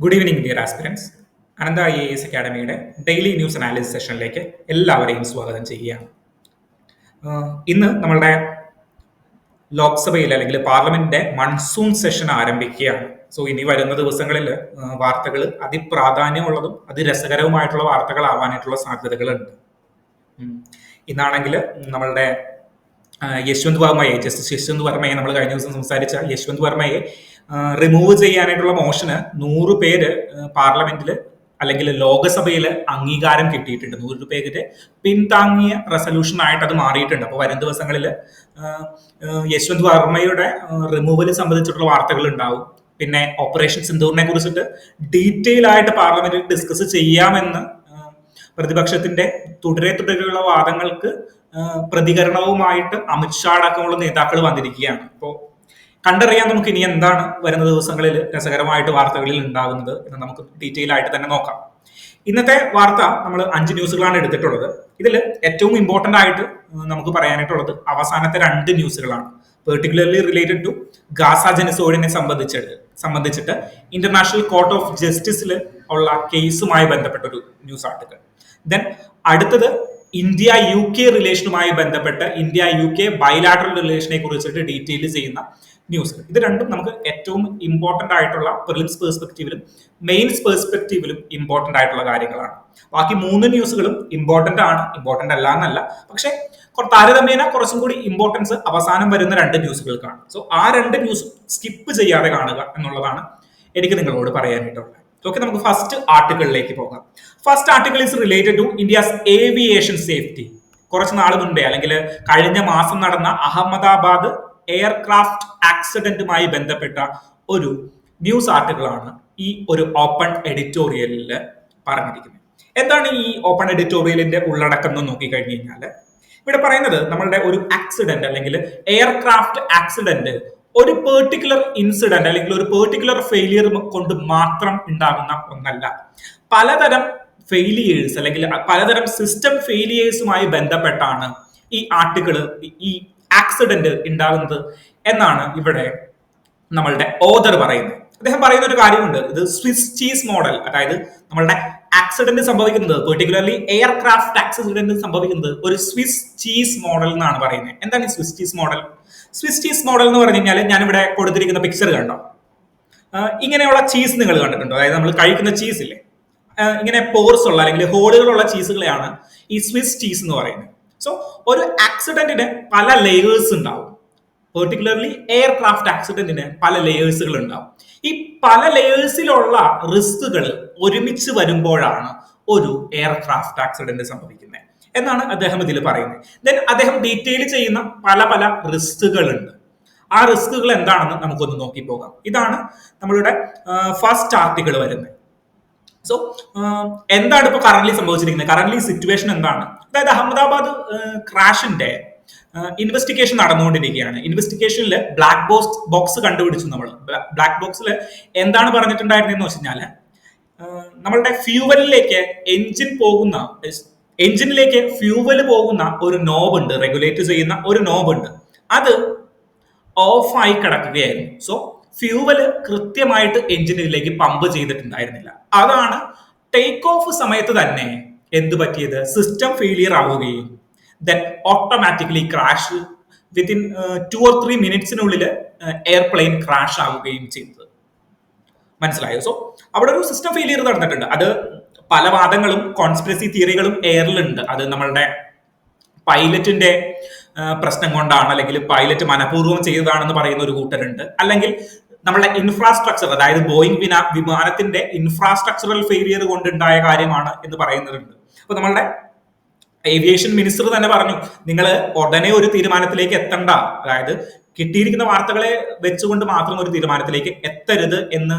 Good evening dear aspirants. Anantha IAS അക്കാഡമിയുടെ daily news analysis സെഷനിലേക്ക് എല്ലാവരെയും സ്വാഗതം ചെയ്യുകയാണ്. ഇന്ന് നമ്മളുടെ ലോക്സഭയിൽ അല്ലെങ്കിൽ പാർലമെന്റിന്റെ മൺസൂൺ സെഷൻ ആരംഭിക്കുകയാണ്. സോ ഇനി വരുന്ന ദിവസങ്ങളിൽ വാർത്തകൾ അതിപ്രാധാന്യമുള്ളതും അതിരസകരവുമായിട്ടുള്ള വാർത്തകളാവാനായിട്ടുള്ള സാധ്യതകളുണ്ട്. ഇന്നാണെങ്കിൽ നമ്മളുടെ യശ്വന്ത് വർമ്മയെ, ജസ്റ്റിസ് യശ്വന്ത് വർമ്മയെ, നമ്മൾ കഴിഞ്ഞ ദിവസം സംസാരിച്ച യശ്വന്ത് വർമ്മയെ റിമൂവ് ചെയ്യാനായിട്ടുള്ള മോഷന് 100 പേര് പാർലമെന്റിൽ അല്ലെങ്കിൽ ലോകസഭയിൽ അംഗീകാരം കിട്ടിയിട്ടുണ്ട്. 100 പേര് പിന്താങ്ങിയ റെസൊല്യൂഷൻ ആയിട്ട് അത് മാറിയിട്ടുണ്ട്. അപ്പോൾ വരും ദിവസങ്ങളിൽ യശ്വന്ത് വർമ്മയുടെ റിമൂവൽ സംബന്ധിച്ചിട്ടുള്ള വാർത്തകൾ ഉണ്ടാവും. പിന്നെ ഓപ്പറേഷൻ സിന്ദൂറിനെ കുറിച്ചിട്ട് ഡീറ്റെയിൽ ആയിട്ട് പാർലമെന്റിൽ ഡിസ്കസ് ചെയ്യാമെന്ന് പ്രതിപക്ഷത്തിന്റെ തുടരെയുള്ള വാദങ്ങൾക്ക് പ്രതികരണവുമായിട്ട് അമിത്ഷാ അടക്കമുള്ള നേതാക്കൾ വന്നിരിക്കുകയാണ്. അപ്പോൾ കണ്ടറിയാൻ നമുക്ക് ഇനി എന്താണ് വരുന്ന ദിവസങ്ങളിൽ രസകരമായിട്ട് വാർത്തകളിൽ ഉണ്ടാകുന്നത് എന്ന് നമുക്ക് ഡീറ്റെയിൽ ആയിട്ട് തന്നെ നോക്കാം. ഇന്നത്തെ വാർത്ത നമ്മൾ 5 ന്യൂസുകളാണ് എടുത്തിട്ടുള്ളത്. ഇതിൽ ഏറ്റവും ഇമ്പോർട്ടന്റ് ആയിട്ട് നമുക്ക് പറയാനായിട്ടുള്ളത് അവസാനത്തെ 2 ന്യൂസുകളാണ്. പെർട്ടിക്കുലർലി റിലേറ്റഡ് ടു ഗാസ ജനസോയിഡിനെ സംബന്ധിച്ചിട്ട് ഇന്റർനാഷണൽ കോർട്ട് ഓഫ് ജസ്റ്റിസിൽ ഉള്ള കേസുമായി ബന്ധപ്പെട്ട ഒരു ന്യൂസ് ആർട്ടിക്കിൾ. ദെൻ അടുത്തത് ഇന്ത്യ UK റിലേഷനുമായി ബന്ധപ്പെട്ട് ഇന്ത്യ UK ബൈലാറ്ററൽ റിലേഷനെ കുറിച്ചിട്ട് ഡീറ്റെയിൽ ചെയ്യുന്ന ന്യൂസുകൾ. ഇത് രണ്ടും നമുക്ക് ഏറ്റവും ഇമ്പോർട്ടന്റ് ആയിട്ടുള്ള പ്രിലിംസ് പെർസ്പെക്റ്റീവിലും മെയിൻസ് പെർസ്പെക്റ്റീവിലും ഇമ്പോർട്ടന്റ് ആയിട്ടുള്ള കാര്യങ്ങളാണ്. ബാക്കി 3 ന്യൂസുകളും ഇമ്പോർട്ടന്റ് ആണ്, ഇമ്പോർട്ടന്റ് അല്ല എന്നല്ല, പക്ഷെ താരതമ്യേന കുറച്ചും കൂടി ഇമ്പോർട്ടൻസ് അവസാനം വരുന്ന 2 ന്യൂസുകൾക്കാണ്. സോ ആ 2 ന്യൂസ് സ്കിപ്പ് ചെയ്യാതെ കാണുക എന്നുള്ളതാണ് എനിക്ക് നിങ്ങളോട് പറയാനായിട്ടുള്ളത്. ഓക്കെ, നമുക്ക് ഫസ്റ്റ് ആർട്ടിക്കിളിലേക്ക് പോകാം. First article is related to India's aviation safety. കുറച്ച് നാൾ മുൻപേ അല്ലെങ്കിൽ കഴിഞ്ഞ മാസം നടന്ന അഹമ്മദാബാദ് എയർക്രാഫ്റ്റ് ആക്സിഡന്റുമായി ബന്ധപ്പെട്ട ഒരു ന്യൂസ് ആർട്ടിക്കിളാണ് ഈ ഒരു ഓപ്പൺ എഡിറ്റോറിയലിൽ പറഞ്ഞിരിക്കുന്നത്. എന്താണ് ഈ ഓപ്പൺ എഡിറ്റോറിയലിന്റെ ഉള്ളടക്കം എന്ന് നോക്കിക്കഴിഞ്ഞു കഴിഞ്ഞാൽ ഇവിടെ പറയുന്നത് നമ്മളുടെ ഒരു ആക്സിഡന്റ് അല്ലെങ്കിൽ എയർക്രാഫ്റ്റ് ആക്സിഡന്റ് ഒരു പെർട്ടിക്കുലർ ഇൻസിഡന്റ് അല്ലെങ്കിൽ ഒരു പെർട്ടിക്കുലർ ഫെയിലിയർ കൊണ്ട് മാത്രം ഉണ്ടാകുന്ന ഒന്നല്ല. പലതരം ഫെയിലിയേഴ്സ് അല്ലെങ്കിൽ പലതരം സിസ്റ്റം ഫെയിലിയേഴ്സുമായി ബന്ധപ്പെട്ടാണ് ഈ ആർട്ടിക്കിള്, ഈ ആക്സിഡന്റ് ഉണ്ടാകുന്നത് എന്നാണ് ഇവിടെ നമ്മളുടെ ഓതർ പറയുന്നത്. അദ്ദേഹം പറയുന്ന ഒരു കാര്യമുണ്ട്, ഇത് സ്വിസ് ചീസ് മോഡൽ, അതായത് നമ്മളുടെ ആക്സിഡന്റ് സംഭവിക്കുന്നത്, പെർട്ടിക്കുലർലി എയർക്രാഫ്റ്റ് ആക്സിഡന്റ് സംഭവിക്കുന്നത് ഒരു സ്വിസ് ചീസ് മോഡൽ എന്നാണ് പറയുന്നത്. എന്താണ് ഈ Swiss cheese model? Swiss cheese model എന്ന് പറഞ്ഞു കഴിഞ്ഞാൽ ഞാനിവിടെ കൊടുത്തിരിക്കുന്ന പിക്ചർ കണ്ടോ, ഇങ്ങനെയുള്ള ചീസ് നിങ്ങൾ കണ്ടിട്ടുണ്ടോ? അതായത് നമ്മൾ കഴിക്കുന്ന ചീസ് ഇല്ലേ, ഇങ്ങനെ പോർസ് ഉള്ള അല്ലെങ്കിൽ ഹോളുകളുള്ള ചീസുകളെയാണ് ഈ സ്വിസ് ചീസ് എന്ന് പറയുന്നത്. സോ ഒരു ആക്സിഡന്റിന് പല ലെയേഴ്സ് ഉണ്ടാവും. പെർട്ടിക്കുലർലി എയർക്രാഫ്റ്റ് ആക്സിഡന്റിന് പല ലെയേഴ്സുകൾ ഉണ്ടാവും. ഈ പല ലെയേഴ്സിലുള്ള റിസ്കുകൾ ഒരുമിച്ച് വരുമ്പോഴാണ് ഒരു എയർക്രാഫ്റ്റ് ആക്സിഡന്റ് സംഭവിക്കുന്നത് എന്നാണ് അദ്ദേഹം ഇതിൽ പറയുന്നത്. ദെൻ അദ്ദേഹം ഡീറ്റെയിൽ ചെയ്യുന്ന പല പല റിസ്കുകൾ ഉണ്ട്. ആ റിസ്കുകൾ എന്താണെന്ന് നമുക്കൊന്ന് നോക്കി പോകാം. ഇതാണ് നമ്മളുടെ ഫസ്റ്റ് ആർട്ടിക്കിൾ വരുന്നത്. സോ എന്താണ് ഇപ്പൊ കറന്റ് സംഭവിച്ചിരിക്കുന്നത്? കറന്റ് സിറ്റുവേഷൻ എന്താണ്? അതായത് അഹമ്മദാബാദ് ക്രാഷിന്റെ ഇൻവെസ്റ്റിഗേഷൻ നടന്നുകൊണ്ടിരിക്കുകയാണ്. ഇൻവെസ്റ്റിഗേഷനിൽ ബ്ലാക്ക് ബോക്സ് കണ്ടുപിടിച്ചു. നമ്മൾ ബ്ലാക്ക് ബോക്സിൽ എന്താണ് പറഞ്ഞിട്ടുണ്ടായിരുന്നതെന്ന് വെച്ച് കഴിഞ്ഞാല് നമ്മളുടെ ഫ്യൂവലിലേക്ക് എഞ്ചിനിലേക്ക് ഫ്യൂവൽ പോകുന്ന ഒരു നോബ് ഉണ്ട്, റെഗുലേറ്റ് ചെയ്യുന്ന ഒരു നോബ് ഉണ്ട്. അത് ഓഫായി കിടക്കുകയായിരുന്നു. സോ ഫ്യൂവല് കൃത്യമായിട്ട് എഞ്ചിനിലേക്ക് പമ്പ് ചെയ്തിട്ടുണ്ടായിരുന്നില്ല. അതാണ് ടേക്ക് ഓഫ് സമയത്ത് തന്നെ എന്ത് പറ്റിയത്? സിസ്റ്റം ഫെയിലിയർ ആവുകയും then automatically crash within 2 or 3 മിനിറ്റ്സിനുള്ളിൽ എയർപ്ലെയിൻ ക്രാഷ് ആവുകയും ചെയ്തത്. മനസ്സിലായോ? സോ അവിടെ ഒരു സിസ്റ്റം ഫെയിലിയർ നടന്നിട്ടുണ്ട്. അത് പല വാദങ്ങളും കോൺസ്പിറസി തിയറികളും എയറിലുണ്ട്. അത് നമ്മളുടെ പൈലറ്റിന്റെ പ്രശ്നം കൊണ്ടാണ്, അല്ലെങ്കിൽ പൈലറ്റ് മനഃപൂർവ്വം ചെയ്തതാണെന്ന് പറയുന്ന ഒരു കൂട്ടരുണ്ട്, അല്ലെങ്കിൽ നമ്മളുടെ ഇൻഫ്രാസ്ട്രക്ചർ, അതായത് ബോയിങ് വിമാനത്തിന്റെ ഇൻഫ്രാസ്ട്രക്ചറൽ ഫെയിലിയർ കൊണ്ടുണ്ടായ കാര്യമാണ് എന്ന് പറയുന്നതുണ്ട്. അപ്പൊ നമ്മളുടെ ഏവിയേഷൻ മിനിസ്റ്റർ തന്നെ പറഞ്ഞു, നിങ്ങൾ ഉടനെ ഒരു തീരുമാനത്തിലേക്ക് എത്തണ്ട, അതായത് കിട്ടിയിരിക്കുന്ന വാർത്തകളെ വെച്ചുകൊണ്ട് മാത്രം ഒരു തീരുമാനത്തിലേക്ക് എത്തരുത് എന്ന്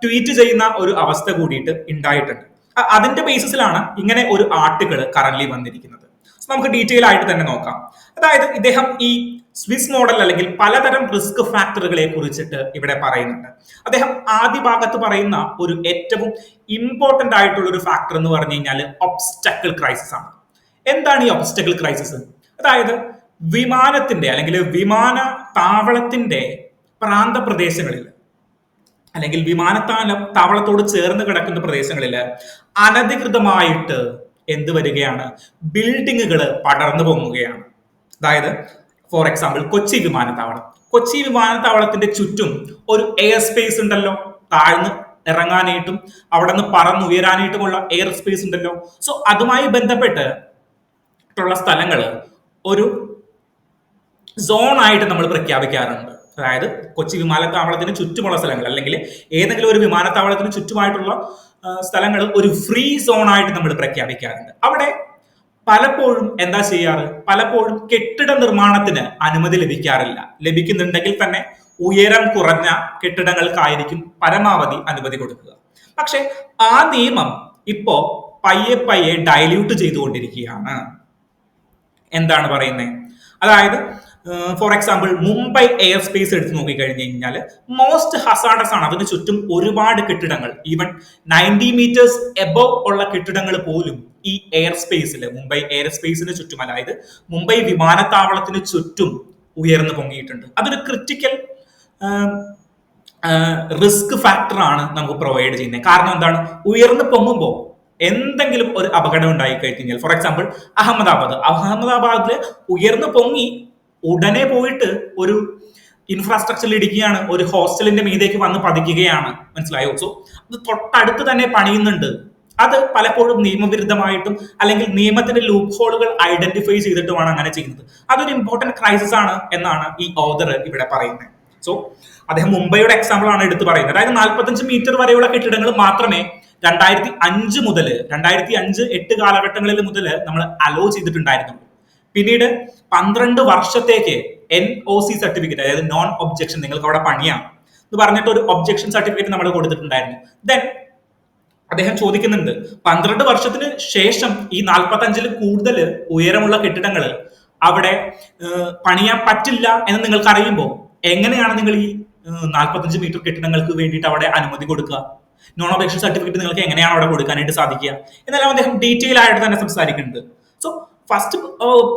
ട്വീറ്റ് ചെയ്യുന്ന ഒരു അവസ്ഥ കൂടിയിട്ട് ഉണ്ടായിട്ടുണ്ട്. അതിന്റെ ബേസിസിലാണ് ഇങ്ങനെ ഒരു ആർട്ടിക്കിൾ കറന്റ് വന്നിരിക്കുന്നത്. നമുക്ക് ഡീറ്റെയിൽ ആയിട്ട് തന്നെ നോക്കാം. അതായത് ഇദ്ദേഹം ഈ സ്വിസ് മോഡൽ അല്ലെങ്കിൽ പലതരം റിസ്ക് ഫാക്ടറുകളെ കുറിച്ചിട്ട് ഇവിടെ പറയുന്നുണ്ട്. അദ്ദേഹം ആദ്യ ഭാഗത്ത് പറയുന്ന ഒരു ഏറ്റവും ഇമ്പോർട്ടന്റ് ആയിട്ടുള്ള ഒരു ഫാക്ടർ എന്ന് പറഞ്ഞു കഴിഞ്ഞാൽ ഒബ്സ്റ്റക്കിൾ ക്രൈസിസ് ആണ്. എന്താണ് ഈ ഒബ്സ്റ്റക്കിൾ ക്രൈസിസ്? അതായത് വിമാനത്തിന്റെ അല്ലെങ്കിൽ വിമാന താവളത്തിന്റെ പ്രാന്തപ്രദേശങ്ങളിൽ അല്ലെങ്കിൽ താവളത്തോട് ചേർന്ന് കിടക്കുന്ന പ്രദേശങ്ങളിൽ അനധികൃതമായിട്ട് എന്ത് വരികയാണ്, ബിൽഡിങ്ങുകൾ പടർന്നു പൊങ്ങുകയാണ്. അതായത് ഫോർ എക്സാമ്പിൾ കൊച്ചി വിമാനത്താവളത്തിന്റെ ചുറ്റും ഒരു എയർ സ്പേസ് ഉണ്ടല്ലോ, താഴ്ന്ന് ഇറങ്ങാനായിട്ടും അവിടെ നിന്ന് പറന്നുയരാനായിട്ടുമുള്ള എയർ സ്പേസ് ഉണ്ടല്ലോ. സോ അതുമായി ബന്ധപ്പെട്ടുള്ള സ്ഥലങ്ങൾ ഒരു സോൺ ആയിട്ട് നമ്മൾ പ്രഖ്യാപിക്കാറുണ്ട്. അതായത് കൊച്ചി വിമാനത്താവളത്തിന് ചുറ്റുമുള്ള സ്ഥലങ്ങൾ അല്ലെങ്കിൽ ഏതെങ്കിലും ഒരു വിമാനത്താവളത്തിന് ചുറ്റുമായിട്ടുള്ള സ്ഥലങ്ങൾ ഒരു ഫ്രീ സോൺ ആയിട്ട് നമ്മൾ പ്രഖ്യാപിക്കാറുണ്ട്. അവിടെ പലപ്പോഴും എന്താ ചെയ്യാറ്, പലപ്പോഴും കെട്ടിട നിർമ്മാണത്തിന് അനുമതി ലഭിക്കാറില്ല. ലഭിക്കുന്നുണ്ടെങ്കിൽ തന്നെ ഉയരം കുറഞ്ഞ കെട്ടിടങ്ങൾക്കായിരിക്കും പരമാവധി അനുമതി കൊടുക്കുക. പക്ഷെ ആ നിയമം ഇപ്പോ പയ്യെ ഡൈല്യൂട്ട് ചെയ്തുകൊണ്ടിരിക്കുകയാണ്. എന്താണ് പറയുന്നത്? അതായത് for example Mumbai air space എടുത്ത് നോക്കിക്കഴിഞ്ഞു കഴിഞ്ഞാൽ മോസ്റ്റ് ഹസാഡസ് ആണ്. അതിന് ചുറ്റും ഒരുപാട് കെട്ടിടങ്ങൾ, ഈവൻ 90 മീറ്റേഴ്സ് എബവ് ഉള്ള കെട്ടിടങ്ങൾ പോലും ഈ എയർ സ്പേസിൽ, മുംബൈ എയർ സ്പേസിന് ചുറ്റും, അതായത് മുംബൈ വിമാനത്താവളത്തിന് ചുറ്റും ഉയർന്നു പൊങ്ങിയിട്ടുണ്ട്. അതൊരു ക്രിട്ടിക്കൽ റിസ്ക് ഫാക്ടർ ആണ് നമുക്ക് പ്രൊവൈഡ് ചെയ്യുന്നത്. കാരണം എന്താണ്, ഉയർന്നു പൊങ്ങുമ്പോൾ എന്തെങ്കിലും ഒരു അപകടം ഉണ്ടായി കഴിഞ്ഞാൽ, ഫോർ എക്സാമ്പിൾ അഹമ്മദാബാദില് ഉയർന്നു പൊങ്ങി ഉടനെ പോയിട്ട് ഒരു ഇൻഫ്രാസ്ട്രക്ചറിൽ ഇടിക്കുകയാണ്, ഒരു ഹോസ്റ്റലിന്റെ മീതേക്ക് വന്ന് പതിക്കുകയാണ്. മനസ്സിലായോ? സോ അത് തൊട്ടടുത്ത് തന്നെ പണിയുന്നുണ്ട്. അത് പലപ്പോഴും നിയമവിരുദ്ധമായിട്ടും അല്ലെങ്കിൽ നിയമത്തിന്റെ ലൂപ്പ് ഹോളുകൾ ഐഡന്റിഫൈ ചെയ്തിട്ടുമാണ് അങ്ങനെ ചെയ്യുന്നത്. അതൊരു ഇമ്പോർട്ടന്റ് ക്രൈസിസ് ആണ് എന്നാണ് ഈ ഓതർ ഇവിടെ പറയുന്നത്. സോ അദ്ദേഹം മുംബൈയുടെ എക്സാമ്പിൾ ആണ് എടുത്ത് പറയുന്നത്. അതായത് 45 മീറ്റർ വരെയുള്ള കെട്ടിടങ്ങൾ മാത്രമേ 2005-8 കാലഘട്ടങ്ങളിൽ മുതൽ നമ്മൾ അലോ ചെയ്തിട്ടുണ്ടായിരുന്നു. പിന്നീട് 12 വർഷത്തേക്ക് NOC സർട്ടിഫിക്കറ്റ്, അതായത് നോൺ ഒബ്ജെക്ഷൻ, നിങ്ങൾക്ക് അവിടെ പണിയാം എന്ന് പറഞ്ഞിട്ട് ഒരു ഒബ്ജെക്ഷൻ സർട്ടിഫിക്കറ്റ് നമ്മൾ കൊടുത്തിട്ടുണ്ടായിരുന്നു. ദെൻ അദ്ദേഹം ചോദിക്കുന്നുണ്ട്, 12 വർഷത്തിന് ശേഷം ഈ 45-ൽ കൂടുതൽ ഉയരമുള്ള കെട്ടിടങ്ങൾ അവിടെ പണിയാൻ പറ്റില്ല എന്ന് നിങ്ങൾക്ക് അറിയുമ്പോൾ എങ്ങനെയാണ് നിങ്ങൾ ഈ 45 മീറ്റർ കെട്ടിടങ്ങൾക്ക് വേണ്ടിയിട്ട് അവിടെ അനുമതി കൊടുക്കുക? നോൺ ഒബ്ജെക്ഷൻ സർട്ടിഫിക്കറ്റ് നിങ്ങൾക്ക് എങ്ങനെയാണ് അവിടെ കൊടുക്കാനായിട്ട് സാധിക്കുക എന്നെല്ലാം അദ്ദേഹം ഡീറ്റെയിൽ ആയിട്ട് തന്നെ സംസാരിക്കുന്നുണ്ട്. സോ ഫസ്റ്റ്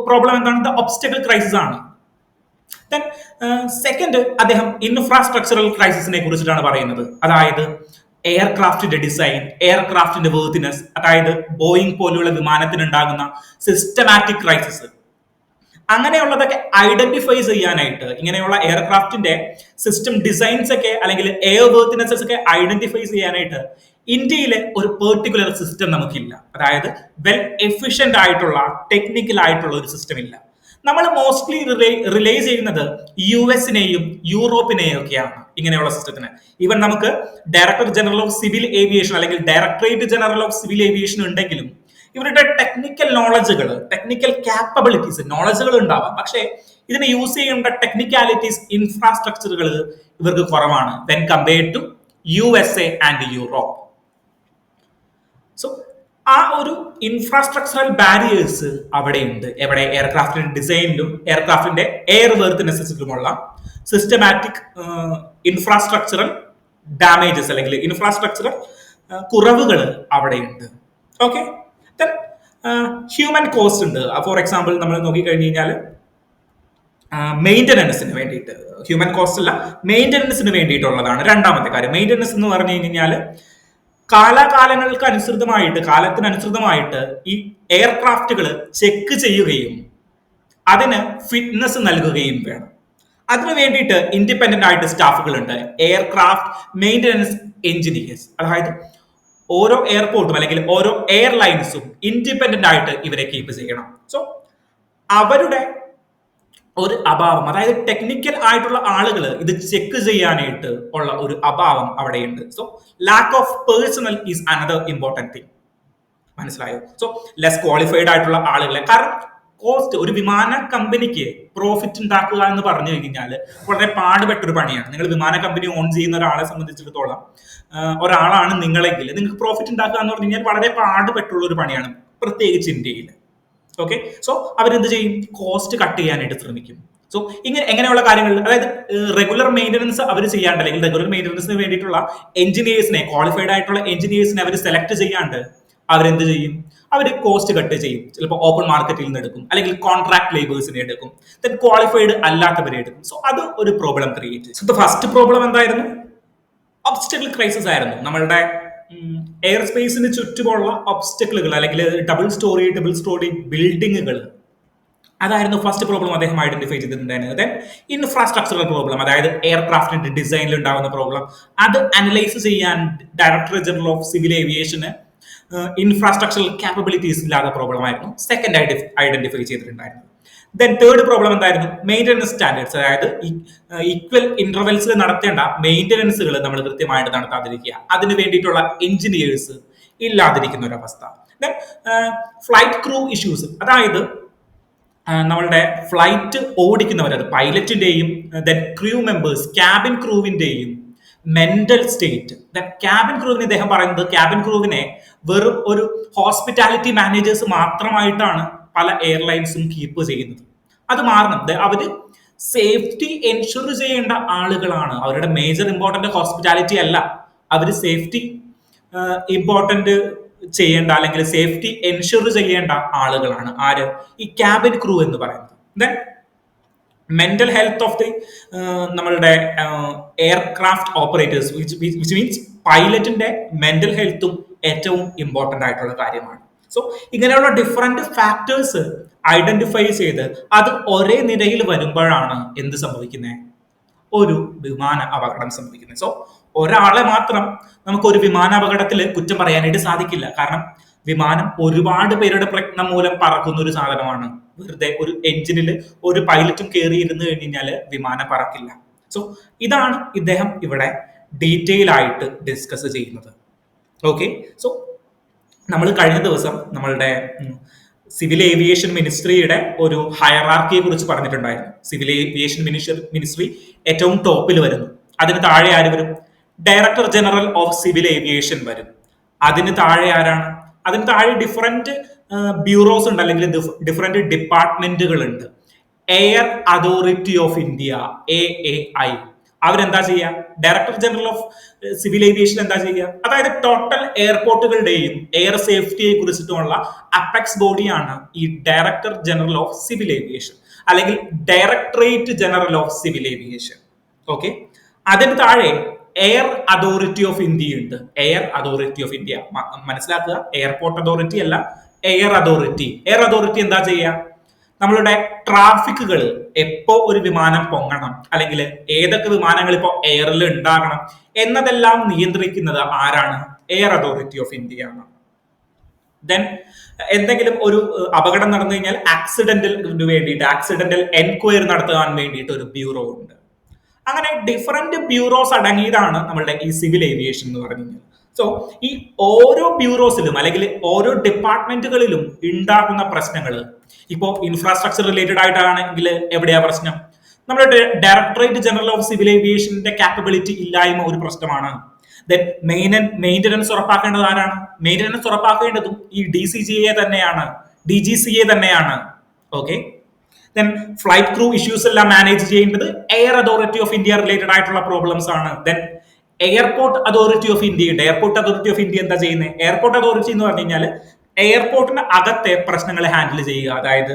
പ്രോബ്ലം എന്താണ്? ദ ഒബ്സ്റ്റക്കിൾ ക്രൈസിസ് ആണ്. ദെൻ സെക്കൻഡ്, അദ്ദേഹം ഇൻഫ്രാസ്ട്രക്ചറൽ ക്രൈസിസിനെ കുറിച്ചിട്ടാണ് പറയുന്നത്. അതായത് എയർക്രാഫ്റ്റിന്റെ ഡിസൈൻ, എയർക്രാഫ്റ്റിന്റെ വേർത്തിനെസ്, അതായത് ബോയിങ് പോലെയുള്ള വിമാനത്തിന് ഉണ്ടാകുന്ന സിസ്റ്റമാറ്റിക് ക്രൈസിസ്, അങ്ങനെയുള്ളതൊക്കെ ഐഡന്റിഫൈ ചെയ്യാനായിട്ട്, ഇങ്ങനെയുള്ള എയർക്രാഫ്റ്റിന്റെ സിസ്റ്റം ഡിസൈൻസ് ഒക്കെ അല്ലെങ്കിൽ എയർ വേർത്തിനെസസ് ഒക്കെ ഐഡന്റിഫൈ ചെയ്യാനായിട്ട് ഇന്ത്യയിലെ ഒരു പെർട്ടിക്കുലർ സിസ്റ്റം നമുക്കില്ല. അതായത് വെൽ എഫിഷ്യന്റ് ആയിട്ടുള്ള ടെക്നിക്കൽ ആയിട്ടുള്ള ഒരു സിസ്റ്റം ഇല്ല. നമ്മൾ മോസ്റ്റ്ലി റിലേ ചെയ്യുന്നത് US-നെയും യൂറോപ്പിനെയും ഒക്കെയാണ് ഇങ്ങനെയുള്ള സിസ്റ്റത്തിന്. ഈവൻ നമുക്ക് director general of civil aviation അല്ലെങ്കിൽ directorate general of civil aviation ഉണ്ടെങ്കിലും ഇവരുടെ ടെക്നിക്കൽ നോളജുകൾ, ടെക്നിക്കൽ കാപ്പബിലിറ്റീസ്, നോളജുകൾ ഉണ്ടാവാം. പക്ഷേ ഇതിനെ യൂസ് ചെയ്യേണ്ട ടെക്നിക്കാലിറ്റീസ്, ഇൻഫ്രാസ്ട്രക്ചറുകൾ ഇവർക്ക് കുറവാണ് when compared to USA and Europe. So ആ ഒരു ഇൻഫ്രാസ്ട്രക്ചറൽ ബാരിയേഴ്സ് അവിടെയുണ്ട്. എവിടെ? എയർക്രാഫ്റ്റിന്റെ ഡിസൈനിലും എയർക്രാഫ്റ്റിന്റെ എയർ വേർത്തിനെസ്സിലുമുള്ള സിസ്റ്റമാറ്റിക് ഇൻഫ്രാസ്ട്രക്ചറൽ ഡാമേജസ് അല്ലെങ്കിൽ ഇൻഫ്രാസ്ട്രക്ചറൽ കുറവുകൾ അവിടെയുണ്ട്. ഓക്കെ, ഹ്യൂമൻ കോസ്റ്റ് ഉണ്ട്. ഫോർ എക്സാമ്പിൾ നമ്മൾ നോക്കിക്കഴിഞ്ഞ് കഴിഞ്ഞാൽ മെയിൻ്റനൻസിന് വേണ്ടിയിട്ട്, ഹ്യൂമൻ കോസ്റ്റ് അല്ല, മെയിൻ്റനൻസിന് വേണ്ടിയിട്ടുള്ളതാണ് രണ്ടാമത്തെ കാര്യം. മെയിൻ്റനൻസ് എന്ന് പറഞ്ഞു കഴിഞ്ഞാൽ കാലത്തിനനുസൃതമായിട്ട് ഈ എയർക്രാഫ്റ്റുകൾ ചെക്ക് ചെയ്യുകയും അതിന് ഫിറ്റ്നസ് നൽകുകയും വേണം. അതിനു വേണ്ടിയിട്ട് ഇൻഡിപെൻഡന്റ് ആയിട്ട് സ്റ്റാഫുകളുണ്ട്, എയർക്രാഫ്റ്റ് മെയിൻ്റനൻസ് എഞ്ചിനീയേഴ്സ്. അതായത് ഓരോ എയർപോർട്ടും അല്ലെങ്കിൽ ഓരോ എയർലൈൻസും ഇൻഡിപെൻഡന്റ് ആയിട്ട് ഇവരെ കീപ്പ് ചെയ്യണം. സോ അവരുടെ ഒരു അഭാവം, അതായത് ടെക്നിക്കൽ ആയിട്ടുള്ള ആളുകൾ ഇത് ചെക്ക് ചെയ്യാനായിട്ട് ഉള്ള ഒരു അഭാവം അവിടെയുണ്ട്. So lack of personal is another important thing. മനസ്സിലായോ? സോ ലെസ് ക്വാളിഫൈഡ് ആയിട്ടുള്ള ആളുകളെ, കാരണം കോസ്റ്റ്, ഒരു വിമാന കമ്പനിക്ക് പ്രോഫിറ്റ് ഉണ്ടാക്കുക എന്ന് പറഞ്ഞു കഴിഞ്ഞാൽ വളരെ പാടുപെട്ടൊരു പണിയാണ്. നിങ്ങൾ വിമാന കമ്പനി ഓൺ ചെയ്യുന്ന ഒരാളെ സംബന്ധിച്ചിടത്തോളം, ഒരാളാണ് നിങ്ങളെങ്കിൽ നിങ്ങൾക്ക് പ്രോഫിറ്റ് ഉണ്ടാക്കുക എന്ന് പറഞ്ഞു കഴിഞ്ഞാൽ വളരെ പാടുപെട്ടുള്ള ഒരു പണിയാണ്, പ്രത്യേകിച്ച് ഇന്ത്യയിൽ. ഓക്കെ, സോ അവരെന്ത് ചെയ്യും? കോസ്റ്റ് കട്ട് ചെയ്യാനായിട്ട് ശ്രമിക്കും. സോ എങ്ങനെയുള്ള കാര്യങ്ങൾ, അതായത് റെഗുലർ മെയിൻ്റനൻസ് അവർ ചെയ്യാണ്ട്, അല്ലെങ്കിൽ റെഗുലർ മെയിൻ്റനൻസിന് വേണ്ടിയിട്ടുള്ള എഞ്ചിനീയേഴ്സിനെ, ക്വാളിഫൈഡ് ആയിട്ടുള്ള എഞ്ചിനീയേഴ്സിനെ അവർ സെലക്ട് ചെയ്യാണ്ട് അവരെന്ത് ചെയ്യും? അവർ കോസ്റ്റ് കട്ട് ചെയ്യും. ചിലപ്പോൾ ഓപ്പൺ മാർക്കറ്റിൽ നിന്ന് എടുക്കും, അല്ലെങ്കിൽ കോൺട്രാക്ട് ലേബേഴ്സിനെ എടുക്കും, ദെൻ ക്വാളിഫൈഡ് അല്ലാത്തവരെ എടുക്കും. സോ അത് ഒരു പ്രോബ്ലം ക്രിയേറ്റ് ചെയ്യും. സോ ദ ഫസ്റ്റ് പ്രോബ്ലം എന്തായിരുന്നു? ഒബ്സ്റ്റക്കിൾ ക്രൈസിസ് ആയിരുന്നു. നമ്മളുടെ എയർ സ്പേസിന് ചുറ്റുമുള്ള ഒബ്സ്റ്റക്കിളുകൾ അല്ലെങ്കിൽ ഡബിൾ സ്റ്റോറി ബിൽഡിങ്ങുകൾ, അതായിരുന്നു ഫസ്റ്റ് പ്രോബ്ലം അദ്ദേഹം ഐഡന്റിഫൈ ചെയ്തിട്ടുണ്ടായിരുന്നത്. ദെൻ ഇൻഫ്രാസ്ട്രക്ചറൽ പ്രോബ്ലം, അതായത് എയർക്രാഫ്റ്റിന്റെ ഡിസൈനിൽ ഉണ്ടാകുന്ന പ്രോബ്ലം, അത് അനലൈസ് ചെയ്യാൻ director general of civil aviation infrastructural capabilities ഇല്ലാത്ത പ്രോബ്ലം ആയിരുന്നു സെക്കൻഡ് ഐഡന്റിഫൈ ചെയ്തിട്ടുണ്ടായിരുന്നത്. ദെൻ തേർഡ് പ്രോബ്ലം എന്തായിരുന്നു? മെയിൻ്റനൻസ് സ്റ്റാൻഡേർഡ്സ്, അതായത് ഈക്വൽ ഇന്റർവെൽസിൽ നടത്തേണ്ട മെയിൻ്റനൻസുകൾ നമ്മൾ കൃത്യമായിട്ട് നടത്താതിരിക്കുക, അതിന് വേണ്ടിയിട്ടുള്ള എഞ്ചിനീയേഴ്സ് ഇല്ലാതിരിക്കുന്ന ഒരു അവസ്ഥ. ദെൻ ഫ്ലൈറ്റ് ക്രൂ ഇഷ്യൂസ്, അതായത് നമ്മളുടെ ഫ്ലൈറ്റ് ഓടിക്കുന്നവർ, അത് പൈലറ്റിന്റെയും ദെൻ ക്രൂ മെമ്പേഴ്സ്, ക്യാബിൻ ക്രൂവിന്റെയും മെന്റൽ സ്റ്റേറ്റ്. ക്യാബിൻ ക്രൂവിനെ ഇദ്ദേഹം പറയുന്നത്, ക്യാബിൻ ക്രൂവിനെ വെറും ഒരു ഹോസ്പിറ്റാലിറ്റി മാനേജേഴ്സ് മാത്രമായിട്ടാണ് പല എയർലൈൻസും കീപ്പ് ചെയ്യുന്നത്. അത് മാറണം. അവര് സേഫ്റ്റി എൻഷുർ ചെയ്യേണ്ട ആളുകളാണ്. അവരുടെ മേജർ ഇമ്പോർട്ടന്റ് ഹോസ്പിറ്റാലിറ്റി അല്ല, അവര് സേഫ്റ്റി ഇമ്പോർട്ടന്റ് ചെയ്യേണ്ട അല്ലെങ്കിൽ സേഫ്റ്റി എൻഷുർ ചെയ്യേണ്ട ആളുകളാണ്. ആര്? ഈ ക്യാബിൻ ക്രൂ എന്ന് പറയുന്നത്. Then mental health of the നമ്മളുടെ എയർക്രാഫ്റ്റ് ഓപ്പറേറ്റേഴ്സ്, വിച്ച് മീൻസ് പൈലറ്റിന്റെ മെന്റൽ ഹെൽത്തും ഏറ്റവും ഇമ്പോർട്ടന്റ് ആയിട്ടുള്ള കാര്യമാണ്. സോ ഇങ്ങനെയുള്ള ഡിഫറെന്റ് ഫാക്ടേഴ്സ് ഐഡന്റിഫൈ ചെയ്ത് അത് ഒരേ നിരയിൽ വരുമ്പോഴാണ് എന്ത് സംഭവിക്കുന്നത്? ഒരു വിമാന അപകടം സംഭവിക്കുന്നത്. സോ ഒരാളെ മാത്രം നമുക്ക് ഒരു വിമാന അപകടത്തിൽ കുറ്റം പറയാനായിട്ട് സാധിക്കില്ല. കാരണം വിമാനം ഒരുപാട് പേരുടെ പ്രയത്നം മൂലം പറക്കുന്ന ഒരു സാധനമാണ്. വെറുതെ ഒരു എഞ്ചിനിൽ ഒരു പൈലറ്റും കയറി ഇരുന്ന് കഴിഞ്ഞാൽ വിമാനം പറക്കില്ല. സോ ഇതാണ് ഇദ്ദേഹം ഇവിടെ ഡീറ്റെയിൽ ആയിട്ട് ഡിസ്കസ് ചെയ്യുന്നത്. ഓക്കെ, സോ നമ്മൾ കഴിഞ്ഞ ദിവസം നമ്മളുടെ സിവിൽ ഏവിയേഷൻ മിനിസ്ട്രിയുടെ ഒരു ഹയറാർക്കിയെ കുറിച്ച് പറഞ്ഞിട്ടുണ്ടായിരുന്നു. സിവിൽ ഏവിയേഷൻ മിനിസ്ട്രി ഏറ്റവും ടോപ്പിൽ വരുന്നു. അതിന് താഴെ ആര് വരും? Director general of civil aviation വരും. അതിന് താഴെ ആരാണ്? അതിന് താഴെ ഡിഫറെന്റ് ബ്യൂറോസ് ഉണ്ട്, അല്ലെങ്കിൽ ഡിഫറെന്റ് ഡിപ്പാർട്ട്മെന്റുകൾ ഉണ്ട്. Air authority of India, AAI, അവരെന്താ ചെയ്യുക? Director general of civil aviation എന്താ ചെയ്യുക? അതായത് ടോട്ടൽ എയർപോർട്ടുകളുടെയും എയർ സേഫ്റ്റിയെ കുറിച്ചിട്ടുള്ള അപ്പെക്സ് ബോഡിയാണ് ഈ director general of civil aviation, അല്ലെങ്കിൽ directorate general of civil aviation. Okay, അതിന് താഴെ എയർ അതോറിറ്റി ഓഫ് ഇന്ത്യ ഉണ്ട്. എയർ അതോറിറ്റി ഓഫ് ഇന്ത്യ മനസ്സിലാക്കുക, എയർപോർട്ട് അതോറിറ്റി അല്ല, എയർ അതോറിറ്റി. എയർ അതോറിറ്റി എന്താ ചെയ്യുക? നമ്മളുടെ ട്രാഫിക്കുകൾ, എപ്പോ ഒരു വിമാനം പൊങ്ങണം അല്ലെങ്കിൽ ഏതൊക്കെ വിമാനങ്ങൾ ഇപ്പോൾ എയറിൽ ഉണ്ടാകണം എന്നതെല്ലാം നിയന്ത്രിക്കുന്നത് ആരാണ്? എയർ അതോറിറ്റി ഓഫ് ഇന്ത്യ ആണ്. ദെൻ എന്തെങ്കിലും ഒരു അപകടം നടന്നു കഴിഞ്ഞാൽ ആക്സിഡന്റിന് വേണ്ടിയിട്ട്, ആക്സിഡന്റൽ എൻക്വയറി നടത്താൻ വേണ്ടിയിട്ട് ഒരു ബ്യൂറോ ഉണ്ട്. അങ്ങനെ ഡിഫറെന്റ് ബ്യൂറോസ് അടങ്ങിയതാണ് നമ്മളുടെ ഈ സിവിൽ ഏവിയേഷൻ എന്ന് പറഞ്ഞു കഴിഞ്ഞാൽ. സോ ഈ ഓരോ ബ്യൂറോസിലും അല്ലെങ്കിൽ ഓരോ ഡിപ്പാർട്ട്മെന്റുകളിലും ഉണ്ടാകുന്ന പ്രശ്നങ്ങൾ, ഇപ്പോൾ ഇൻഫ്രാസ്ട്രക്ചർ റിലേറ്റഡ് ആയിട്ടാണെങ്കിൽ എവിടെയാ പ്രശ്നം? നമ്മുടെ ഡയറക്ടറേറ്റ് ജനറൽ ഓഫ് സിവിൽ ഏവിയേഷന്റെ കാപ്പബിലിറ്റി ഇല്ലായ്മ ഒരു പ്രശ്നമാണ്. ദെൻ മെയിൻ്റനൻസ് ഉറപ്പാക്കേണ്ടത് ആരാണ്? മെയിൻ്റനൻസ് ഉറപ്പാക്കേണ്ടതും ഈ DCGA തന്നെയാണ്, DGCA തന്നെയാണ്. Okay, then flight crew issues എല്ലാം മാനേജ് ചെയ്യേണ്ടത് air authority of India related ആയിട്ടുള്ള പ്രോബ്ലംസ് ആണ്. Then airport authority of India ഉണ്ട്. എയർപോർട്ട് അതോറിറ്റി ഓഫ് ഇന്ത്യ എന്താ ചെയ്യുന്നത്? എയർപോർട്ട് അതോറിറ്റി എന്ന് പറഞ്ഞു കഴിഞ്ഞാൽ എയർപോർട്ടിന് അകത്തെ പ്രശ്നങ്ങളെ ഹാൻഡിൽ ചെയ്യുക, അതായത്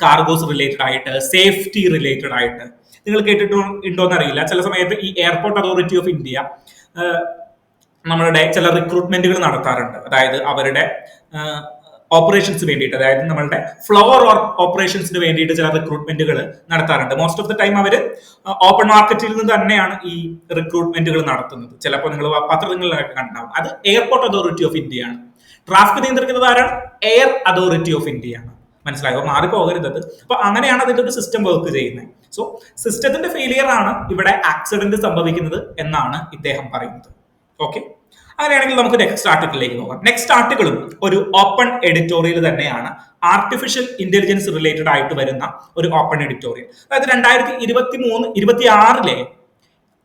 കാർഗോസ് റിലേറ്റഡ് ആയിട്ട്, സേഫ്റ്റി റിലേറ്റഡ് ആയിട്ട്. നിങ്ങൾ കേട്ടിട്ടുണ്ടോന്ന് അറിയില്ല, ചില സമയത്ത് ഈ എയർപോർട്ട് അതോറിറ്റി ഓഫ് ഇന്ത്യ നമ്മളുടെ ചില റിക്രൂട്ട്മെന്റുകൾ നടത്താറുണ്ട്. അതായത് അവരുടെ ഓപ്പറേഷൻസ് വേണ്ടിയിട്ട്, അതായത് നമ്മളുടെ ഫ്ലോർ ഓപ്പറേഷൻസിന് വേണ്ടിയിട്ട് ചില റിക്രൂട്ട്മെന്റുകൾ നടത്താറുണ്ട്. മോസ്റ്റ് ഓഫ് ദ ടൈം അവർ ഓപ്പൺ മാർക്കറ്റിൽ നിന്ന് തന്നെയാണ് ഈ റിക്രൂട്ട്മെന്റുകൾ നടത്തുന്നത്. ചിലപ്പോൾ നിങ്ങൾ പത്രങ്ങളിലൊക്കെ കണ്ടാവും. അത് എയർപോർട്ട് അതോറിറ്റി ഓഫ് ഇന്ത്യ ആണ്. ട്രാഫിക് നിയന്ത്രിക്കുന്നത് ആരാണ്? എയർ അതോറിറ്റി ഓഫ് ഇന്ത്യ ആണ്. മനസ്സിലായോ? മാറിപ്പോകരുത്. അപ്പൊ അങ്ങനെയാണ് അതിന്റെ ഒരു സിസ്റ്റം വർക്ക് ചെയ്യുന്നത്. സോ സിസ്റ്റത്തിന്റെ ഫെയിലിയർ ആണ് ഇവിടെ ആക്സിഡന്റ് സംഭവിക്കുന്നത് എന്നാണ് ഇദ്ദേഹം പറയുന്നത്. ഓക്കെ, അങ്ങനെയാണെങ്കിൽ നമുക്ക് നെക്സ്റ്റ് ആർട്ടിക്കിളിലേക്ക് പോകാം. നെക്സ്റ്റ് ആർട്ടിക്കിളും ഒരു ഓപ്പൺ എഡിറ്റോറിയൽ തന്നെയാണ്. ആർട്ടിഫിഷ്യൽ ഇന്റലിജൻസ് റിലേറ്റഡ് ആയിട്ട് വരുന്ന ഒരു ഓപ്പൺ എഡിറ്റോറിയൽ. അതായത് 2023-2026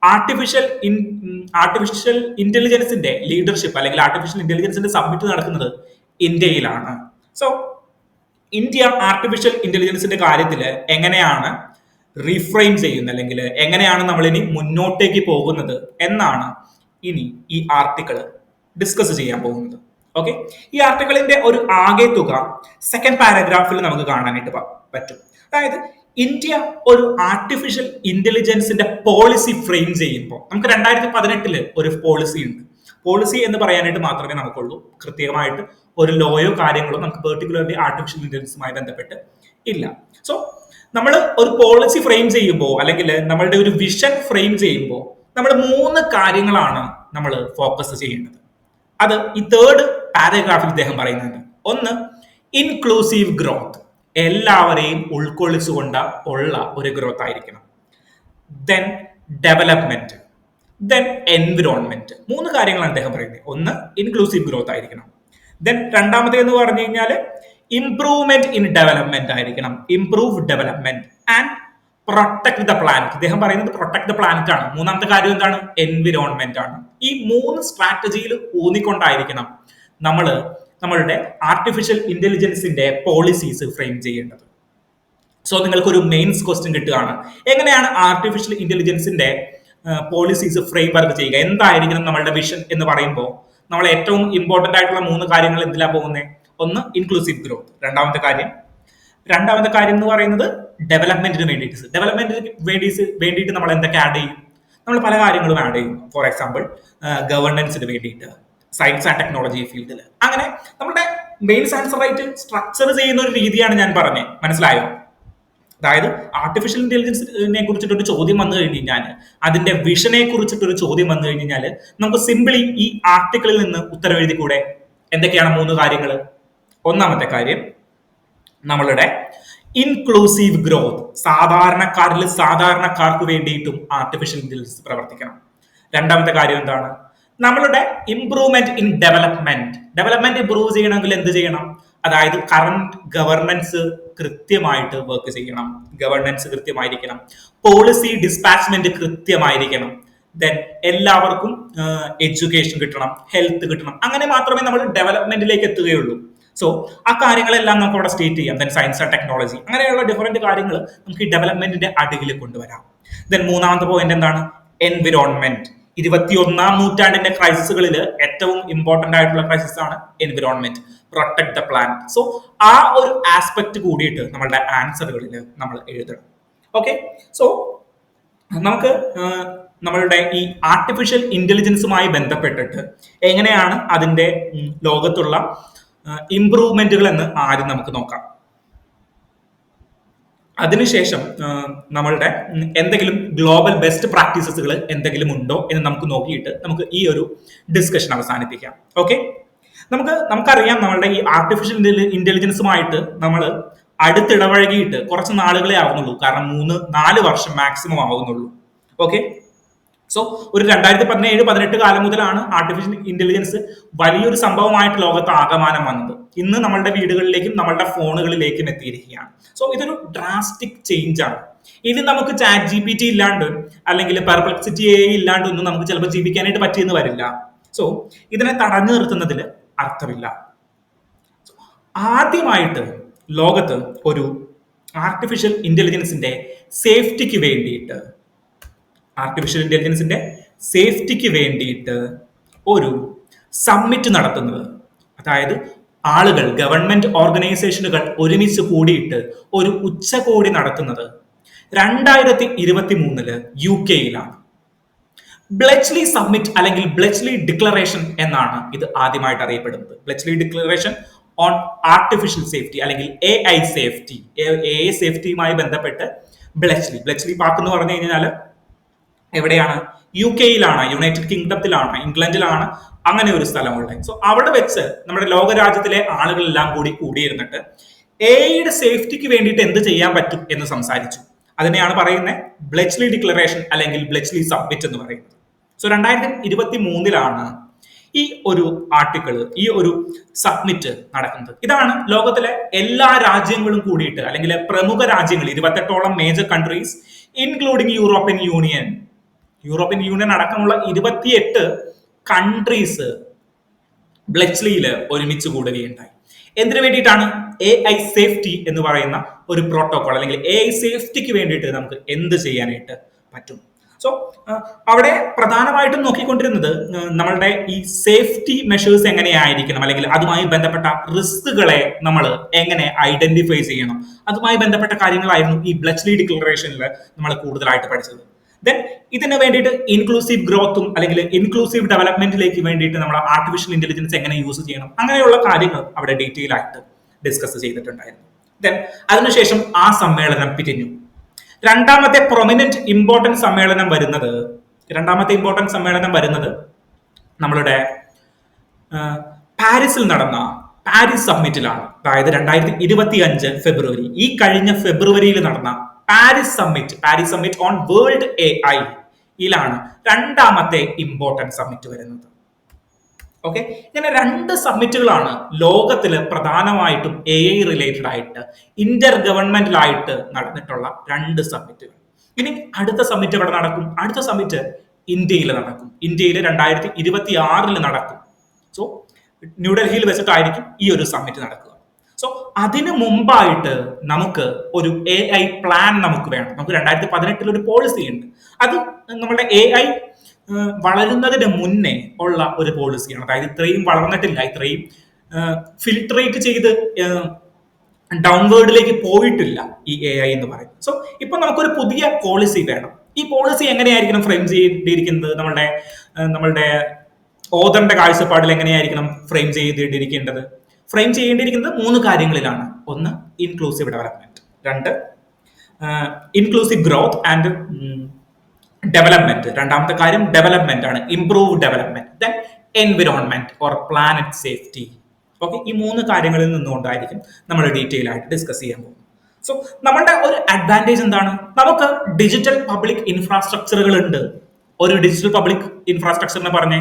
ആർട്ടിഫിഷ്യൽ ഇന്റലിജൻസിന്റെ ലീഡർഷിപ്പ് അല്ലെങ്കിൽ ആർട്ടിഫിഷ്യൽ ഇന്റലിജൻസിന്റെ സബ്മിറ്റ് നടക്കുന്നത് ഇന്ത്യയിലാണ്. സോ ഇന്ത്യ ആർട്ടിഫിഷ്യൽ ഇന്റലിജൻസിന്റെ കാര്യത്തിൽ എങ്ങനെയാണ് റീഫ്രെയിം ചെയ്യുന്നത് അല്ലെങ്കിൽ എങ്ങനെയാണ് നമ്മൾ ഇനി മുന്നോട്ടേക്ക് പോകുന്നത് എന്നാണ് ഇനി ഈ ആർട്ടിക്കിൾ ഡിസ്കസ് ചെയ്യാൻ പോകുന്നത്. ഓക്കെ, ഈ ആർട്ടിക്കിളിന്റെ ഒരു ആകെ തുക സെക്കൻഡ് പാരഗ്രാഫിൽ നമുക്ക് കാണാനായിട്ട് പറ്റും. അതായത് ഇന്ത്യ ഒരു ആർട്ടിഫിഷ്യൽ ഇന്റലിജൻസിന്റെ പോളിസി ഫ്രെയിം ചെയ്യുമ്പോൾ നമുക്ക് 2018 ഒരു പോളിസി ഉണ്ട്. പോളിസി എന്ന് പറയാനായിട്ട് മാത്രമേ നമുക്കുള്ളൂ. കൃത്യമായിട്ട് ഒരു ലോയോ കാര്യങ്ങളോ നമുക്ക് പെർട്ടിക്കുലർലി ആർട്ടിഫിഷ്യൽ ഇന്റലിജൻസുമായി ബന്ധപ്പെട്ട് ഇല്ല. സോ നമ്മൾ ഒരു പോളിസി ഫ്രെയിം ചെയ്യുമ്പോൾ അല്ലെങ്കിൽ നമ്മളുടെ ഒരു വിഷൻ ഫ്രെയിം ചെയ്യുമ്പോൾ നമ്മൾ 3 കാര്യങ്ങളാണ് നമ്മൾ ഫോക്കസ് ചെയ്യേണ്ടത്. അത് ഈ തേർഡ് പാരഗ്രാഫിൽ ഇദ്ദേഹം പറയുന്നുണ്ട്. ഒന്ന്, ഇൻക്ലൂസീവ് ഗ്രോത്ത്, എല്ലാവരെയും ഉൾക്കൊള്ളിച്ചുകൊണ്ട് ഉള്ള ഒരു ഗ്രോത്ത് ആയിരിക്കണം. Then development, then environment. 3 കാര്യങ്ങളാണ് അദ്ദേഹം പറയുന്നത്. ഒന്ന്, ഇൻക്ലൂസീവ് ഗ്രോത്ത് ആയിരിക്കണം. ദെൻ രണ്ടാമത്തേന്ന് പറഞ്ഞു കഴിഞ്ഞാൽ ഇംപ്രൂവ്മെന്റ് ഇൻ ഡെവലപ്മെന്റ് ആയിരിക്കണം, improve development and protect the planet. ഇദ്ദേഹം പറയുന്നത് പ്രൊട്ടക്ട് ദ പ്ലാനറ്റ് ആണ്. മൂന്നാമത്തെ കാര്യം എന്താണ്? എൻവിറോൺമെന്റ് ആണ്. ഈ 3 സ്ട്രാറ്റജിയിൽ ഊന്നിക്കൊണ്ടായിരിക്കണം നമ്മളുടെ ആർട്ടിഫിഷ്യൽ ഇന്റലിജൻസിന്റെ പോളിസീസ് ഫ്രെയിം ചെയ്യേണ്ടത്. സോ നിങ്ങൾക്കൊരു മെയിൻസ് ക്വസ്റ്റ്യൻ കിട്ടുകയാണ്, എങ്ങനെയാണ് ആർട്ടിഫിഷ്യൽ ഇന്റലിജൻസിന്റെ പോളിസീസ് ഫ്രെയിം വർക്ക് ചെയ്യുക, എന്തായിരിക്കണം നമ്മളുടെ വിഷൻ എന്ന് പറയുമ്പോൾ നമ്മൾ ഏറ്റവും ഇമ്പോർട്ടന്റ് ആയിട്ടുള്ള 3 കാര്യങ്ങൾ എന്തിലാണ് പോകുന്നത്? ഒന്ന്, ഇൻക്ലൂസീവ് ഗ്രോത്ത്. രണ്ടാമത്തെ കാര്യം എന്ന് പറയുന്നത് ഡെവലപ്മെന്റിന് വേണ്ടിയിട്ട്. ഡെവലപ്മെന്റിന് വേണ്ടിയിട്ട് നമ്മൾ എന്തൊക്കെ ആഡ് ചെയ്യും? നമ്മൾ പല കാര്യങ്ങളും ആഡ് ചെയ്യും. ഫോർ എക്സാമ്പിൾ ഗവർണൻസിന് വേണ്ടിയിട്ട്, സയൻസ് ആൻഡ് ടെക്നോളജി ഫീൽഡിൽ. അങ്ങനെ നമ്മുടെ മെയിൻസ് ആൻസർ ആയിട്ട് സ്ട്രക്ചർ ചെയ്യുന്ന ഒരു രീതിയാണ് ഞാൻ പറഞ്ഞത്. മനസ്സിലായോ? അതായത് ആർട്ടിഫിഷ്യൽ ഇന്റലിജൻസിനെ കുറിച്ചിട്ടൊരു ചോദ്യം വന്നു കഴിഞ്ഞാൽ, അതിന്റെ വിഷനെ കുറിച്ചിട്ടൊരു ചോദ്യം വന്നു കഴിഞ്ഞാൽ നമുക്ക് സിംപിളി ഈ ആർട്ടിക്കിളിൽ നിന്ന് ഉത്തരം എഴുതി കൂടെ. എന്തൊക്കെയാണ് 3 കാര്യങ്ങൾ? ഒന്നാമത്തെ കാര്യം നമ്മളുടെ ഇൻക്ലൂസീവ് ഗ്രോത്ത്, സാധാരണക്കാർക്ക് വേണ്ടിയിട്ടും ആർട്ടിഫിഷ്യൽ ഇന്റലിജൻസ് പ്രവർത്തിക്കണം. രണ്ടാമത്തെ കാര്യം എന്താണ്? നമ്മളുടെ ഇംപ്രൂവ്മെന്റ് ഇൻ ഡെവലപ്മെന്റ് ഇംപ്രൂവ് ചെയ്യണമെങ്കിൽ എന്ത് ചെയ്യണം? അതായത് കറന്റ് ഗവർണൻസ് കൃത്യമായിട്ട് വർക്ക് ചെയ്യണം, ഗവർണൻസ് കൃത്യമായിരിക്കണം, പോളിസി ഡിസ്പാച്ച്മെന്റ് കൃത്യമായിരിക്കണം, ദെൻ എല്ലാവർക്കും എഡ്യൂക്കേഷൻ കിട്ടണം, ഹെൽത്ത് കിട്ടണം. അങ്ങനെ മാത്രമേ നമ്മൾ ഡെവലപ്മെന്റിലേക്ക് എത്തുകയുള്ളൂ. സോ ആ കാര്യങ്ങളെല്ലാം നമുക്ക് അവിടെ സ്റ്റേറ്റ് ചെയ്യാം. ദെൻ സയൻസ് ആൻഡ് ടെക്നോളജി, അങ്ങനെയുള്ള ഡിഫറെന്റ് കാര്യങ്ങൾ നമുക്ക് ഈ ഡെവലപ്മെന്റിന്റെ അടിയിൽ കൊണ്ടുവരാം. ദെൻ മൂന്നാമത്തെ പോയിന്റ് എന്താണ്? എൻവിറോൺമെന്റ്. 21ാം നൂറ്റാണ്ടിന്റെ ക്രൈസിസുകളിൽ ഏറ്റവും ഇമ്പോർട്ടന്റ് ആയിട്ടുള്ള ക്രൈസിസ് ആണ് environment, protect the planet. So ആ ഒരു ആസ്പെക്ട് കൂടിയിട്ട് നമ്മളുടെ ആൻസറുകളിൽ നമ്മൾ എഴുതണം. ഓക്കെ, സോ നമുക്ക് നമ്മളുടെ ഈ ആർട്ടിഫിഷ്യൽ ഇന്റലിജൻസുമായി ബന്ധപ്പെട്ടിട്ട് എങ്ങനെയാണ് അതിന്റെ ലോകത്തുള്ള ഇംപ്രൂവ്മെന്റുകൾ എന്ന് ആദ്യം നമുക്ക് നോക്കാം. അതിനുശേഷം നമ്മളുടെ എന്തെങ്കിലും ഗ്ലോബൽ ബെസ്റ്റ് പ്രാക്ടീസസുകൾ എന്തെങ്കിലും ഉണ്ടോ എന്ന് നമുക്ക് നോക്കിയിട്ട് നമുക്ക് ഈ ഒരു ഡിസ്കഷൻ അവസാനിപ്പിക്കാം. ഓക്കെ, നമുക്കറിയാം നമ്മളുടെ ഈ ആർട്ടിഫിഷ്യൽ ഇന്റലിജൻസുമായിട്ട് നമ്മൾ അടുത്തിടപഴകിയിട്ട് കുറച്ച് നാളുകളെ ആവുന്നുള്ളൂ. കാരണം 3-4 വർഷം മാക്സിമം ആവുന്നുള്ളൂ. ഓക്കെ, സോ ഒരു 2017-18 കാലം മുതലാണ് ആർട്ടിഫിഷ്യൽ ഇന്റലിജൻസ് വലിയൊരു സംഭവമായിട്ട് ലോകത്ത് ആകമാനം വന്നത്. ഇന്ന് നമ്മളുടെ വീടുകളിലേക്കും നമ്മളുടെ ഫോണുകളിലേക്കും എത്തിയിരിക്കുകയാണ്. സോ ഇതൊരു ഡ്രാസ്റ്റിക് ചേഞ്ച് ആണ്. ഇനി നമുക്ക് ചാറ്റ് GPT ഇല്ലാണ്ട് അല്ലെങ്കിൽ പെർപ്ലക്സിറ്റി AI ഇല്ലാണ്ടൊന്നും നമുക്ക് ചിലപ്പോൾ ജീവിക്കാനായിട്ട് പറ്റിയെന്ന് വരില്ല. സോ ഇതിനെ തടഞ്ഞു നിർത്തുന്നതിൽ അർത്ഥമില്ല. ആദ്യമായിട്ട് ലോകത്ത് ഒരു ആർട്ടിഫിഷ്യൽ ഇന്റലിജൻസിന്റെ സേഫ്റ്റിക്ക് വേണ്ടിയിട്ട് ഒരു സമ്മിറ്റ് നടത്തുന്നത്, അതായത് ആളുകൾ, ഗവൺമെന്റ് ഓർഗനൈസേഷനുകൾ ഒരുമിച്ച് കൂടിയിട്ട് ഒരു ഉച്ചകോടി നടത്തുന്നത് 2023 UK ബ്ലെച്ച്ലി സമ്മിറ്റ് അല്ലെങ്കിൽ ബ്ലെച്ച്ലി ഡിക്ലറേഷൻ എന്നാണ് ഇത് ആദ്യമായിട്ട് അറിയപ്പെടുന്നത്. Bletchley declaration on artificial safety അല്ലെങ്കിൽ AI സേഫ്റ്റിയുമായി ബന്ധപ്പെട്ട് ബ്ലെച്ച്ലി വാക്ക് എന്ന് പറഞ്ഞു കഴിഞ്ഞാൽ എവിടെയാണ്? UK യുണൈറ്റഡ് കിങ്ഡത്തിലാണ്, ഇംഗ്ലണ്ടിലാണ് അങ്ങനെ ഒരു സ്ഥലമുള്ളത്. സോ അവിടെ വെച്ച് നമ്മുടെ ലോകരാജ്യത്തിലെ ആളുകളെല്ലാം കൂടിയിരുന്നിട്ട് AI സേഫ്റ്റിക്ക് വേണ്ടിയിട്ട് എന്ത് ചെയ്യാൻ പറ്റും എന്ന് സംസാരിച്ചു. അതിനെയാണ് പറയുന്നത് ബ്ലെച്ച്ലി ഡിക്ലറേഷൻ അല്ലെങ്കിൽ ബ്ലെച്ച്ലി സബ്മിറ്റ് എന്ന് പറയുന്നത്. സോ 2023 ഈ ഒരു ഈ ഒരു സബ്മിറ്റ് നടക്കുന്നത്. ഇതാണ് ലോകത്തിലെ എല്ലാ രാജ്യങ്ങളും കൂടിയിട്ട് അല്ലെങ്കിൽ പ്രമുഖ രാജ്യങ്ങൾ, 28ഓളം major countries including European union അടക്കമുള്ള 28 കൺട്രീസ് ബ്ലെച്ച്ലിയിൽ ഒരുമിച്ച് കൂടുകയുണ്ടായി. എന്തിനു വേണ്ടിയിട്ടാണ്? AI സേഫ്റ്റി എന്ന് പറയുന്ന ഒരു പ്രോട്ടോകോൾ അല്ലെങ്കിൽ AI സേഫ്റ്റിക്ക് വേണ്ടിയിട്ട് നമുക്ക് എന്ത് ചെയ്യാനായിട്ട് പറ്റും. സോ അവിടെ പ്രധാനമായിട്ടും നോക്കിക്കൊണ്ടിരുന്നത് നമ്മളുടെ ഈ സേഫ്റ്റി മെഷേഴ്സ് എങ്ങനെയായിരിക്കണം, അല്ലെങ്കിൽ അതുമായി ബന്ധപ്പെട്ട റിസ്കുകളെ നമ്മൾ എങ്ങനെ ഐഡന്റിഫൈ ചെയ്യണം, അതുമായി ബന്ധപ്പെട്ട കാര്യങ്ങളായിരുന്നു ഈ ബ്ലെച്ച്ലി ഡിക്ലറേഷനിൽ നമ്മൾ കൂടുതലായിട്ട് പഠിച്ചത്. ദെൻ ഇതിന് വേണ്ടിയിട്ട് ഇൻക്ലൂസീവ് ഗ്രോത്തും അല്ലെങ്കിൽ ഇൻക്ലൂസീവ് ഡെവലപ്മെന്റിലേക്ക് വേണ്ടിയിട്ട് നമ്മൾ ആർട്ടിഫിഷ്യൽ ഇന്റലിജൻസ് എങ്ങനെ യൂസ് ചെയ്യണം, അങ്ങനെയുള്ള കാര്യങ്ങൾ അവിടെ ഡീറ്റെയിൽ ആയിട്ട് ഡിസ്കസ് ചെയ്തിട്ടുണ്ടായിരുന്നു. ദെൻ അതിനുശേഷം ആ സമ്മേളനം പിരിഞ്ഞു. രണ്ടാമത്തെ ഇമ്പോർട്ടൻറ്റ് സമ്മേളനം വരുന്നത് നമ്മളുടെ പാരീസിൽ നടന്ന പാരീസ് സമ്മിറ്റിലാണ്. അതായത് 2025 ഫെബ്രുവരി, ഈ കഴിഞ്ഞ ഫെബ്രുവരിയിൽ നടന്ന Paris summit on world AI യിലാണ് രണ്ടാമത്തെ ഇമ്പോർട്ടൻറ്റ് സമ്മിറ്റ് വരുന്നത്. ഓക്കെ, ഇങ്ങനെ 2 സമ്മിറ്റുകളാണ് ലോകത്തിൽ പ്രധാനമായിട്ടും AI റിലേറ്റഡ് ആയിട്ട് ഇന്റർ ഗവൺമെന്റലായിട്ട് നടന്നിട്ടുള്ള 2 സമ്മിറ്റുകൾ. ഇനി അടുത്ത സമ്മിറ്റ് എവിടെ നടക്കും? അടുത്ത സമ്മിറ്റ് ഇന്ത്യയിൽ നടക്കും. ഇന്ത്യയിൽ 2026 നടക്കും. സോ ന്യൂഡൽഹിയിൽ വെച്ചിട്ടായിരിക്കും ഈ ഒരു സമ്മിറ്റ് നടക്കുക. സോ അതിനു മുമ്പായിട്ട് നമുക്ക് ഒരു AI പ്ലാൻ നമുക്ക് വേണം. നമുക്ക് 2018 ഒരു പോളിസി ഉണ്ട്. അത് നമ്മുടെ AI വളരുന്നതിന് മുന്നേ ഉള്ള ഒരു പോളിസിയാണ്. അതായത് ഇത്രയും വളർന്നിട്ടില്ല, ഇത്രയും ഫിൽട്രേറ്റ് ചെയ്ത് ഡൗൺവേർഡിലേക്ക് പോയിട്ടില്ല ഈ AI എന്ന് പറയും. സോ ഇപ്പൊ നമുക്കൊരു പുതിയ പോളിസി വേണം. ഈ പോളിസി എങ്ങനെയായിരിക്കണം ഫ്രെയിം ചെയ്തിരിക്കുന്നത്? നമ്മളുടെ ഓതറിന്റെ കാഴ്ചപ്പാടിൽ എങ്ങനെയായിരിക്കണം ഫ്രെയിം ചെയ്തിരിക്കേണ്ടത്? ഫ്രെയിം ചെയ്യേണ്ടിയിരിക്കുന്നത് 3 കാര്യങ്ങളിലാണ്. 1 inclusive development, 2 inclusive growth and development, രണ്ടാമത്തെ കാര്യം ഡെവലപ്മെന്റ് ആണ്, improve development, then environment or planet safety. Okay, ഈ 3 കാര്യങ്ങളിൽ നിന്നുകൊണ്ടായിരിക്കും നമ്മൾ ഡീറ്റെയിൽ ആയിട്ട് ഡിസ്കസ് ചെയ്യാൻ പോകുന്നത്. സോ നമ്മളുടെ ഒരു അഡ്വാൻറ്റേജ് എന്താണ്? നമുക്ക് ഡിജിറ്റൽ പബ്ലിക് ഇൻഫ്രാസ്ട്രക്ചറുകൾ ഉണ്ട്. ഒരു ഡിജിറ്റൽ പബ്ലിക് ഇൻഫ്രാസ്ട്രക്ചറിനെ പറഞ്ഞേ,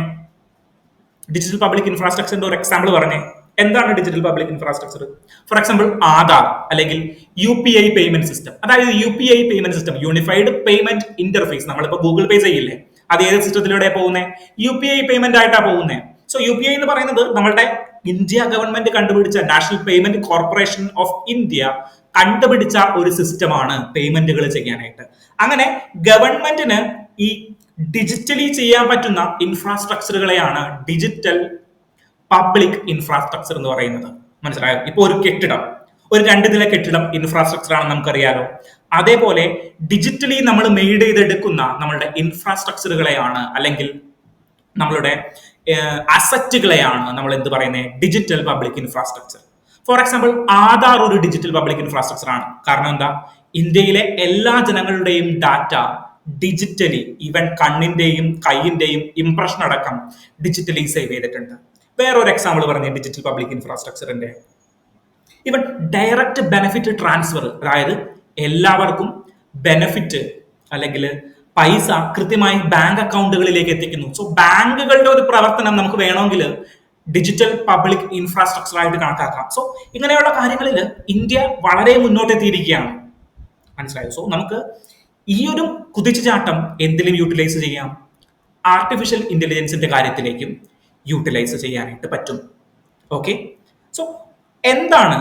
ഡിജിറ്റൽ പബ്ലിക് ഇൻഫ്രാസ്ട്രക്ചറിന്റെ ഒരു എക്സാമ്പിൾ പറഞ്ഞേ. എന്താണ് digital public infrastructure? For example Aadhaar അല്ലെങ്കിൽ UPI പേയ്മെന്റ് സിസ്റ്റം. അതായത് UPI payment system, unified payment interface. നമ്മളിപ്പോ ഗൂഗിൾ പേ ചെയ്യില്ലേ, അത് ഏത് സിസ്റ്റത്തിലൂടെ പോകുന്നത്? UPI പേയ്മെന്റ് ആയിട്ടാണ് പോകുന്നത്. സോ UPI എന്ന് പറയുന്നത് നമ്മളുടെ ഇന്ത്യ ഗവൺമെന്റ് കണ്ടുപിടിച്ച, national payment corporation of India കണ്ടുപിടിച്ച ഒരു സിസ്റ്റമാണ് പേയ്മെന്റുകൾ ചെയ്യാനായിട്ട്. അങ്ങനെ ഗവൺമെന്റിന് ഈ ഡിജിറ്റലി ചെയ്യാൻ പറ്റുന്ന ഇൻഫ്രാസ്ട്രക്ചറുകളെയാണ് ഡിജിറ്റൽ പബ്ലിക് ഇൻഫ്രാസ്ട്രക്ചർ എന്ന് പറയുന്നത്. മനസ്സിലായോ? ഇപ്പൊ ഒരു കെട്ടിടം, ഒരു 2 നില കെട്ടിടം ഇൻഫ്രാസ്ട്രക്ചർ ആണെന്ന് നമുക്കറിയാലോ. അതേപോലെ ഡിജിറ്റലി നമ്മൾ മെയ്ഡ് ചെയ്തെടുക്കുന്ന നമ്മളുടെ ഇൻഫ്രാസ്ട്രക്ചറുകളെയാണ്, അല്ലെങ്കിൽ നമ്മളുടെ അസറ്റുകളെയാണ് നമ്മൾ എന്ത് പറയുന്നത്? Digital public infrastructure. For example Aadhaar ഒരു ഡിജിറ്റൽ പബ്ലിക് ഇൻഫ്രാസ്ട്രക്ചർ ആണ്. കാരണം എന്താ? ഇന്ത്യയിലെ എല്ലാ ജനങ്ങളുടെയും ഡാറ്റ ഡിജിറ്റലി, ഈവൻ കണ്ണിന്റെയും കൈയിന്റെയും ഇംപ്രഷൻ അടക്കം ഡിജിറ്റലി സേവ് ചെയ്തിട്ടുണ്ട്. വേറൊരു എക്സാമ്പിൾ പറഞ്ഞ ഡിജിറ്റൽ പബ്ലിക് ഇൻഫ്രാസ്ട്രക്ചറിന്റെ ഇവൻ ഡയറക്റ്റ് ബെനിഫിറ്റ് ട്രാൻസ്ഫർ, അതായത് എല്ലാവർക്കും ബെനിഫിറ്റ് അല്ലെങ്കിൽ പൈസ കൃത്യമായി ബാങ്ക് അക്കൗണ്ടുകളിലേക്ക് എത്തിക്കുന്നു. സോ ബാങ്കുകളുടെ ഒരു പ്രവർത്തനം നമുക്ക് വേണമെങ്കിൽ ഡിജിറ്റൽ പബ്ലിക് ഇൻഫ്രാസ്ട്രക്ചർ ആയിട്ട് കണക്കാക്കാം. സോ ഇങ്ങനെയുള്ള കാര്യങ്ങളിൽ ഇന്ത്യ വളരെ മുന്നോട്ടെത്തിയിരിക്കുകയാണ്. മനസ്സിലായോ? സോ നമുക്ക് ഈ ഒരു കുതിച്ചുചാട്ടം എന്തിലും യൂട്ടിലൈസ് ചെയ്യാം? ആർട്ടിഫിഷ്യൽ ഇന്റലിജൻസിന്റെ കാര്യത്തിലേക്കും യൂട്ടിലൈസ് ചെയ്യാനായിട്ട് പറ്റും. ഓക്കെ, സോ എന്താണ്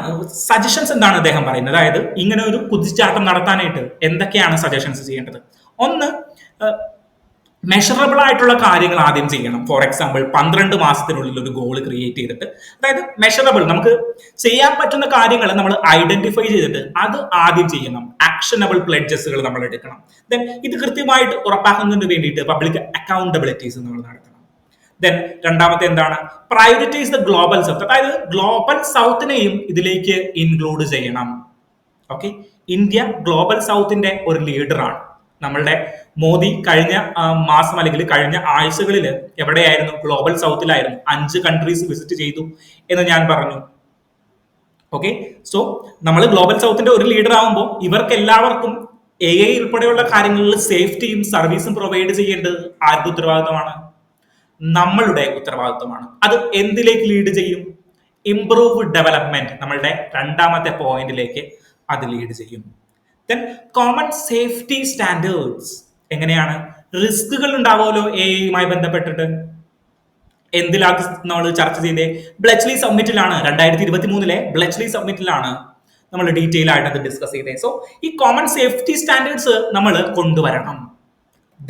സജഷൻസ്? എന്താണ് അദ്ദേഹം പറയുന്നത്? അതായത് ഇങ്ങനെ ഒരു കുതിച്ചാട്ടം നടത്താനായിട്ട് എന്തൊക്കെയാണ് സജഷൻസ് ചെയ്യേണ്ടത്? 1, മെഷറബിൾ ആയിട്ടുള്ള കാര്യങ്ങൾ ആദ്യം ചെയ്യണം. ഫോർ എക്സാമ്പിൾ 12 മാസത്തിനുള്ളിൽ ഒരു ഗോൾ ക്രിയേറ്റ് ചെയ്തിട്ട്, അതായത് മെഷറബിൾ, നമുക്ക് ചെയ്യാൻ പറ്റുന്ന കാര്യങ്ങൾ നമ്മൾ ഐഡന്റിഫൈ ചെയ്തിട്ട് അത് ആദ്യം ചെയ്യണം. ആക്ഷനബിൾ പ്ലെഡ്ജസുകൾ നമ്മൾ എടുക്കണം. ദെൻ ഇത് കൃത്യമായിട്ട് ഉറപ്പാക്കുന്നതിന് വേണ്ടിയിട്ട് പബ്ലിക് അക്കൗണ്ടബിലിറ്റീസ് നമ്മൾ നടത്തണം. ദെൻ രണ്ടാമത്തെ എന്താണ്? പ്രയോറിറ്റൈസ് ദ ഗ്ലോബൽ സൗത്ത്, അതായത് ഗ്ലോബൽ സൗത്തിനെയും ഇതിലേക്ക് ഇൻക്ലൂഡ് ചെയ്യണം. ഓക്കെ, ഇന്ത്യ ഗ്ലോബൽ സൗത്തിന്റെ ഒരു ലീഡറാണ്. നമ്മളുടെ മോദി കഴിഞ്ഞ മാസം അല്ലെങ്കിൽ കഴിഞ്ഞ ആഴ്ചകളിൽ എവിടെയായിരുന്നു? ഗ്ലോബൽ സൗത്തിലായിരുന്നു. 5 കൺട്രീസ് വിസിറ്റ് ചെയ്തു എന്ന് ഞാൻ പറഞ്ഞു. ഓക്കെ, സോ നമ്മൾ ഗ്ലോബൽ സൗത്തിന്റെ ഒരു ലീഡർ ആകുമ്പോൾ ഇവർക്ക് എല്ലാവർക്കും AI ഉൾപ്പെടെയുള്ള കാര്യങ്ങളിൽ സേഫ്റ്റിയും സർവീസും പ്രൊവൈഡ് ചെയ്യേണ്ടത് ആരുടെ ഉത്തരവാദിത്തമാണ്? നമ്മളുടെ ഉത്തരവാദിത്വമാണ്. അത് എന്തിലേക്ക് ലീഡ് ചെയ്യും? ഇംപ്രൂവ് ഡെവലപ്മെന്റ്, നമ്മളുടെ രണ്ടാമത്തെ പോയിന്റിലേക്ക് അത് ലീഡ് ചെയ്യും. Then common safety standards. എങ്ങനെയാണ്? റിസ്കുകൾ ഉണ്ടാവുമല്ലോ AI ബന്ധപ്പെട്ടിട്ട്. എന്തിലാണ് നമ്മൾ ചർച്ച ചെയ്തേ? ബ്ലെച്ച്ലി സമ്മിറ്റിലാണ്, 2023 ബ്ലെച്ച്ലി സമ്മിറ്റിലാണ് നമ്മൾ ഡീറ്റെയിൽ ആയിട്ട് അത് ഡിസ്കസ് ചെയ്തേ. സോ ഈ കോമൺ സേഫ്റ്റി സ്റ്റാൻഡേർഡ്സ് നമ്മൾ കൊണ്ടുവരണം.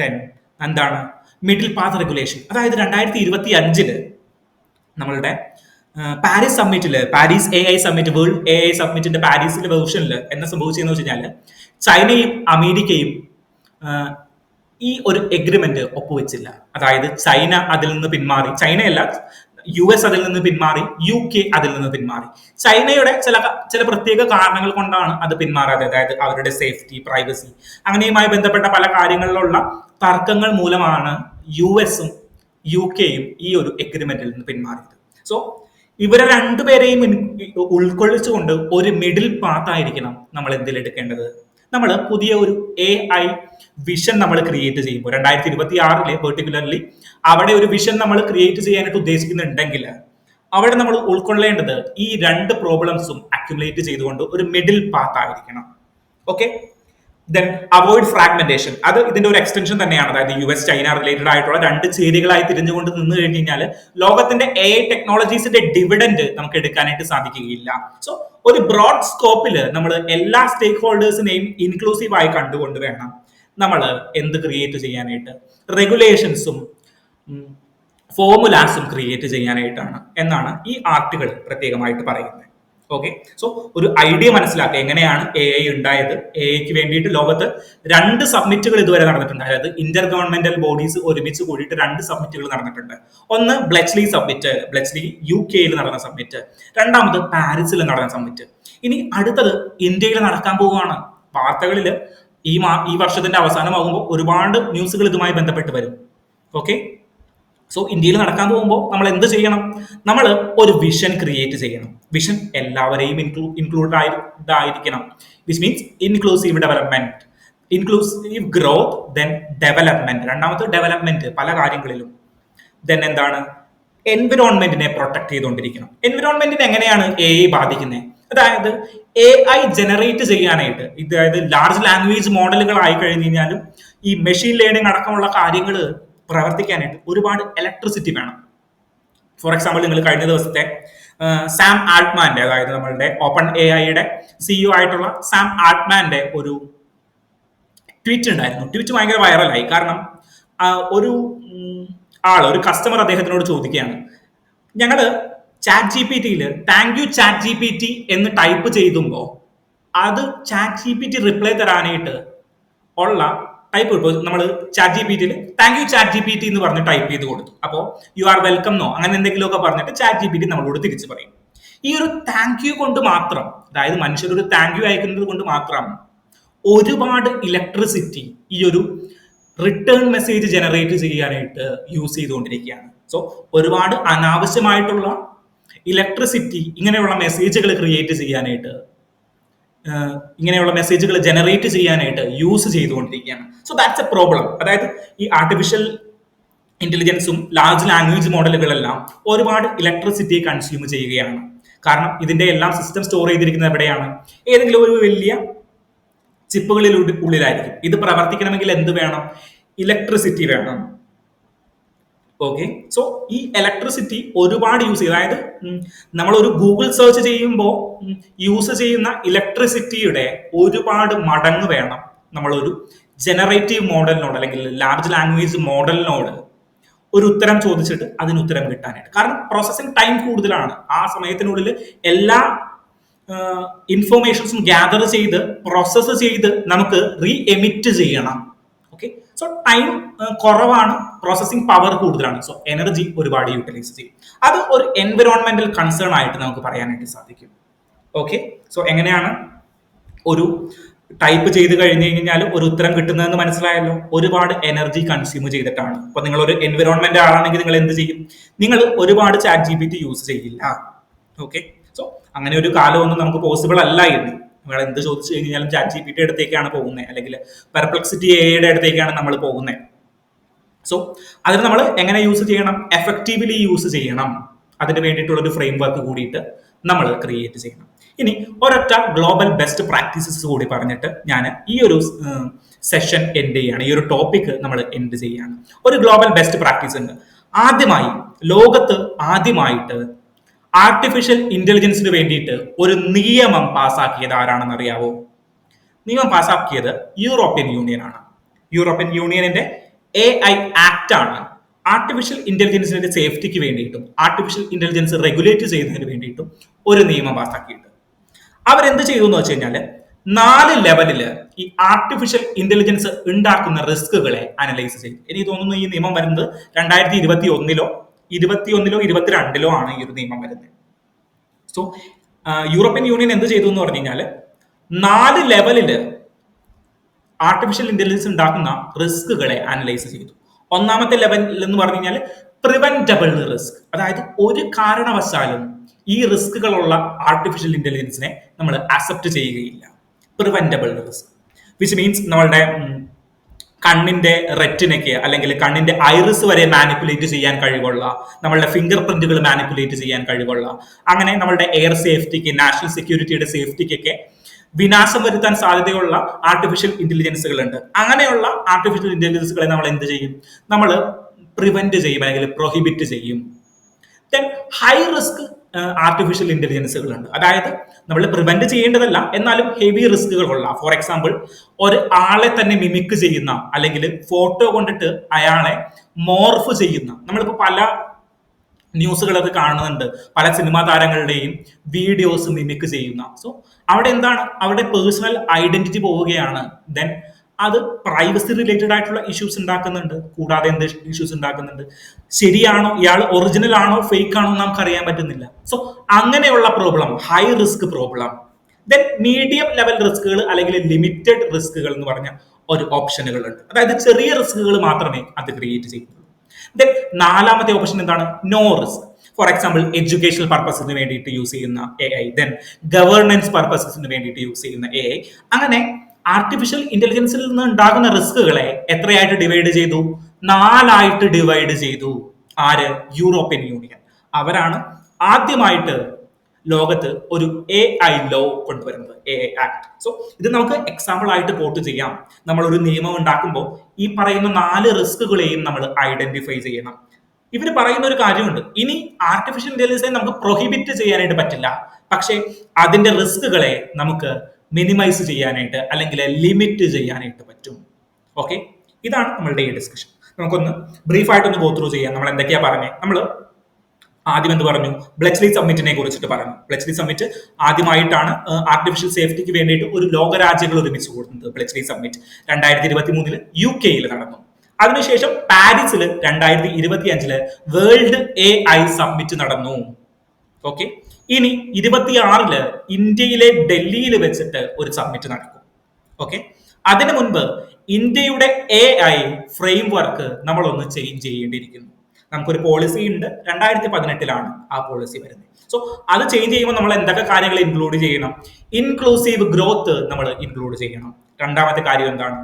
ദെൻ എന്താണ് മിഡിൽ പാത്ത് റെഗുലേഷൻ. അതായത് 2025 നമ്മളുടെ പാരീസ് സമ്മിറ്റില്, Paris AI summit, world AI സമ്മിറ്റിന്റെ പാരീസിലെ വേർഷനിൽ എന്താ സംഭവിച്ചതെന്ന് വെച്ച് കഴിഞ്ഞാൽ ചൈനയും അമേരിക്കയും ഈ ഒരു എഗ്രിമെന്റ് ഒപ്പുവെച്ചില്ല. അതായത് ചൈന അതിൽ നിന്ന് പിന്മാറി, ചൈനയല്ല US അതിൽ നിന്ന് പിന്മാറി, UK അതിൽ നിന്ന് പിന്മാറി. ചൈനയുടെ ചില പ്രത്യേക കാരണങ്ങൾ കൊണ്ടാണ് അത് പിന്മാറാതെ, അതായത് അവരുടെ സേഫ്റ്റി, പ്രൈവസി അങ്ങനെയുമായി ബന്ധപ്പെട്ട പല കാര്യങ്ങളിലുള്ള തർക്കങ്ങൾ മൂലമാണ് US-ഉം UK-യും ഈ ഒരു എഗ്രിമെന്റിൽ നിന്ന് പിന്മാറിയത്. സോ ഇവരെ രണ്ടുപേരെയും ഉൾക്കൊള്ളിച്ചുകൊണ്ട് ഒരു മിഡിൽ പാത്ത് ആയിരിക്കണം നമ്മൾ എന്തിലെടുക്കേണ്ടത്. നമ്മൾ പുതിയ ഒരു AI വിഷൻ നമ്മൾ ക്രിയേറ്റ് ചെയ്യുമ്പോൾ 2026 പെർട്ടിക്കുലർലി അവിടെ ഒരു വിഷൻ നമ്മൾ ക്രിയേറ്റ് ചെയ്യാനായിട്ട് ഉദ്ദേശിക്കുന്നുണ്ടെങ്കിൽ അവിടെ നമ്മൾ ഉൾക്കൊള്ളേണ്ടത് ഈ രണ്ട് പ്രോബ്ലംസും അക്യുമുലേറ്റ് ചെയ്തുകൊണ്ട് ഒരു മിഡിൽ പാത്ത് ആയിരിക്കണം. Okay, then avoid fragmentation. അത് ഇതിന്റെ ഒരു എക്സ്റ്റൻഷൻ തന്നെയാണ്. അതായത് US ചൈന റിലേറ്റഡ് ആയിട്ടുള്ള രണ്ട് ചേരികളായി തിരിഞ്ഞുകൊണ്ട് നിന്ന് കഴിഞ്ഞ് കഴിഞ്ഞാൽ ലോകത്തിന്റെ AI ടെക്നോളജീസിന്റെ ഡിവിഡന്റ് നമുക്ക് എടുക്കാനായിട്ട് സാധിക്കുകയില്ല. സോ ഒരു ബ്രോഡ് സ്കോപ്പില് നമ്മൾ എല്ലാ സ്റ്റേക്ക് ഹോൾഡേഴ്സിനെയും ഇൻക്ലൂസീവ് ആയി കണ്ടുകൊണ്ട് വേണം നമ്മൾ എന്ത് ക്രിയേറ്റ് ചെയ്യാനായിട്ട്, റെഗുലേഷൻസും ഫോർമുലാസും ക്രിയേറ്റ് ചെയ്യാനായിട്ടാണ് എന്നാണ് ഈ ആർട്ടിക്കിൾ പ്രത്യേകമായിട്ട് പറയുന്നത്. ഓക്കെ, സോ ഒരു ഐഡിയ മനസ്സിലാക്കുക എങ്ങനെയാണ് AI ഉണ്ടായത്. AIക്ക് വേണ്ടിയിട്ട് ലോകത്ത് 2 സബ്മിറ്റുകൾ ഇതുവരെ നടന്നിട്ടുണ്ട്. അതായത് ഇന്റർ ഗവൺമെന്റൽ ബോഡീസ് ഒരുമിച്ച് കൂടിയിട്ട് 2 സബ്മിറ്റുകൾ നടന്നിട്ടുണ്ട്. ഒന്ന് ബ്ലെച്ച്ലി സബ്മിറ്റ്, ബ്ലെച്ച്ലി UK-യിൽ നടന്ന സബ്മിറ്റ്. രണ്ടാമത് പാരീസിൽ നടന്ന സബ്മിറ്റ്. ഇനി അടുത്തത് ഇന്ത്യയിൽ നടക്കാൻ പോവുകയാണ്. വാർത്തകളിൽ ഈ വർഷത്തിന്റെ അവസാനമാകുമ്പോൾ ഒരുപാട് ന്യൂസുകൾ ഇതുമായി ബന്ധപ്പെട്ട് വരും. ഓക്കെ, സോ ഇന്ത്യയിൽ നടക്കാൻ പോകുമ്പോൾ നമ്മൾ എന്ത് ചെയ്യണം? നമ്മൾ ഒരു വിഷൻ ക്രിയേറ്റ് ചെയ്യണം. വിഷൻ എല്ലാവരെയും ഇൻക്ലൂഡ് ആയിരിക്കണം. Which means inclusive development, inclusive growth, then development. രണ്ടാമത്തെ ഡെവലപ്മെന്റ് പല കാര്യങ്ങളിലും. ദെൻ എന്താണ്? എൻവിറോൺമെന്റിനെ പ്രൊട്ടക്ട് ചെയ്തുകൊണ്ടിരിക്കണം. എൻവിറോൺമെന്റിനെ എങ്ങനെയാണ് AI ബാധിക്കുന്നത്? അതായത് AI ജനറേറ്റ് ചെയ്യാനായിട്ട്, അതായത് ലാർജ് ലാംഗ്വേജ് മോഡലുകൾ ആയി കഴിഞ്ഞ് കഴിഞ്ഞാലും ഈ മെഷീൻ ലേണിംഗ് അടക്കമുള്ള കാര്യങ്ങൾ പ്രവർത്തിക്കാനായിട്ട് ഒരുപാട് ഇലക്ട്രിസിറ്റി വേണം. ഫോർ എക്സാമ്പിൾ, നിങ്ങൾ കഴിഞ്ഞ ദിവസത്തെ സാം ആൾട്ട്മാന്റെ, അതായത് നമ്മളുടെ ഓപ്പൺ AIയുടെ CEO ആയിട്ടുള്ള സാം ആൾട്ട്മാന്റെ ഒരു ട്വീറ്റ് ഉണ്ടായിരുന്നു. ട്വീറ്റ് ഭയങ്കര വൈറലായി. കാരണം ഒരു കസ്റ്റമർ അദ്ദേഹത്തിനോട് ചോദിക്കുകയാണ്, ഞങ്ങൾ ChatGPT-യിൽ താങ്ക് യു ChatGPT എന്ന് ടൈപ്പ് ചെയ്തുമ്പോൾ അത് ChatGPT റിപ്ലൈ തരാനായിട്ട് ഉള്ള ടൈപ്പ് ഇപ്പോൾ നമ്മൾ ChatGPT-യിൽ താങ്ക് യു ChatGPT എന്ന് പറഞ്ഞ് ടൈപ്പ് ചെയ്ത് കൊടുത്തു. അപ്പോൾ യു ആർ വെൽക്കം എന്നോ അങ്ങനെ എന്തെങ്കിലുമൊക്കെ പറഞ്ഞിട്ട് ChatGPT നമ്മളോട് തിരിച്ചു പറയും. ഈ ഒരു താങ്ക് യു കൊണ്ട് മാത്രം, അതായത് മനുഷ്യരൊരു താങ്ക് യു അയക്കുന്നത് കൊണ്ട് മാത്രം ഒരുപാട് ഇലക്ട്രിസിറ്റി ഈ ഒരു റിട്ടേൺ മെസ്സേജ് ജനറേറ്റ് ചെയ്യാനായിട്ട് യൂസ് ചെയ്തുകൊണ്ടിരിക്കുകയാണ്. സോ ഒരുപാട് അനാവശ്യമായിട്ടുള്ള ഇലക്ട്രിസിറ്റി ഇങ്ങനെയുള്ള മെസ്സേജുകൾ ക്രിയേറ്റ് ചെയ്യാനായിട്ട്, ഇങ്ങനെയുള്ള മെസ്സേജുകൾ ജനറേറ്റ് ചെയ്യാനായിട്ട് യൂസ് ചെയ്തുകൊണ്ടിരിക്കുകയാണ്. So that's A problem. അതായത് ഈ ആർട്ടിഫിഷ്യൽ ഇന്റലിജൻസും ലാർജ് ലാംഗ്വേജ് മോഡലുകളെല്ലാം ഒരുപാട് ഇലക്ട്രിസിറ്റി കൺസ്യൂം ചെയ്യുകയാണ്. കാരണം ഇതിന്റെ എല്ലാം സിസ്റ്റം സ്റ്റോർ ചെയ്തിരിക്കുന്നത് എവിടെയാണ്? ഏതെങ്കിലും ഒരു വലിയ ഉള്ളിലായിരിക്കും. ഇത് പ്രവർത്തിക്കണമെങ്കിൽ എന്ത് വേണം? ഇലക്ട്രിസിറ്റി വേണം. ഓക്കെ, സോ ഈ ഇലക്ട്രിസിറ്റി ഒരുപാട് യൂസ് ചെയ്യും. അതായത് നമ്മളൊരു ഗൂഗിൾ സെർച്ച് ചെയ്യുമ്പോൾ യൂസ് ചെയ്യുന്ന ഇലക്ട്രിസിറ്റിയുടെ ഒരുപാട് മടങ്ങ് വേണം നമ്മളൊരു ജനറേറ്റീവ് മോഡലിനോട് അല്ലെങ്കിൽ ലാർജ് ലാംഗ്വേജ് മോഡലിനോട് ഒരു ഉത്തരം ചോദിച്ചിട്ട് അതിന് ഉത്തരം കിട്ടാനായിട്ട്. കാരണം പ്രോസസ്സിംഗ് ടൈം കൂടുതലാണ്. ആ സമയത്തിനുള്ളിൽ എല്ലാ ഇൻഫോർമേഷൻസും ഗ്യാദർ ചെയ്ത് പ്രോസസ്സ് ചെയ്ത് നമുക്ക് റീ എമിറ്റ് ചെയ്യണം. ഓക്കെ, സോ ടൈം കുറവാണ്, പ്രോസസ്സിംഗ് പവർ കൂടുതലാണ്. സോ എനർജി ഒരുപാട് യൂട്ടിലൈസ് ചെയ്യും. അത് ഒരു എൻവിറോൺമെന്റൽ കൺസേൺ ആയിട്ട് നമുക്ക് പറയാനായിട്ട് സാധിക്കും. ഓക്കെ, സോ എങ്ങനെയാണ് ഒരു ടൈപ്പ് ചെയ്ത് കഴിഞ്ഞ് കഴിഞ്ഞാൽ ഒരു ഉത്തരം കിട്ടുന്നതെന്ന് മനസ്സിലായല്ലോ. ഒരുപാട് എനർജി കൺസ്യൂം ചെയ്തിട്ടാണ്. അപ്പൊ നിങ്ങൾ ഒരു എൻവിറോൺമെന്റ് ആളാണെങ്കിൽ നിങ്ങൾ എന്ത് ചെയ്യും? നിങ്ങൾ ഒരുപാട് ChatGPT യൂസ് ചെയ്യില്ല. ഓക്കെ, സോ അങ്ങനെ ഒരു കാലമൊന്നും നമുക്ക് പോസിബിൾ അല്ലായിരുന്നു. നിങ്ങൾ എന്ത് ചോദിച്ചു കഴിഞ്ഞാലും ChatGPT അടുത്തേക്കാണ് പോകുന്നത്, അല്ലെങ്കിൽ പെർപ്ലക്സിറ്റി AIയുടെ അടുത്തേക്കാണ് നമ്മൾ പോകുന്നത്. സോ അതിന് നമ്മൾ എങ്ങനെ യൂസ് ചെയ്യണം? എഫക്റ്റീവ്ലി യൂസ് ചെയ്യണം. അതിന് വേണ്ടിയിട്ടുള്ള ഒരു ഫ്രെയിം വർക്ക് കൂടിയിട്ട് നമ്മൾ ക്രിയേറ്റ് ചെയ്യണം. ഇനി ഒരൊറ്റ ഗ്ലോബൽ ബെസ്റ്റ് പ്രാക്ടീസസ് കൂടി പറഞ്ഞിട്ട് ഞാൻ ഈ ഒരു സെഷൻ എൻഡ് ചെയ്യാണ്. ഈ ഒരു ടോപ്പിക് നമ്മൾ എൻഡ് ചെയ്യാണ്. ഒരു ഗ്ലോബൽ ബെസ്റ്റ് പ്രാക്ടീസ് ഉണ്ട്. ലോകത്ത് ആദ്യമായിട്ട് ആർട്ടിഫിഷ്യൽ ഇന്റലിജൻസിന് വേണ്ടിയിട്ട് ഒരു നിയമം പാസ്സാക്കിയത് ആരാണെന്ന് അറിയാവോ? നിയമം പാസ്സാക്കിയത് യൂറോപ്യൻ യൂണിയൻ ആണ്. യൂറോപ്യൻ യൂണിയനിന്റെ AI ആക്ട് ആണ് ആർട്ടിഫിഷ്യൽ ഇന്റലിജൻസിന്റെ സേഫ്റ്റിക്ക് വേണ്ടിയിട്ടും ആർട്ടിഫിഷ്യൽ ഇന്റലിജൻസ് റെഗുലേറ്റ് ചെയ്യുന്നതിന് വേണ്ടിയിട്ടും ഒരു നിയമം പാസ്സാക്കിയിട്ടുണ്ട്. അവരെന്ത് ചെയ്തു എന്ന് വെച്ച് കഴിഞ്ഞാല് 4 ലെവലില് ഈ ആർട്ടിഫിഷ്യൽ ഇന്റലിജൻസ് ഉണ്ടാക്കുന്ന റിസ്കുകളെ അനലൈസ് ചെയ്തു. എനിക്ക് തോന്നുന്നു ഈ നിയമം വരുന്നത് 2021 22 ആണ് ഈ ഒരു നിയമം വരുന്നത്. സോ യൂറോപ്യൻ യൂണിയൻ എന്ത് ചെയ്തു എന്ന് പറഞ്ഞു കഴിഞ്ഞാൽ 4 ലെവലില് ആർട്ടിഫിഷ്യൽ ഇന്റലിജൻസ് ഉണ്ടാക്കുന്ന റിസ്കുകളെ അനലൈസ് ചെയ്തു. ഒന്നാമത്തെ ലെവൽ എന്ന് പറഞ്ഞു കഴിഞ്ഞാൽ പ്രിവെന്റബിൾ റിസ്ക്, അതായത് ഒരു കാരണവശാലും ഈ റിസ്കുകളുള്ള ആർട്ടിഫിഷ്യൽ ഇന്റലിജൻസിനെ നമ്മൾ അക്സെപ്റ്റ് ചെയ്യുകയില്ല. പ്രിവെന്റബിൾ റിസ്ക് വിച്ച് മീൻസ് നമ്മളുടെ കണ്ണിന്റെ റെറ്റിനയ്ക്ക് അല്ലെങ്കിൽ കണ്ണിന്റെ ഐറിസ് വരെ മാനിപ്പുലേറ്റ് ചെയ്യാൻ കഴിവുള്ള, നമ്മളുടെ ഫിംഗർ പ്രിന്റുകൾ മാനിപ്പുലേറ്റ് ചെയ്യാൻ കഴിവുള്ള, അങ്ങനെ നമ്മളുടെ എയർ സേഫ്റ്റിക്ക്, നാഷണൽ സെക്യൂരിറ്റിയുടെ സേഫ്റ്റിക്കൊക്കെ വിനാശം വരുത്താൻ സാധ്യതയുള്ള ആർട്ടിഫിഷ്യൽ ഇന്റലിജൻസുകൾ ഉണ്ട്. അങ്ങനെയുള്ള ആർട്ടിഫിഷ്യൽ ഇന്റലിജൻസുകളെ നമ്മൾ എന്ത് ചെയ്യും? നമ്മൾ പ്രിവെന്റ് ചെയ്യും അല്ലെങ്കിൽ പ്രൊഹിബിറ്റ് ചെയ്യും. ദെൻ ഹൈ റിസ്ക് ആർട്ടിഫിഷ്യൽ ഇന്റലിജൻസുകൾ ഉണ്ട്, അതായത് നമ്മൾ പ്രിവെന്റ് ചെയ്യേണ്ടതല്ല എന്നാലും ഹെവി റിസ്കുകളുള്ള, ഫോർ എക്സാമ്പിൾ ഒരു ആളെ തന്നെ മിമിക് ചെയ്യുന്ന അല്ലെങ്കിൽ ഫോട്ടോ കൊണ്ടിട്ട് അയാളെ മോർഫ് ചെയ്യുന്ന, നമ്മളിപ്പോ പല ന്യൂസുകളൊക്കെ കാണുന്നുണ്ട്, പല സിനിമാ താരങ്ങളുടെയും വീഡിയോസ് മിമിക് ചെയ്യുന്ന. സോ അവിടെ എന്താണ്, അവിടെ പേഴ്സണൽ ഐഡന്റിറ്റി പോവുകയാണ്. ദെൻ അത് പ്രൈവസി റിലേറ്റഡ് ആയിട്ടുള്ള ഇഷ്യൂസ് ഉണ്ടാക്കുന്നുണ്ട്. കൂടാതെ എന്ത് ഇഷ്യൂസ് ഉണ്ടാക്കുന്നുണ്ട്? ശരിയാണോ, ഇയാൾ ഒറിജിനൽ ആണോ ഫേക്ക് ആണോ നമുക്ക് അറിയാൻ പറ്റുന്നില്ല. സോ അങ്ങനെയുള്ള problem, high risk problem. Then medium level റിസ്കുകൾ അല്ലെങ്കിൽ ലിമിറ്റഡ് റിസ്കുകൾ എന്ന് പറഞ്ഞ ഒരു ഓപ്ഷനുകൾ ഉണ്ട്, അതായത് ചെറിയ റിസ്കുകൾ മാത്രമേ അത് ക്രിയേറ്റ് ചെയ്യുന്നുള്ളൂ. ദെൻ നാലാമത്തെ ഓപ്ഷൻ എന്താണ്? No risk. For example educational പർപ്പസിന് വേണ്ടിയിട്ട് യൂസ് ചെയ്യുന്ന AI, ദെൻ ഗവേണൻസ് പർപ്പസസിന് വേണ്ടിയിട്ട് യൂസ് ചെയ്യുന്ന AI. അങ്ങനെ ആർട്ടിഫിഷ്യൽ ഇന്റലിജൻസിൽ നിന്ന് ഉണ്ടാകുന്ന റിസ്കുകളെ എത്രയായിട്ട് ഡിവൈഡ് ചെയ്തു? 4 ഡിവൈഡ് ചെയ്തു. ആര്? European union. അവരാണ് ആദ്യമായിട്ട് ലോകത്ത് ഒരു AI ലോ കൊണ്ടുവരുന്നത്, AI ആക്ട്. സോ ഇത് നമുക്ക് എക്സാമ്പിൾ ആയിട്ട് കോട്ട് ചെയ്യാം. നമ്മൾ ഒരു നിയമം ഉണ്ടാക്കുമ്പോൾ ഈ പറയുന്ന 4 റിസ്കുകളെയും നമ്മൾ ഐഡന്റിഫൈ ചെയ്യണം. ഇവർ പറയുന്ന ഒരു കാര്യമുണ്ട്, ഇനി ആർട്ടിഫിഷ്യൽ ഇന്റലിജൻസിനെ നമുക്ക് പ്രൊഹിബിറ്റ് ചെയ്യാനായിട്ട് പറ്റില്ല, പക്ഷേ അതിന്റെ റിസ്കുകളെ നമുക്ക് മിനിമൈസ് ചെയ്യാനായിട്ട് അല്ലെങ്കിൽ ലിമിറ്റ് ചെയ്യാനായിട്ട് പറ്റും. ഓക്കെ, ഇതാണ് നമ്മളുടെ ഈ ഡിസ്കഷൻ. നമുക്കൊന്ന് ബ്രീഫായിട്ടൊന്ന് ഗോ ത്രൂ ചെയ്യാം. നമ്മൾ എന്തൊക്കെയാ പറഞ്ഞത്? നമ്മൾ ആദ്യം എന്ത് പറഞ്ഞു? ബ്ലെച്ച്ലി സമ്മിറ്റിനെ കുറിച്ചിട്ട് പറഞ്ഞു. ബ്ലെച്ച്ലി സമ്മിറ്റ് ആദ്യമായിട്ടാണ് ആർട്ടിഫിഷ്യൽ സേഫ്റ്റിക്ക് വേണ്ടിയിട്ട് ഒരു ലോകരാജ്യങ്ങൾ ഒരുമിച്ച് കൂടുന്നത്. ബ്ലെച്ച്ലി സമ്മിറ്റ് 2023 UK നടന്നു. അതിനുശേഷം പാരീസിൽ 2025 വേൾഡ് AI സമ്മിറ്റ് നടന്നു. ഓക്കെ, ഇനി 26 ഇന്ത്യയിലെ ഡൽഹിയിൽ വെച്ചിട്ട് ഒരു സമ്മിറ്റ് നടക്കും. ഓക്കെ, അതിനു മുൻപ് ഇന്ത്യയുടെ AI ഫ്രെയിം വർക്ക് നമ്മളൊന്ന് ചേഞ്ച് ചെയ്യേണ്ടിയിരിക്കുന്നു. നമുക്കൊരു പോളിസി ഉണ്ട്, 2018 ആ പോളിസി വരുന്നത്. സോ അത് ചേഞ്ച് ചെയ്യുമ്പോൾ നമ്മൾ എന്തൊക്കെ കാര്യങ്ങൾ ഇൻക്ലൂഡ് ചെയ്യണം? ഇൻക്ലൂസീവ് ഗ്രോത്ത് നമ്മൾ ഇൻക്ലൂഡ് ചെയ്യണം. രണ്ടാമത്തെ കാര്യം എന്താണ്?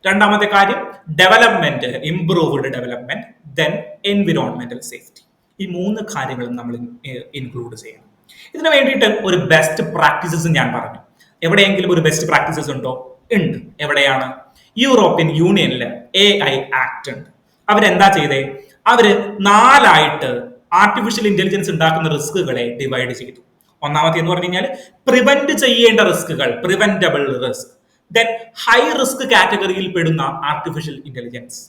രണ്ടാമത്തെ കാര്യം development, improved development, then environmental safety. ഈ 3 കാര്യങ്ങളും നമ്മൾ ഇൻക്ലൂഡ് ചെയ്യണം. ഇതിനു വേണ്ടിയിട്ട് ഒരു ബെസ്റ്റ് പ്രാക്ടീസസ് ഞാൻ പറഞ്ഞു. എവിടെയെങ്കിലും ഒരു ബെസ്റ്റ് പ്രാക്ടീസസ് ഉണ്ടോ? ഉണ്ട്. എവിടെയാണ്? യൂറോപ്യൻ യൂണിയനിൽ AI ആക്ട് ഉണ്ട്. അവരെന്താ ചെയ്തേ? അവര് 4 ആർട്ടിഫിഷ്യൽ ഇന്റലിജൻസ് ഉണ്ടാക്കുന്ന റിസ്കുകളെ ഡിവൈഡ് ചെയ്തു. ഒന്നാമത്തെ എന്ന് പറഞ്ഞു കഴിഞ്ഞാൽ പ്രിവെന്റ് ചെയ്യേണ്ട റിസ്കുകൾ, preventable risk. Then high risk കാറ്റഗറിയിൽ പെടുന്ന ആർട്ടിഫിഷ്യൽ ഇന്റലിജൻസ്.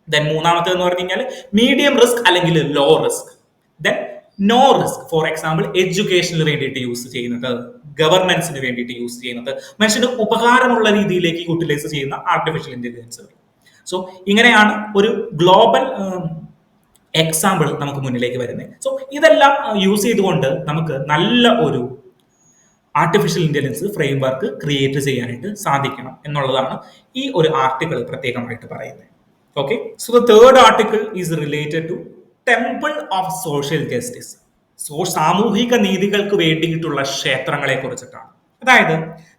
ദെൻ മൂന്നാമത്തെ എന്ന് പറഞ്ഞു കഴിഞ്ഞാൽ മീഡിയം റിസ്ക് അല്ലെങ്കിൽ low risk. Then no risk, for example എഡ്യൂക്കേഷന് വേണ്ടിയിട്ട് യൂസ് ചെയ്യുന്നത്, ഗവർണൻസിന് വേണ്ടിയിട്ട് യൂസ് ചെയ്യുന്നത്, മനുഷ്യന് ഉപകാരമുള്ള രീതിയിലേക്ക് യൂട്ടിലൈസ് ചെയ്യുന്ന ആർട്ടിഫിഷ്യൽ ഇന്റലിജൻസുകൾ. സോ ഇങ്ങനെയാണ് ഒരു ഗ്ലോബൽ എക്സാമ്പിൾ നമുക്ക് മുന്നിലേക്ക് വരുന്നത്. സോ ഇതെല്ലാം യൂസ് ചെയ്തുകൊണ്ട് നമുക്ക് നല്ല ഒരു artificial intelligence framework create ചെയ്യാനായിട്ട് സാധിക്കണം എന്നുള്ളതാണ് ഈ ഒരു ആർട്ടിക്കിൾ പ്രത്യേകമായിട്ട് പറയുന്നത്. Okay, so the third article is related to temple of social justice. സാമൂഹിക നീതികൾക്ക് വേണ്ടിയിട്ടുള്ള ക്ഷേത്രങ്ങളെ കുറിച്ചിട്ടാണ്. അതായത്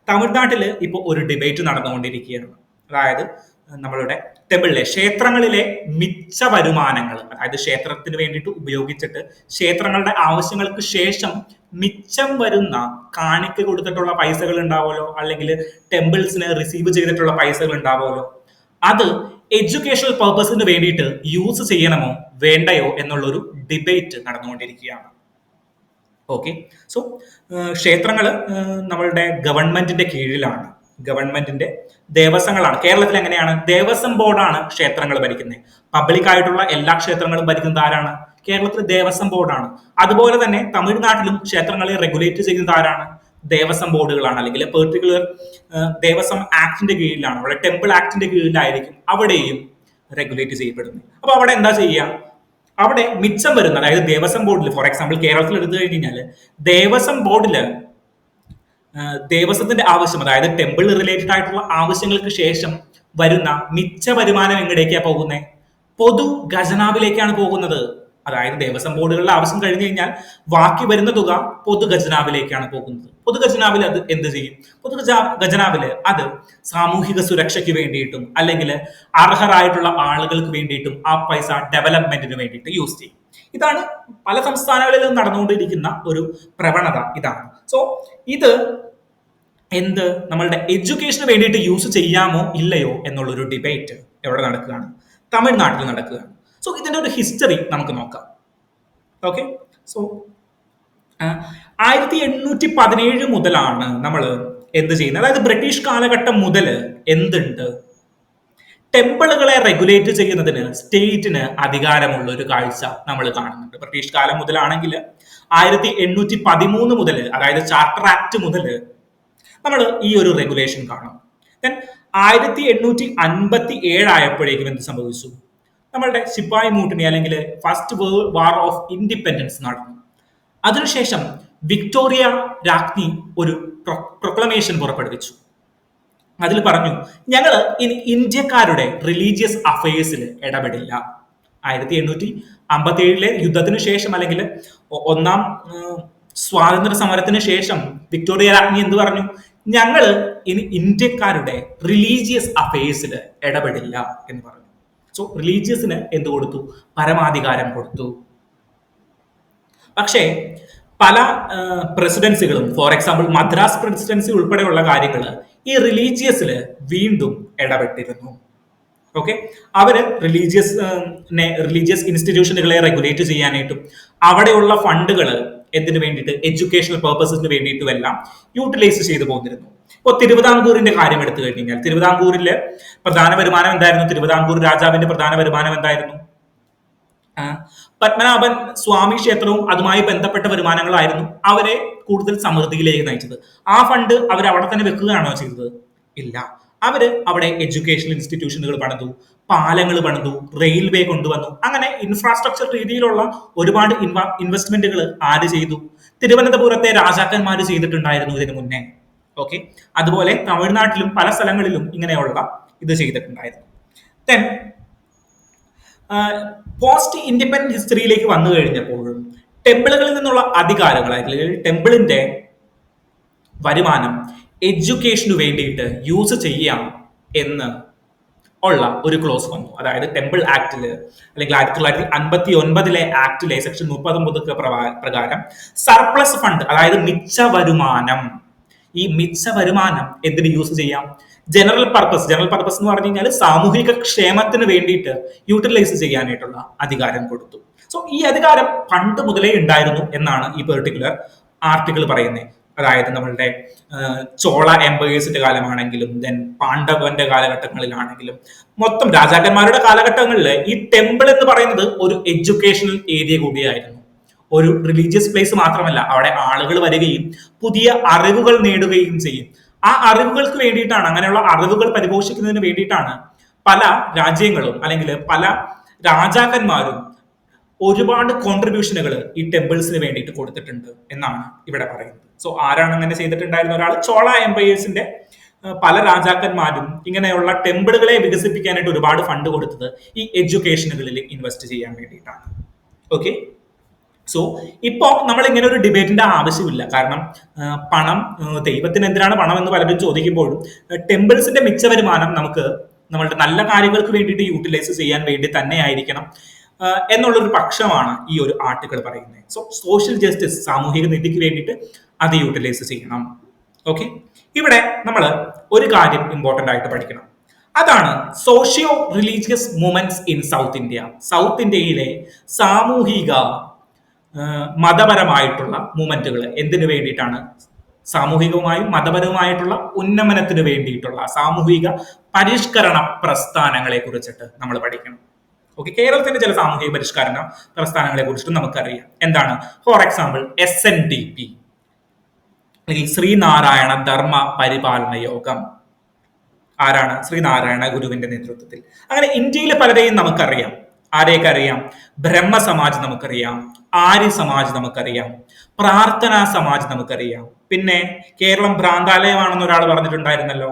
തമിഴ്നാട്ടില് ഇപ്പോൾ ഒരു ഡിബേറ്റ് നടന്നുകൊണ്ടിരിക്കുകയാണ്. അതായത് നമ്മളുടെ ടെമ്പിളിലെ, ക്ഷേത്രങ്ങളിലെ മിച്ച വരുമാനങ്ങൾ, അതായത് ക്ഷേത്രത്തിന് വേണ്ടിയിട്ട് ഉപയോഗിച്ചിട്ട് ക്ഷേത്രങ്ങളുടെ ആവശ്യങ്ങൾക്ക് ശേഷം മിച്ചം വരുന്ന കാണിക്ക് കൊടുത്തിട്ടുള്ള പൈസകൾ ഉണ്ടാവുമല്ലോ, അല്ലെങ്കിൽ ടെമ്പിൾസിന് റിസീവ് ചെയ്തിട്ടുള്ള പൈസകൾ ഉണ്ടാവുമല്ലോ, അത് എഡ്യൂക്കേഷണൽ പർപ്പസിന് വേണ്ടിയിട്ട് യൂസ് ചെയ്യണമോ വേണ്ടയോ എന്നുള്ളൊരു ഡിബേറ്റ് നടന്നുകൊണ്ടിരിക്കുകയാണ്. ഓക്കെ, സോ ക്ഷേത്രങ്ങൾ നമ്മളുടെ ഗവൺമെന്റിന്റെ കീഴിലാണ്. ഗവൺമെന്റിന്റെ ദേവസ്വങ്ങളാണ്. കേരളത്തിൽ എങ്ങനെയാണ്? ദേവസ്വം ബോർഡാണ് ക്ഷേത്രങ്ങൾ ഭരിക്കുന്നത്. പബ്ലിക് ആയിട്ടുള്ള എല്ലാ ക്ഷേത്രങ്ങളും ഭരിക്കുന്നത് ആരാണ്? കേരളത്തിൽ ദേവസ്വം ബോർഡാണ്. അതുപോലെ തന്നെ തമിഴ്നാട്ടിലും ക്ഷേത്രങ്ങളെ റെഗുലേറ്റ് ചെയ്യുന്നത് ആരാണ്? ദേവസ്വം ബോർഡുകളാണ്. അല്ലെങ്കിൽ പെർട്ടിക്കുലർ ദേവസ്വം ആക്ടിന്റെ കീഴിലാണ്, അവിടെ ടെമ്പിൾ ആക്ടിന്റെ കീഴിലായിരിക്കും അവിടെയും റെഗുലേറ്റ് ചെയ്യപ്പെടുന്നത്. അപ്പൊ അവിടെ എന്താ ചെയ്യുക? അവിടെ മിച്ചം വരുന്ന, അതായത് ദേവസ്വം ബോർഡിൽ, ഫോർ എക്സാമ്പിൾ കേരളത്തിൽ എടുത്തു കഴിഞ്ഞാൽ ദേവസ്വം ബോർഡില് ദേവസ്വത്തിന്റെ ആവശ്യം, അതായത് ടെമ്പിൾ റിലേറ്റഡ് ആയിട്ടുള്ള ആവശ്യങ്ങൾക്ക് ശേഷം വരുന്ന മിച്ച വരുമാനം എങ്ങടേക്കാണ് പോകുന്നത്? പൊതു ഖജനാവിലേക്കാണ് പോകുന്നത്. അതായത് ദേവസ്വം ബോർഡുകളുടെ ആവശ്യം കഴിഞ്ഞു കഴിഞ്ഞാൽ ബാക്കി വരുന്ന തുക പൊതു ഖജനാവിലേക്കാണ് പോകുന്നത്. പൊതു ഖജനാവിൽ അത് എന്ത് ചെയ്യും? ഖജനാവില് അത് സാമൂഹിക സുരക്ഷയ്ക്ക് വേണ്ടിയിട്ടും അല്ലെങ്കിൽ അർഹരായിട്ടുള്ള ആളുകൾക്ക് വേണ്ടിയിട്ടും ആ പൈസ ഡെവലപ്മെന്റിന് വേണ്ടിയിട്ട് യൂസ് ചെയ്യും. ഇതാണ് പല സംസ്ഥാനങ്ങളിലും നടന്നുകൊണ്ടിരിക്കുന്ന ഒരു പ്രവണത ഇതാണ്. സോ ഇത് നമ്മളുടെ എഡ്യൂക്കേഷന് വേണ്ടിയിട്ട് യൂസ് ചെയ്യാമോ ഇല്ലയോ എന്നുള്ളൊരു ഡിബേറ്റ് എവിടെ നടക്കുകയാണ്? തമിഴ്നാട്ടിൽ നടക്കുകയാണ്. സോ ഇതിന്റെ ഒരു ഹിസ്റ്ററി നമുക്ക് നോക്കാം. ഓക്കെ, സോ 1817 മുതലാണ് നമ്മൾ എന്ത് ചെയ്യുന്നത്? അതായത് ബ്രിട്ടീഷ് കാലഘട്ടം മുതൽ എന്തുണ്ട്? ടെമ്പിളുകളെ റെഗുലേറ്റ് ചെയ്യുന്നതിന് സ്റ്റേറ്റിന് അധികാരമുള്ള ഒരു കാഴ്ച നമ്മൾ കാണുന്നുണ്ട്. ബ്രിട്ടീഷ് കാലം മുതലാണെങ്കിൽ 1813 മുതൽ, അതായത് ചാർട്ടർ ആക്ട് മുതൽ നമ്മൾ ഈ ഒരു റെഗുലേഷൻ കാണും. ദെൻ 1857 ആയപ്പോഴേക്കും എന്ത് സംഭവിച്ചു? നമ്മളുടെ ശിപ്പായി മൂട്ടിനി അല്ലെങ്കിൽ first world war of independence നടന്നു. അതിനുശേഷം വിക്ടോറിയ രാജ്ഞി ഒരു പ്രൊക്ലമേഷൻ പുറപ്പെടുവിച്ചു. അതിൽ പറഞ്ഞു, ഞങ്ങൾ ഇനി ഇന്ത്യക്കാരുടെ റിലീജിയസ് അഫയേഴ്സിൽ ഇടപെടില്ല. 1857 യുദ്ധത്തിന് ശേഷം അല്ലെങ്കിൽ ഒന്നാം സ്വാതന്ത്ര്യ സമരത്തിന് ശേഷം വിക്ടോറിയ രാജ്ഞി എന്ത് പറഞ്ഞു? ഞങ്ങൾ ഇനി ഇന്ത്യക്കാരുടെ റിലീജിയസ് അഫയേഴ്സിൽ ഇടപെടില്ല എന്ന് പറഞ്ഞു. സോ റിലീജിയസിന് എന്ത് കൊടുത്തു? പരമാധികാരം കൊടുത്തു. പക്ഷേ പല പ്രസിഡൻസികളും, ഫോർ എക്സാമ്പിൾ മദ്രാസ് പ്രസിഡൻസി ഉൾപ്പെടെയുള്ള കാര്യങ്ങൾ ഈ റിലീജിയസിൽ വീണ്ടും ഇടപെട്ടിരുന്നു. ഓക്കെ, അവര് റിലീജിയസ് ഇൻസ്റ്റിറ്റ്യൂഷനുകളെ റെഗുലേറ്റ് ചെയ്യാനായിട്ടും അവിടെയുള്ള ഫണ്ടുകൾ എന്തിനു വേണ്ടിയിട്ട്? എഡ്യൂക്കേഷണൽ പർപ്പസിന് വേണ്ടിയിട്ടും എല്ലാം യൂട്ടിലൈസ് ചെയ്തു പോന്നിരുന്നു. ഇപ്പോൾ തിരുവിതാംകൂറിന്റെ കാര്യം എടുത്തു കഴിഞ്ഞാൽ തിരുവിതാംകൂറിലെ പ്രധാന വരുമാനം എന്തായിരുന്നു? തിരുവിതാംകൂർ രാജാവിന്റെ പ്രധാന വരുമാനം എന്തായിരുന്നു? പത്മനാഭൻ സ്വാമി ക്ഷേത്രവും അതുമായി ബന്ധപ്പെട്ട വരുമാനങ്ങളായിരുന്നു അവരെ കൂടുതൽ സമൃദ്ധിയിലേക്ക് നയിച്ചത്. ആ ഫണ്ട് അവർ അവിടെ തന്നെ വെക്കുകയാണോ ചെയ്തത്? ഇല്ല. അവര് അവിടെ എഡ്യൂക്കേഷണൽ ഇൻസ്റ്റിറ്റ്യൂഷനുകൾ പണിതു, പാലങ്ങൾ പണിതു, റെയിൽവേ കൊണ്ടുവന്നു. അങ്ങനെ ഇൻഫ്രാസ്ട്രക്ചർ രീതിയിലുള്ള ഒരുപാട് ഇൻവെസ്റ്റ്മെന്റുകൾ ആര് ചെയ്തു? തിരുവനന്തപുരത്തെ രാജാക്കന്മാർ ചെയ്തിട്ടുണ്ടായിരുന്നു ഇതിനു മുന്നേ. ഓക്കെ, അതുപോലെ തമിഴ്നാട്ടിലും പല സ്ഥലങ്ങളിലും ഇങ്ങനെയുള്ള ഇത് ചെയ്തിട്ടുണ്ടായിരുന്നു. ദെൻ പോസ്റ്റ് ഇൻഡിപെൻഡന്റ് ഹിസ്റ്ററിയിലേക്ക് വന്നു കഴിഞ്ഞപ്പോഴും ടെമ്പിളുകളിൽ നിന്നുള്ള അധികാരങ്ങൾ, അല്ലെങ്കിൽ ടെമ്പിളിന്റെ വരുമാനം എഡ്യൂക്കേഷന് വേണ്ടിയിട്ട് യൂസ് ചെയ്യാം എന്ന് ഉള്ള ഒരു ക്ലോസ് വന്നു. അതായത് ടെമ്പിൾ ആക്ടില്, അല്ലെങ്കിൽ 1959 ആക്ടിലെ സെക്ഷൻ 39 പ്രകാരം സർപ്ലസ് ഫണ്ട്, അതായത് മിച്ച വരുമാനം, ഈ മിച്ച വരുമാനം എന്തിന് യൂസ് ചെയ്യാം? ജനറൽ പർപ്പസ് എന്ന് പറഞ്ഞു കഴിഞ്ഞാൽ സാമൂഹിക ക്ഷേമത്തിന് വേണ്ടിയിട്ട് യൂട്ടിലൈസ് ചെയ്യാനായിട്ടുള്ള അധികാരം കൊടുത്തു. സോ ഈ അധികാരം പണ്ട് മുതലേ ഉണ്ടായിരുന്നു എന്നാണ് ഈ പെർട്ടിക്കുലർ ആർട്ടിക്കിൾ പറയുന്നത്. അതായത് നമ്മളുടെ ചോള എംപയേഴ്സിന്റെ കാലമാണെങ്കിലും ദെൻ പാണ്ഡവന്റെ കാലഘട്ടങ്ങളിലാണെങ്കിലും മൊത്തം രാജാക്കന്മാരുടെ കാലഘട്ടങ്ങളിൽ ഈ ടെമ്പിൾ എന്ന് പറയുന്നത് ഒരു എഡ്യൂക്കേഷണൽ ഏരിയ കൂടിയായിരുന്നു. ഒരു റിലീജിയസ് പ്ലേസ് മാത്രമല്ല, അവിടെ ആളുകൾ വരികയും പുതിയ അറിവുകൾ നേടുകയും ചെയ്യും. ആ അറിവുകൾക്ക് വേണ്ടിയിട്ടാണ്, അങ്ങനെയുള്ള അറിവുകൾ പരിപോഷിക്കുന്നതിന് വേണ്ടിയിട്ടാണ് പല രാജ്യങ്ങളും അല്ലെങ്കിൽ പല രാജാക്കന്മാരും ഒരുപാട് കോൺട്രിബ്യൂഷനുകൾ ഈ ടെമ്പിൾസിന് വേണ്ടിയിട്ട് കൊടുത്തിട്ടുണ്ട് എന്നാണ് ഇവിടെ പറയുന്നത്. സോ ആരാണ് അങ്ങനെ ചെയ്തിട്ടുണ്ടായിരുന്ന ഒരാൾ? ചോള എംപയേഴ്സിന്റെ പല രാജാക്കന്മാരും ഇങ്ങനെയുള്ള ടെമ്പിളുകളെ വികസിപ്പിക്കാനായിട്ട് ഒരുപാട് ഫണ്ട് കൊടുത്തത് ഈ എഡ്യൂക്കേഷനുകളിൽ ഇൻവെസ്റ്റ് ചെയ്യാൻ വേണ്ടിയിട്ടാണ്. ഓക്കെ, സോ ഇപ്പോ നമ്മൾ ഇങ്ങനെ ഒരു ഡിബേറ്റിന്റെ ആവശ്യമില്ല. കാരണം പണം, ദൈവത്തിന് എന്തിനാണ് പണം എന്ന് പലരും ചോദിക്കുമ്പോഴും ടെമ്പിൾസിന്റെ മിച്ച വരുമാനം നമുക്ക് നമ്മളുടെ നല്ല കാര്യങ്ങൾക്ക് വേണ്ടിയിട്ട് യൂട്ടിലൈസ് ചെയ്യാൻ വേണ്ടി തന്നെ ആയിരിക്കണം എന്നുള്ളൊരു പക്ഷമാണ് ഈ ഒരു ആർട്ടിക്കിൾ പറയുന്നത്. സോ സോഷ്യൽ ജസ്റ്റിസ്, സാമൂഹിക നീതിക്ക് വേണ്ടിയിട്ട് അത് യൂട്ടിലൈസ് ചെയ്യണം. ഓക്കെ, ഇവിടെ നമ്മൾ ഒരു കാര്യം ഇമ്പോർട്ടന്റ് ആയിട്ട് പഠിക്കണം. അതാണ് socio religious movements in south India. South ഇന്ത്യയിലെ സാമൂഹിക മതപരമായിട്ടുള്ള മൂവ്മെന്റുകൾ എന്തിനു വേണ്ടിയിട്ടാണ് സാമൂഹികവുമായും മതപരവുമായിട്ടുള്ള ഉന്നമനത്തിന് വേണ്ടിയിട്ടുള്ള സാമൂഹിക പരിഷ്കരണ പ്രസ്ഥാനങ്ങളെ കുറിച്ചിട്ട് നമ്മൾ പഠിക്കണം. ഓക്കെ, കേരളത്തിന്റെ ചില സാമൂഹിക പരിഷ്കരണ പ്രസ്ഥാനങ്ങളെ കുറിച്ചിട്ട് നമുക്കറിയാം. എന്താണ്? ഫോർ എക്സാമ്പിൾ SNDP, അല്ലെങ്കിൽ ശ്രീനാരായണ ധർമ്മ പരിപാലന യോഗം. ആരാണ്? ശ്രീനാരായണ ഗുരുവിന്റെ നേതൃത്വത്തിൽ. അങ്ങനെ ഇന്ത്യയിലെ പലരെയും നമുക്കറിയാം. ആരെയൊക്കെ അറിയാം? ബ്രഹ്മ സമാജ് നമുക്കറിയാം, ആര്യ സമാജ് നമുക്കറിയാം, പ്രാർത്ഥനാ സമാജ് നമുക്കറിയാം. പിന്നെ കേരളം ഭ്രാന്താലയമാണെന്ന് ഒരാൾ പറഞ്ഞിട്ടുണ്ടായിരുന്നല്ലോ,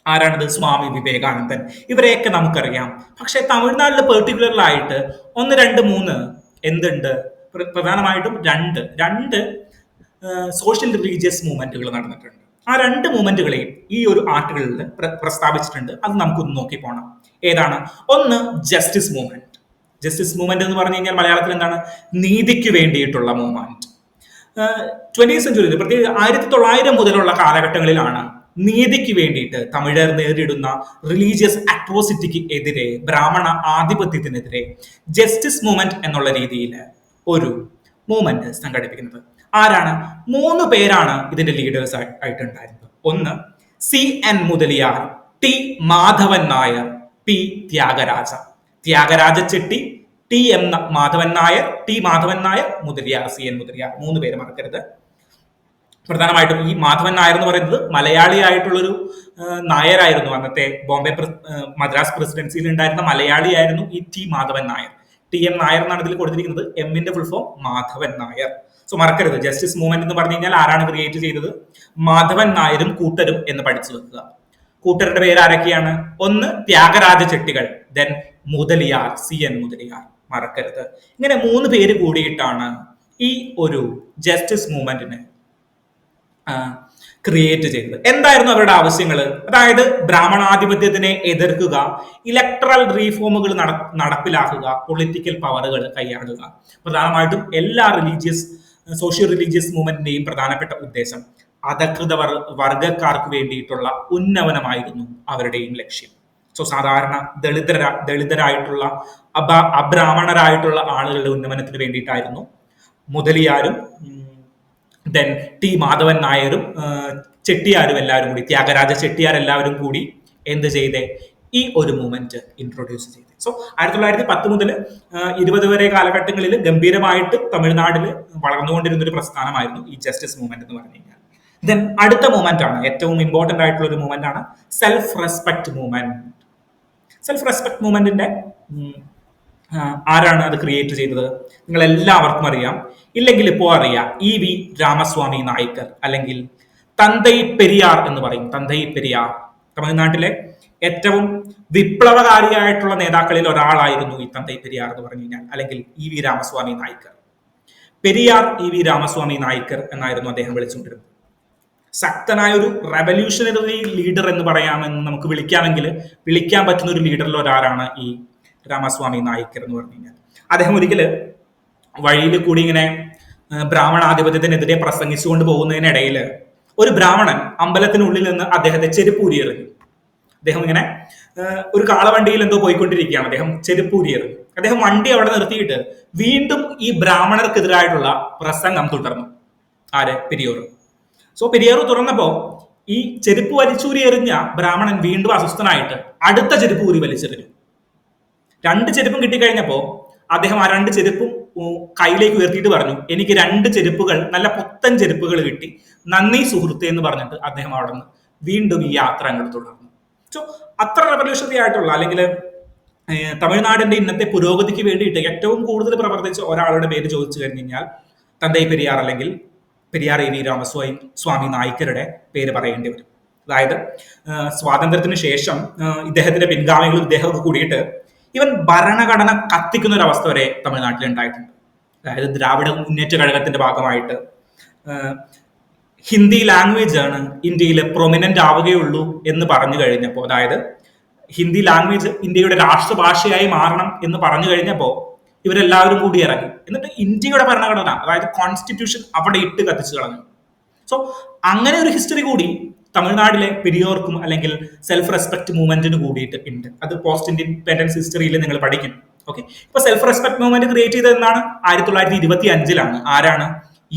ആരാണത്? സ്വാമി വിവേകാനന്ദൻ. ഇവരെയൊക്കെ നമുക്കറിയാം. പക്ഷെ തമിഴ്നാട്ടിൽ പെർട്ടിക്കുലറിലായിട്ട് 1, 2, 3 എന്തുണ്ട്? പ്രധാനമായിട്ടും രണ്ട് സോഷ്യൽ റിലീജിയസ് മൂവ്മെന്റുകൾ നടന്നിട്ടുണ്ട്. ആ 2 മൂവ്മെന്റുകളെയും ഈ ഒരു ആർട്ടിക്കിളിൽ പ്രസ്താവിച്ചിട്ടുണ്ട്. അത് നമുക്കൊന്ന് നോക്കി പോണം. ഏതാണ്? ഒന്ന്, ജസ്റ്റിസ് മൂവ്മെന്റ്. ജസ്റ്റിസ് മൂവ്മെന്റ് എന്ന് പറഞ്ഞു കഴിഞ്ഞാൽ മലയാളത്തിൽ എന്താണ്? നീതിക്ക് വേണ്ടിയിട്ടുള്ള മൂവ്മെന്റ്. 20th സെഞ്ചുറിയിൽ, പ്രത്യേകിച്ച് 1900 മുതലുള്ള കാലഘട്ടങ്ങളിലാണ് നീതിക്ക് വേണ്ടിയിട്ട് തമിഴർ നേരിടുന്ന റിലീജിയസ് അട്രോസിറ്റിക്ക് എതിരെ, ബ്രാഹ്മണ ആധിപത്യത്തിനെതിരെ ജസ്റ്റിസ് മൂവ്മെന്റ് എന്നുള്ള രീതിയിൽ ഒരു മൂവ്മെന്റ് സംഘടിപ്പിക്കുന്നത്. ആരാണ്? 3 പേരാണ് ഇതിന്റെ ലീഡേഴ്സ് ആയിട്ടുണ്ടായിരുന്നത്. ഒന്ന്, CN Mudaliar, T Madhavan Nair, P Thyagaraja. Thyagaraja Chetty, TM Madhavan Nair, T Madhavan Nair, Mudaliar, CN Mudaliar. 3 പേര് മറക്കരുത്. പ്രധാനമായിട്ടും ഈ മാധവൻ നായർ എന്ന് പറയുന്നത് മലയാളിയായിട്ടുള്ളൊരു നായരായിരുന്നു. അന്നത്തെ ബോംബെ മദ്രാസ് പ്രസിഡൻസിയിൽ ഉണ്ടായിരുന്ന മലയാളിയായിരുന്നു ഈ T മാധവൻ നായർ. TM നായർ എന്നാണ് ഇതിൽ കൊടുത്തിരിക്കുന്നത്. എമ്മിന്റെ full form Madhavan Nair. So മറക്കരുത്, ജസ്റ്റിസ് മൂവ്മെന്റ് എന്ന് പറഞ്ഞു കഴിഞ്ഞാൽ ആരാണ് ക്രിയേറ്റ് ചെയ്തത്? മാധവൻ നായരും കൂട്ടരും എന്ന് പഠിച്ചു വെക്കുക. കൂട്ടരുടെ പേര് ആരൊക്കെയാണ്? ഒന്ന്, ത്യാഗരാജ ചെട്ടികൾ, ദെൻ മുതലിയാർ, CN മുതലിയാർ. മറക്കരുത്. ഇങ്ങനെ 3 പേര് കൂടിയിട്ടാണ് ഈ ഒരു ജസ്റ്റിസ് മൂവ്മെന്റിനെ ക്രിയേറ്റ് ചെയ്തത്. എന്തായിരുന്നു അവരുടെ ആവശ്യങ്ങൾ? അതായത് ബ്രാഹ്മണാധിപത്യത്തിനെ എതിർക്കുക, ഇലക്ട്രൽ റീഫോമുകൾ നടപ്പിലാക്കുക, പൊളിറ്റിക്കൽ പവറുകൾ കൈയാളുക. പ്രധാനമായിട്ടും എല്ലാ സോഷ്യോ റിലീജിയസ് മൂവ്മെന്റിന്റെയും പ്രധാനപ്പെട്ട ഉദ്ദേശം അധകൃത വർഗക്കാർക്ക് വേണ്ടിയിട്ടുള്ള ഉന്നമനമായിരുന്നു അവരുടെയും ലക്ഷ്യം. സോ സാധാരണ ദളിതരായിട്ടുള്ള അബ്രാഹ്മണരായിട്ടുള്ള ആളുകളുടെ ഉന്നമനത്തിന് വേണ്ടിയിട്ടായിരുന്നു മുതലിയാരും ദെൻ T മാധവൻ നായരും ചെട്ടിയാരും എല്ലാവരും കൂടി, ത്യാഗരാജ ചെട്ടിയാർ എല്ലാവരും കൂടി എന്ത് ചെയ്തേ? ഈ ഒരു മൂവ്മെന്റ് ഇൻട്രൊഡ്യൂസ് ചെയ്തത്. സോ 1910 മുതൽ 20 വരെ കാലഘട്ടങ്ങളിൽ ഗംഭീരമായിട്ട് തമിഴ്നാട്ടിൽ വളർന്നുകൊണ്ടിരുന്ന ഒരു പ്രസ്ഥാനമായിരുന്നു ഈ ജസ്റ്റിസ് മൂവ്മെന്റ് എന്ന് പറഞ്ഞു കഴിഞ്ഞാൽ. ദെൻ അടുത്ത മൂവ്മെന്റ് ആണ്, ഏറ്റവും ഇമ്പോർട്ടന്റ് ആയിട്ടുള്ള ഒരു മൂവ്മെന്റ് ആണ് self respect movement. Self respect മൂവ്മെന്റിന്റെ ആരാണ് അത് ക്രിയേറ്റ് ചെയ്തത്? നിങ്ങൾ എല്ലാവർക്കും അറിയാം, ഇല്ലെങ്കിൽ ഇപ്പോ അറിയാം. EV രാമസ്വാമി നായ്ക്കർ, അല്ലെങ്കിൽ തന്തൈ പെരിയാർ എന്ന് പറയും. തന്തൈ പെരിയാർ തമിഴ്നാട്ടിലെ ഏറ്റവും വിപ്ലവകാരിയായിട്ടുള്ള നേതാക്കളിൽ ഒരാളായിരുന്നു ഈ തന്തൈ പെരിയാർ എന്ന് പറഞ്ഞു കഴിഞ്ഞാൽ, അല്ലെങ്കിൽ EV രാമസ്വാമി നായ്ക്കർ. പെരിയാർ EV രാമസ്വാമി നായ്ക്കർ എന്നായിരുന്നു അദ്ദേഹം വിളിച്ചുകൊണ്ടിരുന്നത്. ശക്തനായ ഒരു റെവല്യൂഷണറി ലീഡർ എന്ന് പറയാമെന്ന് നമുക്ക് വിളിക്കാൻ പറ്റുന്ന ഒരു ലീഡറിൽ ഒരാളാണ് ഈ രാമസ്വാമി നായ്ക്കർ എന്ന് പറഞ്ഞു കഴിഞ്ഞാൽ. അദ്ദേഹം ഒരിക്കല് വഴിയിൽ കൂടി ഇങ്ങനെ ബ്രാഹ്മണാധിപത്യത്തിനെതിരെ പ്രസംഗിച്ചുകൊണ്ട് പോകുന്നതിനിടയിൽ ഒരു ബ്രാഹ്മണൻ അമ്പലത്തിനുള്ളിൽ നിന്ന് അദ്ദേഹത്തെ ചെരുപ്പൂരി എറിഞ്ഞു. അദ്ദേഹം ഇങ്ങനെ ഒരു കാളവണ്ടിയിൽ എന്തോ പോയിക്കൊണ്ടിരിക്കുകയാണ്. അദ്ദേഹം ചെരുപ്പൂരി എറിഞ്ഞു. അദ്ദേഹം വണ്ടി അവിടെ നിർത്തിയിട്ട് വീണ്ടും ഈ ബ്രാഹ്മണർക്കെതിരായിട്ടുള്ള പ്രസംഗം തുടർന്നു. ആര്? പെരിയാർ. സോ പെരിയാർ തുറന്നപ്പോ ഈ ചെരുപ്പ് വലിച്ചൂരി എറിഞ്ഞ ബ്രാഹ്മണൻ വീണ്ടും അസ്വസ്ഥനായിട്ട് അടുത്ത ചെരുപ്പ് ഊരി വലിച്ചെറിഞ്ഞു. 2 ചെരുപ്പും കിട്ടിക്കഴിഞ്ഞപ്പോ അദ്ദേഹം ആ 2 ചെരുപ്പും കയ്യിലേക്ക് ഉയർത്തിയിട്ട് പറഞ്ഞു, എനിക്ക് 2 ചെരുപ്പുകൾ, നല്ല പുത്തൻ ചെരുപ്പുകൾ കിട്ടി, നന്ദി സുഹൃത്തെ എന്ന് പറഞ്ഞിട്ട് അദ്ദേഹം അവിടെ നിന്ന് വീണ്ടും ഈ യാത്ര അങ്ങോട്ട് തുടർന്നു. സോ അത്ര റെവല്യൂഷണറി ആയിട്ടുള്ള, അല്ലെങ്കിൽ തമിഴ്നാടിന്റെ ഇന്നത്തെ പുരോഗതിക്ക് വേണ്ടിയിട്ട് ഏറ്റവും കൂടുതൽ പ്രവർത്തിച്ച ഒരാളുടെ പേര് ചോദിച്ചു കഴിഞ്ഞു കഴിഞ്ഞാൽ തന്തൈ പെരിയാർ, അല്ലെങ്കിൽ പെരിയാർ EV രാമസ്വാമി നായ്ക്കരുടെ പേര് പറയേണ്ടി വരും. അതായത് സ്വാതന്ത്ര്യത്തിന് ശേഷം ഇദ്ദേഹത്തിന്റെ പിൻഗാമികളും ഇദ്ദേഹമൊക്കെ കൂടിയിട്ട് ഇവൻ ഭരണഘടന കത്തിക്കുന്ന ഒരു അവസ്ഥ വരെ തമിഴ്നാട്ടിൽ ഉണ്ടായിട്ടുണ്ട്. അതായത് ദ്രാവിഡ മുന്നേറ്റ കഴകത്തിന്റെ ഭാഗമായിട്ട് ഹിന്ദി ലാംഗ്വേജ് ആണ് ഇന്ത്യയിൽ പ്രൊമിനന്റ് ആവുകയുള്ളൂ എന്ന് പറഞ്ഞു കഴിഞ്ഞപ്പോൾ, അതായത് ഹിന്ദി ലാംഗ്വേജ് ഇന്ത്യയുടെ രാഷ്ട്രഭാഷയായി മാറണം എന്ന് പറഞ്ഞു കഴിഞ്ഞപ്പോൾ ഇവരെല്ലാവരും കൂടി ഇറങ്ങി. എന്നിട്ട് ഇന്ത്യയുടെ ഭരണഘടന, അതായത് കോൺസ്റ്റിറ്റ്യൂഷൻ അവിടെ ഇട്ട് കത്തിച്ചു കളഞ്ഞു. സോ അങ്ങനെ ഒരു ഹിസ്റ്ററി കൂടി തമിഴ്നാട്ടിലെ പെരിയോർക്കും അല്ലെങ്കിൽ സെൽഫ് റെസ്പെക്ട് മൂവ്മെന്റിന് കൂടിയിട്ട് ഉണ്ട്. അത് പോസ്റ്റ് ഇൻഡിപെൻഡൻസ് ഹിസ്റ്ററിയിൽ നിങ്ങൾ പഠിക്കും. ഓക്കെ, ഇപ്പൊ സെൽഫ് റെസ്പെക്ട് മൂവ്മെന്റ് ക്രിയേറ്റ് ചെയ്തത് എന്നാണ് 1925 ആരാണ്?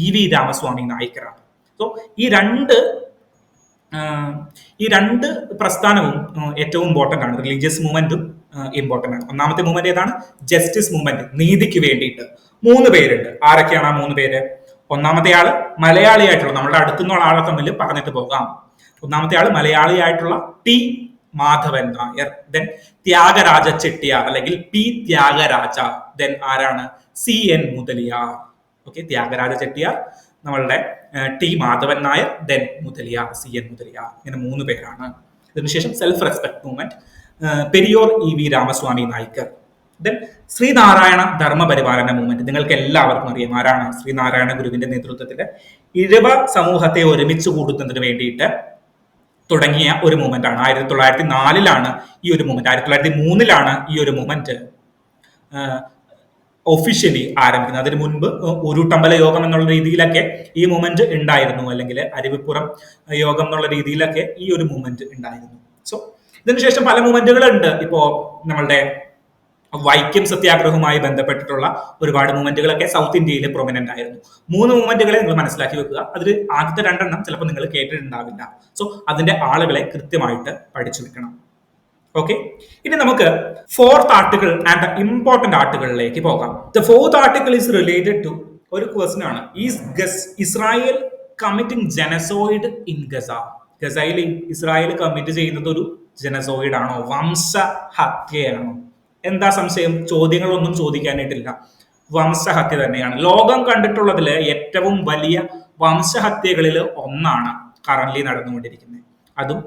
EV രാമസ്വാമി നായ്ക്കറാണ്. സോ ഈ രണ്ട് ഈ രണ്ട് പ്രസ്ഥാനവും ഏറ്റവും ഇമ്പോർട്ടന്റ് ആണ്. റിലീജിയസ് മൂവ്മെന്റും ഇമ്പോർട്ടന്റ് ആണ്. ഒന്നാമത്തെ മൂവ്മെന്റ് ഏതാണ്? ജസ്റ്റിസ് മൂവ്മെന്റ്, നീതിക്ക് വേണ്ടിയിട്ട് 3 പേരുണ്ട്. ആരൊക്കെയാണ് ആ 3 പേര്? ഒന്നാമത്തെ ആള് മലയാളിയായിട്ടുള്ള, നമ്മുടെ അടുത്തുനിന്നുള്ള ആളെ തമ്മിൽ പറഞ്ഞിട്ട് പോകാം. ഒന്നാമത്തെ ആള് മലയാളിയായിട്ടുള്ള ടി മാധവൻ നായർ, ദെൻ ത്യാഗരാജ ചെട്ടിയാർ അല്ലെങ്കിൽ പി ത്യാഗരാജ, ദെൻ ആരാണ്? C N Mudaliar. Okay, Thyagaraja Chettiar, നമ്മളുടെ T Madhavan Nair, then Mudaliar, C N Mudaliar. ഇങ്ങനെ 3 പേരാണ്. ഇതിനുശേഷം self respect movement, Periyar E V Ramasamy Naicker, then Sree Narayana Dharma Paripalana movement. നിങ്ങൾക്ക് എല്ലാവർക്കും അറിയാം ആരാണ് ശ്രീനാരായണ ഗുരുവിന്റെ നേതൃത്വത്തിൽ ഇഴവ സമൂഹത്തെ ഒരുമിച്ച് കൂട്ടുന്നതിന് വേണ്ടിയിട്ട് തുടങ്ങിയ ഒരു മൂവ്മെന്റ് ആണ്. 1904 ഈ ഒരു മൂവ്മെന്റ്, 1903 ഈ ഒരു മൂവ്മെന്റ് ഒഫീഷ്യലി ആരംഭിക്കുന്നത്. അതിനു മുൻപ് ഉരുട്ടമ്പല യോഗം എന്നുള്ള രീതിയിലൊക്കെ ഈ മൂവ്മെന്റ് ഉണ്ടായിരുന്നു, അല്ലെങ്കിൽ അരുവിപ്പുറം യോഗം എന്നുള്ള രീതിയിലൊക്കെ ഈ ഒരു മൂവ്മെന്റ് ഉണ്ടായിരുന്നു. സോ ഇതിനുശേഷം പല മൂവ്മെന്റുകൾ ഉണ്ട്. ഇപ്പോ നമ്മളുടെ വൈക്കം സത്യാഗ്രഹവുമായി ബന്ധപ്പെട്ടിട്ടുള്ള ഒരുപാട് മൂവ്മെന്റുകളൊക്കെ സൗത്ത് ഇന്ത്യയിൽ പ്രൊമിനന്റ് ആയിരുന്നു. 3 മൂവ്മെന്റുകളെ നിങ്ങൾ മനസ്സിലാക്കി വെക്കുക. അതിൽ ആദ്യത്തെ 2 ചിലപ്പോൾ നിങ്ങൾ കേട്ടിട്ടുണ്ടാവില്ല. സോ അതിന്റെ ആളുകളെ കൃത്യമായിട്ട് പഠിച്ചു വെക്കണം. ഓക്കെ, ഇനി നമുക്ക് 4th ആർട്ടിക്കിൾ ആൻഡ് ഇമ്പോർട്ടന്റ് ആർട്ടിക്കിളിലേക്ക് പോകാം. The 4th article is related to ഒരു ക്വസ്റ്റൻ ആണ്. Is Israel committing genocide in Gaza? ഗസയിൽ ഇസ്രായേൽ കമ്മിറ്റ് ചെയ്യുന്നത് ഒരു ജനസോയിഡ് ആണോ, വംശഹത്യയാണോ? എന്താ സംശയം? ചോദ്യങ്ങളൊന്നും ചോദിക്കാനായിട്ടില്ല. വംശഹത്യ തന്നെയാണ്. ലോകം കണ്ടിട്ടുള്ളതില് ഏറ്റവും വലിയ വംശഹത്യകളിൽ ഒന്നാണ് കറന്റ്ലി നടന്നുകൊണ്ടിരിക്കുന്നത്. അതും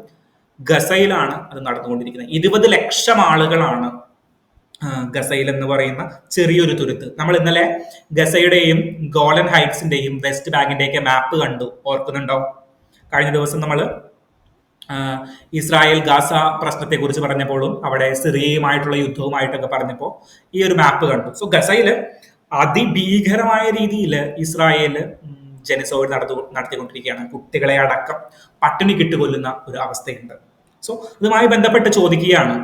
ഗസയിലാണ് അത് നടന്നുകൊണ്ടിരിക്കുന്നത്. 20 ലക്ഷം ആളുകളാണ് ഗസയിൽ എന്ന് പറയുന്ന ചെറിയൊരു തുരുത്ത്. നമ്മൾ ഇന്നലെ ഗസയുടെയും ഗോളൻ ഹൈറ്റ്സിന്റെയും വെസ്റ്റ് ബാങ്കിന്റെയൊക്കെ മാപ്പ് കണ്ടു, ഓർക്കുന്നുണ്ടോ? കഴിഞ്ഞ ദിവസം നമ്മൾ ഇസ്രായേൽ ഗാസ പ്രശ്നത്തെ കുറിച്ച് പറഞ്ഞപ്പോഴും അവിടെ സിറിയയുമായിട്ടുള്ള യുദ്ധവുമായിട്ടൊക്കെ പറഞ്ഞപ്പോൾ ഈ ഒരു മാപ്പ് കണ്ടു. സോ ഗസയില് അതിഭീകരമായ രീതിയിൽ ഇസ്രായേൽ ജനസോയിഡ് നടത്തിക്കൊണ്ടിരിക്കുകയാണ്. കുട്ടികളെ അടക്കം പട്ടിണി കിട്ടുകൊല്ലുന്ന ഒരു അവസ്ഥയുണ്ട്. സോ ഇതുമായി ബന്ധപ്പെട്ട് ചോദിക്കുകയാണ്.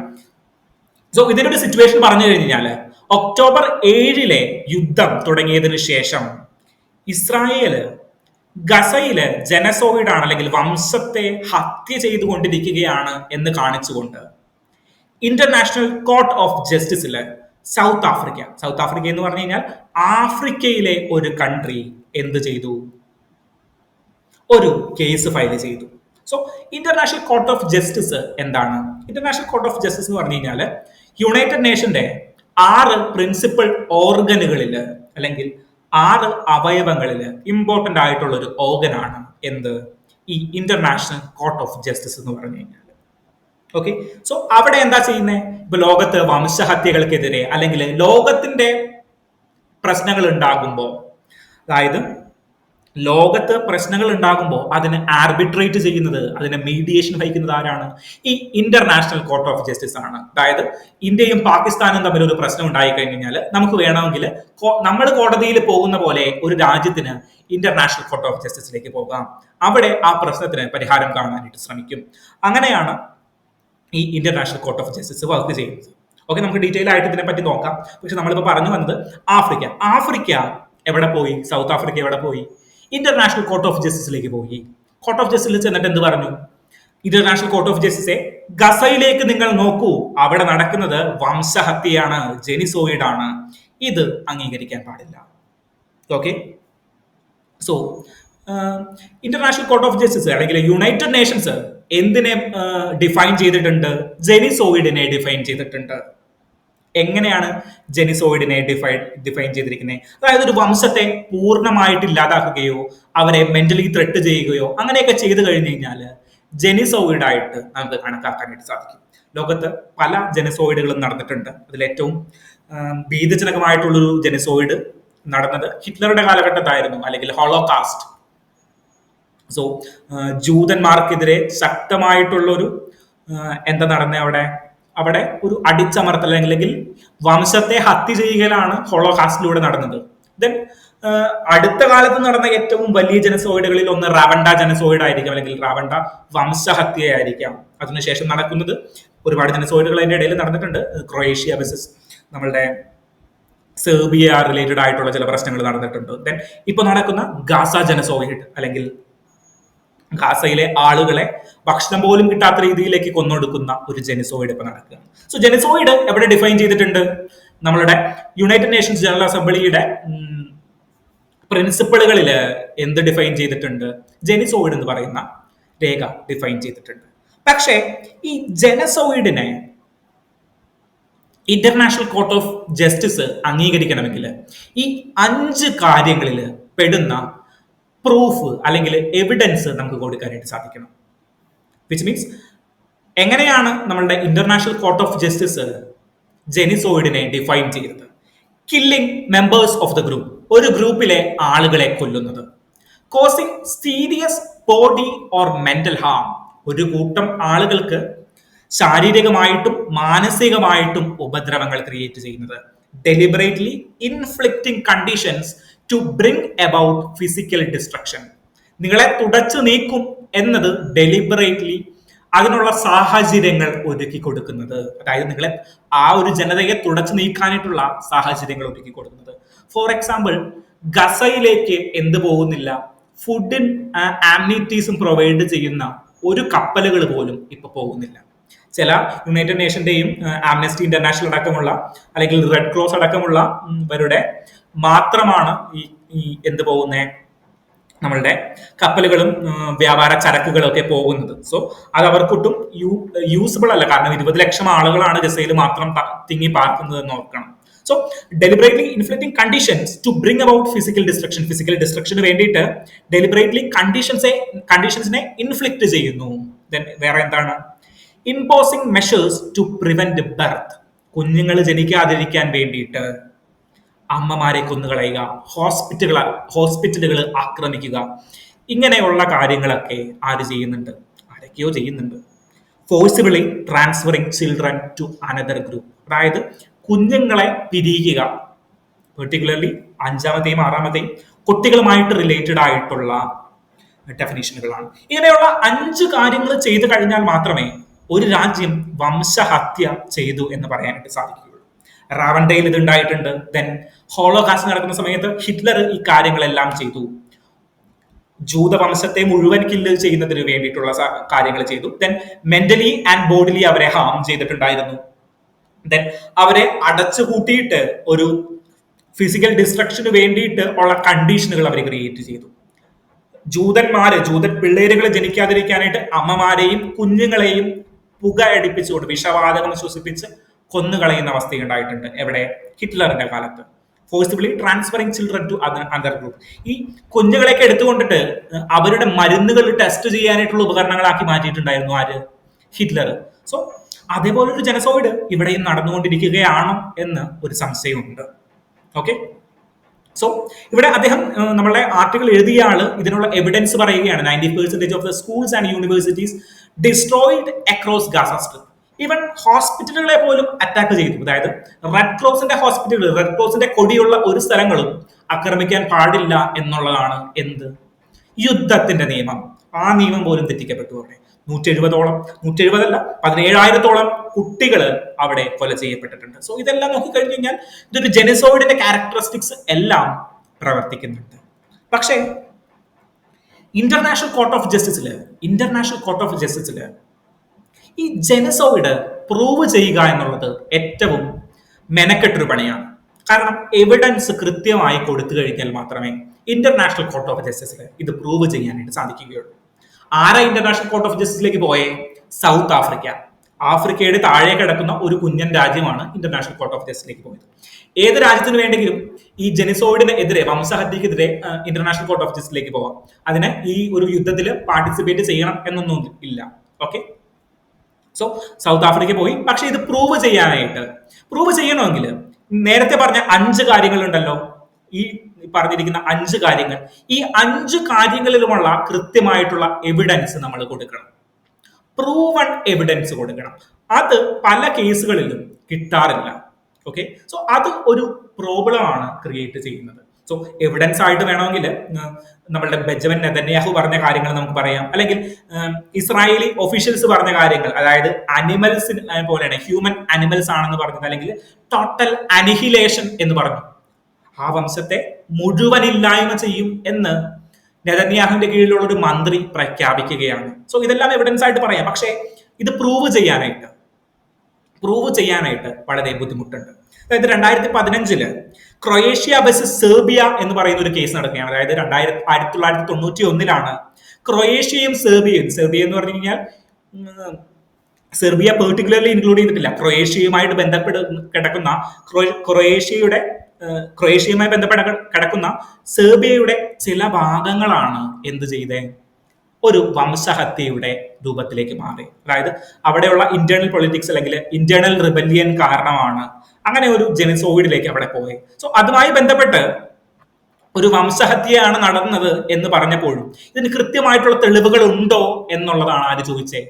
സോ ഇതിനൊരു സിറ്റുവേഷൻ പറഞ്ഞു കഴിഞ്ഞാല് ഒക്ടോബർ 7 യുദ്ധം തുടങ്ങിയതിനു ശേഷം ഇസ്രായേല് ഗസയില് ജനസോയിഡ് ആണ്, അല്ലെങ്കിൽ വംശത്തെ ഹത്യ ചെയ്തുകൊണ്ടിരിക്കുകയാണ് എന്ന് കാണിച്ചുകൊണ്ട് ഇന്റർനാഷണൽ കോർട്ട് ഓഫ് ജസ്റ്റിസില് സൗത്ത് ആഫ്രിക്ക എന്ന് പറഞ്ഞു കഴിഞ്ഞാൽ ആഫ്രിക്കയിലെ ഒരു കൺട്രി എന്ത് ചെയ്തു? ഒരു കേസ് ഫയൽ ചെയ്തു. So international court of justice എന്താണ്? ഇന്റർനാഷണൽ കോർട്ട് ഓഫ് ജസ്റ്റിസ് എന്ന് പറഞ്ഞു കഴിഞ്ഞാൽ യുണൈറ്റഡ് നേഷന്റെ 6 പ്രിൻസിപ്പൽ ഓർഗനുകളില് അല്ലെങ്കിൽ 6 അവയവങ്ങളില് ഇമ്പോർട്ടന്റ് ആയിട്ടുള്ള ഒരു ഓർഗനാണ് എന്ത്? ഈ ഇന്റർനാഷണൽ കോർട്ട് ഓഫ് ജസ്റ്റിസ് എന്ന് പറഞ്ഞു കഴിഞ്ഞാൽ. ഓക്കെ, സോ അവിടെ എന്താ ചെയ്യുന്നത്? ഇപ്പൊ ലോകത്ത് വംശഹത്യകൾക്കെതിരെ അല്ലെങ്കിൽ ലോകത്തിന്റെ പ്രശ്നങ്ങൾ ഉണ്ടാകുമ്പോൾ, അതായത് ലോകത്ത് പ്രശ്നങ്ങൾ ഉണ്ടാകുമ്പോൾ അതിന് ആർബിട്രേറ്റ് ചെയ്യുന്നത്, അതിന് മീഡിയേഷൻ വഹിക്കുന്നത് ആരാണ്? ഈ ഇന്റർനാഷണൽ കോർട്ട് ഓഫ് ജസ്റ്റിസ് ആണ്. അതായത് ഇന്ത്യയും പാകിസ്ഥാനും തമ്മിൽ ഒരു പ്രശ്നം ഉണ്ടായി കഴിഞ്ഞാൽ നമുക്ക് വേണമെങ്കിൽ നമ്മൾ കോടതിയിൽ പോകുന്ന പോലെ ഒരു രാജ്യത്തിന് ഇന്റർനാഷണൽ കോർട്ട് ഓഫ് ജസ്റ്റിസിലേക്ക് പോകാം. അവിടെ ആ പ്രശ്നത്തിന് പരിഹാരം കാണാനായിട്ട് ശ്രമിക്കും. അങ്ങനെയാണ് ഈ international court of justice work ചെയ്യുന്നത്. ഓക്കെ, നമുക്ക് ഡീറ്റെയിൽ ആയിട്ട് ഇതിനെ പറ്റി നോക്കാം. പക്ഷെ നമ്മളിപ്പോൾ പറഞ്ഞു വന്നത് ആഫ്രിക്ക എവിടെ പോയി? സൗത്ത് ആഫ്രിക്ക എവിടെ പോയി? ഇന്റർനാഷണൽ കോർട്ട് ഓഫ് ജസ്റ്റിസിലേക്ക് പോയി. കോർട്ട് ഓഫ് ജസ്റ്റിസിൽ ചെന്നിട്ട് എന്ത് പറഞ്ഞു? ഇന്റർനാഷണൽ കോർട്ട് ഓഫ് ജസ്റ്റിസെ, ഗസയിലേക്ക് നിങ്ങൾ നോക്കൂ, അവിടെ നടക്കുന്നത് വംശഹത്യയാണ്, ജെനിസോയിഡ് ആണ്, ഇത് അംഗീകരിക്കാൻ പാടില്ല. Okay, so international court of justice അല്ലെങ്കിൽ യുണൈറ്റഡ് നേഷൻസ് എന്തിനെ ഡിഫൈൻ ചെയ്തിട്ടുണ്ട്? ജെനിസോയിഡിനെ ഡിഫൈൻ ചെയ്തിട്ടുണ്ട്. എങ്ങനെയാണ് ജെനിസോയിഡിനെ ഡിഫൈൻ ചെയ്തിരിക്കുന്നത്? അതായത് ഒരു വംശത്തെ പൂർണ്ണമായിട്ട് ഇല്ലാതാക്കുകയോ അവരെ മെന്റലി ത്രെട്ട് ചെയ്യുകയോ അങ്ങനെയൊക്കെ ചെയ്തു കഴിഞ്ഞു കഴിഞ്ഞാൽ ജെനിസോയിഡ് ആയിട്ട് നമുക്ക് കണക്കാക്കാനായിട്ട് സാധിക്കും. ലോകത്ത് പല ജെനിസോയിഡുകളും നടന്നിട്ടുണ്ട്. അതിൽ ഏറ്റവും ഭീതിജനകമായിട്ടുള്ളൊരു ജെനിസോയിഡ് നടന്നത് ഹിറ്റ്ലറുടെ കാലഘട്ടത്തായിരുന്നു, അല്ലെങ്കിൽ ഹോളോകാസ്റ്റ്. സോ ജൂതന്മാർക്കെതിരെ ശക്തമായിട്ടുള്ളൊരു എന്താ നടന്നത്? അവിടെ ഒരു അടിച്ചമർത്തൽ അല്ലെങ്കിൽ വംശത്തെ ഹത്യ ചെയ്യുകയാണ് ഹോളോകാസ്റ്റിലൂടെ നടന്നത്. ദെൻ അടുത്ത കാലത്ത് നടന്ന ഏറ്റവും വലിയ ജനസോയിഡുകളിൽ ഒന്ന് റാവണ്ട ജനസോയിഡ് ആയിരിക്കാം, അല്ലെങ്കിൽ റാവണ്ട വംശഹത്യയായിരിക്കാം. അതിനുശേഷം നടക്കുന്നത് ഒരുപാട് ജനസോയിഡുകൾ അതിന്റെ ഇടയിൽ നടന്നിട്ടുണ്ട്. ക്രൊയേഷ്യ ബിസസ് നമ്മളുടെ സെർബിയ റിലേറ്റഡ് ആയിട്ടുള്ള ചില പ്രശ്നങ്ങൾ നടന്നിട്ടുണ്ട്. ദെൻ ഇപ്പൊ നടക്കുന്ന ഗാസ ജനസോയിഡ് അല്ലെങ്കിൽ ഗാസയിലെ ആളുകളെ ഭക്ഷണം പോലും കിട്ടാത്ത രീതിയിലേക്ക് കൊന്നൊടുക്കുന്ന ഒരു ജെനിസോയിഡ് ഇപ്പൊ നടക്കുകയാണ്. സോ ജെനിസോയിഡ് എവിടെ ഡിഫൈൻ ചെയ്തിട്ടുണ്ട്? നമ്മളുടെ യുണൈറ്റഡ് നേഷൻസ് ജനറൽ അസംബ്ലിയുടെ പ്രിൻസിപ്പിളുകളിൽ എന്ത് ഡിഫൈൻ ചെയ്തിട്ടുണ്ട്? ജെനിസോയിഡ് എന്ന് പറയുന്ന രേഖ ഡിഫൈൻ ചെയ്തിട്ടുണ്ട്. പക്ഷേ ഈ ജെനസോയിഡിനെ ഇന്റർനാഷണൽ കോർട്ട് ഓഫ് ജസ്റ്റിസ് അംഗീകരിക്കണമെങ്കിൽ ഈ 5 കാര്യങ്ങളിൽ പെടുന്ന പ്രൂഫ് അല്ലെങ്കിൽ എവിഡൻസ് നമുക്ക് കൊടുക്കാനായിട്ട് സാധിക്കണം. വിച്ച് മീൻസ് എങ്ങനെയാണ് നമ്മളുടെ ഇന്റർനാഷണൽ കോർട്ട് ഓഫ് ജസ്റ്റിസ് ജെനിസോയിഡിനെ ഡിഫൈൻ ചെയ്തത്? Killing members of the group, ഒരു ഗ്രൂപ്പിലെ ആളുകളെ കൊല്ലുന്നത്. Causing serious body or mental harm, ഒരു കൂട്ടം ആളുകൾക്ക് ശാരീരികമായിട്ടും മാനസികമായിട്ടും ഉപദ്രവങ്ങൾ ക്രിയേറ്റ് ചെയ്യുന്നത്. Deliberately inflicting conditions to bring about physical destruction, നിങ്ങളെ തുടച്ചു നീക്കും എന്നത് ഡെലിബറേറ്റ്ലി അതിനുള്ള സാഹചര്യങ്ങൾ ഒരുക്കി കൊടുക്കുന്നത്. അതായത് നിങ്ങളെ ആ ഒരു ജനതയെ തുടച്ചു നീക്കാനായിട്ടുള്ള സാഹചര്യങ്ങൾ ഒരുക്കി കൊടുക്കുന്നത്. ഫോർ എക്സാമ്പിൾ, ഗസയിലേക്ക് എന്ത് പോകുന്നില്ല? ഫുഡും ആംനിറ്റീസും പ്രൊവൈഡ് ചെയ്യുന്ന ഒരു കപ്പലുകൾ പോലും ഇപ്പൊ പോകുന്നില്ല. ചില യുണൈറ്റഡ് നേഷന്റെയും ആംനസ്റ്റി ഇന്റർനാഷണൽ അടക്കമുള്ള അല്ലെങ്കിൽ റെഡ് ക്രോസ് അടക്കമുള്ള ഇവരുടെ മാത്രമാണ് ഈ എന്ത് പോകുന്നേ, നമ്മളുടെ കപ്പലുകളും വ്യാപാര ചരക്കുകളും ഒക്കെ പോകുന്നത്. സോ അത് അവർക്കൊട്ടും യൂസബിൾ അല്ല. കാരണം 20 ലക്ഷം ആളുകളാണ് ഗസയിൽ മാത്രം തിങ്ങി പാർക്കുന്നത് എന്ന് ഓർക്കണം. So deliberately inflicting conditions to bring about physical destruction, physical ഡിസ്ട്രക്ഷന് വേണ്ടിയിട്ട് ഡെലിബറേറ്റ്ലി കണ്ടീഷൻസിനെ ഇൻഫ്ലിക്റ്റ് ചെയ്യുന്നു. ദെൻ വേറെ എന്താണ്? Imposing measures to prevent birth, കുഞ്ഞുങ്ങൾ ജനിക്കാതിരിക്കാൻ വേണ്ടിയിട്ട് അമ്മമാരെ കൊന്നുകളയുക, ഹോസ്പിറ്റലുകൾ ആക്രമിക്കുക, ഇങ്ങനെയുള്ള കാര്യങ്ങളൊക്കെ ആര് ചെയ്യുന്നുണ്ട്? ആരൊക്കെയോ ചെയ്യുന്നുണ്ട്. Forcibly transferring children to another group, അതായത് കുഞ്ഞുങ്ങളെ പിരിയിക്കുക. പെർട്ടിക്കുലർലി 5ാമത്തെയും 6ാമത്തെയും കുട്ടികളുമായിട്ട് റിലേറ്റഡ് ആയിട്ടുള്ള ഡെഫിനേഷനുകളാണ്. ഇങ്ങനെയുള്ള 5 കാര്യങ്ങൾ ചെയ്തു കഴിഞ്ഞാൽ മാത്രമേ ഒരു രാജ്യം വംശഹത്യ ചെയ്തു എന്ന് പറയാനായിട്ട് സാധിക്കുകയുള്ളൂ. റാവണ്ടയിൽ ഇത് ഉണ്ടായിട്ടുണ്ട്. ദെൻ ഹോളോകാസ്റ്റ് നടക്കുന്ന സമയത്ത് ഹിറ്റ്ലർ ഈ കാര്യങ്ങളെല്ലാം ചെയ്തു. ജൂതവംശത്തെ മുഴുവൻ കില്ല് ചെയ്യുന്നതിന് വേണ്ടിയിട്ടുള്ള കാര്യങ്ങൾ ചെയ്തു. ദെൻ മെന്റലി ആൻഡ് ബോഡിലി അവരെ ഹാം ചെയ്തിട്ടുണ്ടായിരുന്നു. ദെൻ അവരെ അടച്ചു കൂട്ടിയിട്ട് ഒരു ഫിസിക്കൽ ഡിസ്ട്രക്ഷന് വേണ്ടിയിട്ട് ഉള്ള കണ്ടീഷനുകൾ അവർ ക്രിയേറ്റ് ചെയ്തു. ജൂത പിള്ളേരുകളെ ജനിക്കാതിരിക്കാനായിട്ട് അമ്മമാരെയും കുഞ്ഞുങ്ങളെയും പുക അടിപ്പിച്ചുകൊണ്ട് വിഷവാതകം ശ്വസിപ്പിച്ച് കൊന്നുകളയുന്ന അവസ്ഥയുണ്ടായിട്ടുണ്ട്. എവിടെ? ഹിറ്റ്ലറിന്റെ കാലത്ത്. Forcibly transferring children to other group, ഈ കുഞ്ഞുങ്ങളെയൊക്കെ എടുത്തുകൊണ്ടിട്ട് അവരുടെ മരുന്നുകൾ ടെസ്റ്റ് ചെയ്യാനായിട്ടുള്ള ഉപകരണങ്ങളാക്കി മാറ്റിയിട്ടുണ്ടായിരുന്നു ആര്? ഹിറ്റ്ലർ. സോ അതേപോലൊരു ജനസോയിഡ് ഇവിടെയും നടന്നുകൊണ്ടിരിക്കുകയാണോ എന്ന് ഒരു സംശയമുണ്ട്. ഓക്കെ, സോ ഇവിടെ അദ്ദേഹം നമ്മളുടെ ആർട്ടിക്കിൾ എഴുതിയ ആള് ഇതിനുള്ള എവിഡൻസ് പറയുകയാണ്. 90% of the schools and universities destroyed across Gaza strip. Even ഹോസ്പിറ്റലുകളെ പോലും അറ്റാക്ക് ചെയ്തു. അതായത് റെഡ് ക്രോസിന്റെ കൊടിയുള്ള ഒരു സ്ഥലങ്ങളും ആക്രമിക്കാൻ പാടില്ല എന്നുള്ളതാണ് എന്ത്? യുദ്ധത്തിന്റെ നിയമം. ആ നിയമം പോലും തെറ്റിക്കപ്പെട്ടു. അവിടെ 17,000-ഓളം കുട്ടികൾ അവിടെ കൊല ചെയ്യപ്പെട്ടിട്ടുണ്ട്. സോ ഇതെല്ലാം നോക്കിക്കഴിഞ്ഞു കഴിഞ്ഞാൽ ഇതൊരു ജെനസോയിഡിന്റെ ക്യാരക്ടറിസ്റ്റിക്സ് എല്ലാം പ്രവർത്തിക്കുന്നുണ്ട്. പക്ഷേ ഇന്റർനാഷണൽ കോർട്ട് ഓഫ് ജസ്റ്റിസില് ഈ ജെനസോയിഡ് പ്രൂവ് ചെയ്യുക എന്നുള്ളത് ഏറ്റവും മെനക്കെട്ടൊരു പണിയാണ്. കാരണം എവിഡൻസ് കൃത്യമായി കൊടുത്തു കഴിഞ്ഞാൽ മാത്രമേ ഇന്റർനാഷണൽ കോർട്ട് ഓഫ് ജസ്റ്റിസിൽ ഇത് പ്രൂവ് ചെയ്യാനായിട്ട് സാധിക്കുകയുള്ളൂ. ആരാ ഇന്റർനാഷണൽ കോർട്ട് ഓഫ് ജസ്റ്റിസിലേക്ക് പോയേ? South Africa. ആഫ്രിക്കയുടെ താഴെ കിടക്കുന്ന ഒരു കുഞ്ഞൻ രാജ്യമാണ് ഇന്റർനാഷണൽ കോർട്ട് ഓഫ് ജസ്റ്റിസിലേക്ക് പോയത്. ഏത് രാജ്യത്തിന് വേണ്ടെങ്കിലും ഈ ജെനസോയിഡിനെതിരെ, വംശഹത്യക്കെതിരെ ഇന്റർനാഷണൽ കോർട്ട് ഓഫ് ജസ്റ്റിസിലേക്ക് പോവാം. അതിന് ഈ ഒരു യുദ്ധത്തിൽ പാർട്ടിസിപ്പേറ്റ് ചെയ്യണം എന്നൊന്നും ഇല്ല. ഓക്കെ, സോ സൗത്ത് ആഫ്രിക്ക പോയി. പക്ഷെ ഇത് പ്രൂവ് ചെയ്യണമെങ്കിൽ നേരത്തെ പറഞ്ഞ 5 കാര്യങ്ങളുണ്ടല്ലോ, ഈ പറഞ്ഞിരിക്കുന്ന 5 കാര്യങ്ങൾ, ഈ 5 കാര്യങ്ങളിലുമുള്ള കൃത്യമായിട്ടുള്ള എവിഡൻസ് നമ്മൾ കൊടുക്കണം. പ്രൂവൺ എവിഡൻസ് കൊടുക്കണം. അത് പല കേസുകളിലും കിട്ടാറില്ല. ഓക്കെ, സോ അത് ഒരു പ്രോബ്ലം ആണ് ക്രിയേറ്റ് ചെയ്യുന്നത്. സോ എവിഡൻസ് ആയിട്ട് വേണമെങ്കിൽ നമ്മളുടെ ബെഞ്ചമിൻ നെതന്യാഹു പറഞ്ഞ കാര്യങ്ങൾ നമുക്ക് പറയാം, അല്ലെങ്കിൽ ഇസ്രായേലി ഒഫീഷ്യൽസ് പറഞ്ഞ കാര്യങ്ങൾ, അതായത് അനിമൽസിന് പോലെയാണ്, ഹ്യൂമൻ അനിമൽസ് ആണെന്ന് പറഞ്ഞത്, അല്ലെങ്കിൽ ടോട്ടൽ അനിഹിലേഷൻ എന്ന് പറഞ്ഞു, ആ വംശത്തെ മുഴുവനില്ലായ്മ ചെയ്യും എന്ന് നെതന്യാഹുവിന്റെ കീഴിലുള്ള ഒരു മന്ത്രി പ്രഖ്യാപിക്കുകയാണ്. സോ ഇതെല്ലാം എവിഡൻസ് ആയിട്ട് പറയാം. പക്ഷേ ഇത് പ്രൂവ് ചെയ്യാനായിട്ട് വളരെ ബുദ്ധിമുട്ടുണ്ട്. അതായത് 2015 ക്രൊയേഷ്യ ബസ് സെർബിയ എന്ന് പറയുന്ന ഒരു കേസ് നടക്കുകയാണ്. അതായത് 1991 ക്രൊയേഷ്യയും സെർബിയ എന്ന് പറഞ്ഞു കഴിഞ്ഞാൽ സെർബിയ പെർട്ടിക്കുലർലി ഇൻക്ലൂഡ് ചെയ്തിട്ടില്ല. ക്രൊയേഷ്യയുമായിട്ട് ബന്ധപ്പെട്ട് കിടക്കുന്ന ക്രൊയേഷ്യയുമായി ബന്ധപ്പെട്ട് കിടക്കുന്ന സെർബിയയുടെ ചില ഭാഗങ്ങളാണ് എന്ത് ചെയ്തേ, ഒരു വംശഹത്യയുടെ രൂപത്തിലേക്ക് മാറി. അതായത് അവിടെയുള്ള ഇന്റേണൽ പൊളിറ്റിക്സ് അല്ലെങ്കിൽ ഇന്റേണൽ റിബല്യൻ കാരണമാണ് അങ്ങനെ ഒരു ജെനസോയിഡിലേക്ക് അവിടെ പോയത്. സോ അതുമായി ബന്ധപ്പെട്ട് ഒരു വംശഹത്യയാണ് നടന്നത് എന്ന് പറഞ്ഞപ്പോഴും ഇതിന് കൃത്യമായിട്ടുള്ള തെളിവുകൾ ഉണ്ടോ എന്നുള്ളതാണ് ആര് ചോദിച്ചേ?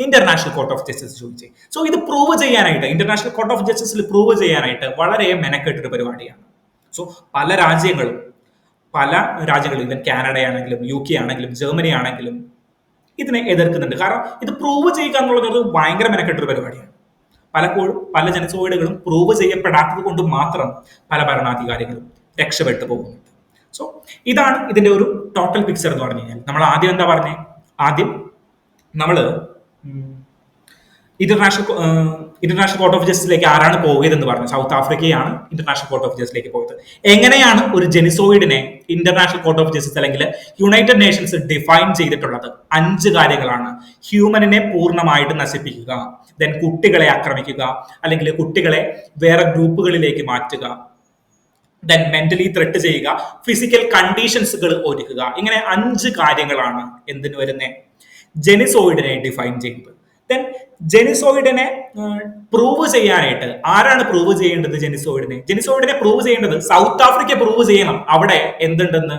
ഇന്റർനാഷണൽ കോർട്ട് ഓഫ് ജസ്റ്റിസ് ചോദിച്ചേ. സോ ഇത് പ്രൂവ് ചെയ്യാനായിട്ട് ഇന്റർനാഷണൽ കോർട്ട് ഓഫ് ജസ്റ്റിസിൽ പ്രൂവ് ചെയ്യാനായിട്ട് വളരെ മെനക്കെട്ടൊരു പരിപാടിയാണ്. സോ പല രാജ്യങ്ങളും ഈവൻ കാനഡ ആണെങ്കിലും UK ആണെങ്കിലും ജർമ്മനി ആണെങ്കിലും ഇതിനെ എതിർക്കുന്നുണ്ട്. കാരണം ഇത് പ്രൂവ് ചെയ്യുക എന്നുള്ളത് ഒരു ഭയങ്കര മെനക്കെട്ടൊരു പരിപാടിയാണ്. പലപ്പോഴും പല ജനസോയിഡുകളും പ്രൂവ് ചെയ്യപ്പെടാത്തത് കൊണ്ട് മാത്രം പല ഭരണാധികാരികളും രക്ഷപ്പെട്ടു പോകുന്നുണ്ട്. സോ ഇതാണ് ഇതിന്റെ ഒരു ടോട്ടൽ പിക്ചർ എന്ന് പറഞ്ഞു കഴിഞ്ഞാൽ. നമ്മൾ ആദ്യം എന്താ പറഞ്ഞേ? ആദ്യം നമ്മൾ ഇന്റർനാഷണൽ കോർട്ട് ഓഫ് ജസ്റ്റിസിലേക്ക് ആരാണ് പോയതെന്ന് പറഞ്ഞു. സൗത്ത് ആഫ്രിക്കയാണ് ഇന്റർനാഷണൽ കോർട്ട് ഓഫ് ജസ്റ്റിസിലേക്ക് പോയത്. എങ്ങനെയാണ് ഒരു ജെനിസോയിഡിനെ ഇന്റർനാഷണൽ കോർട്ട് ഓഫ് ജസ്റ്റിസ് അല്ലെങ്കിൽ യുണൈറ്റഡ് നേഷൻസ് ഡിഫൈൻ ചെയ്തിട്ടുള്ളത്? 5 കാര്യങ്ങളാണ്. ഹ്യൂമനിനെ പൂർണ്ണമായിട്ട് നശിപ്പിക്കുക, ദെൻ കുട്ടികളെ ആക്രമിക്കുക, അല്ലെങ്കിൽ കുട്ടികളെ വേറെ ഗ്രൂപ്പുകളിലേക്ക് മാറ്റുക, ദെൻ മെന്റലി ത്രെട്ട് ചെയ്യുക, ഫിസിക്കൽ കണ്ടീഷൻസുകൾ ഒരുക്കുക. ഇങ്ങനെ 5 കാര്യങ്ങളാണ് എന്തിനു വരുന്നേ? ജെനിസോയിഡിനെ ഡിഫൈൻ ചെയ്യുന്നത്. ദെൻ ജെനിസോയിഡിനെ പ്രൂവ് ചെയ്യാനായിട്ട് ആരാണ് പ്രൂവ് ചെയ്യേണ്ടത്? ജെനിസോയിഡിനെ പ്രൂവ് ചെയ്യേണ്ടത് സൗത്ത് ആഫ്രിക്ക പ്രൂവ് ചെയ്യണം. അവിടെ എന്തുണ്ടെന്ന്,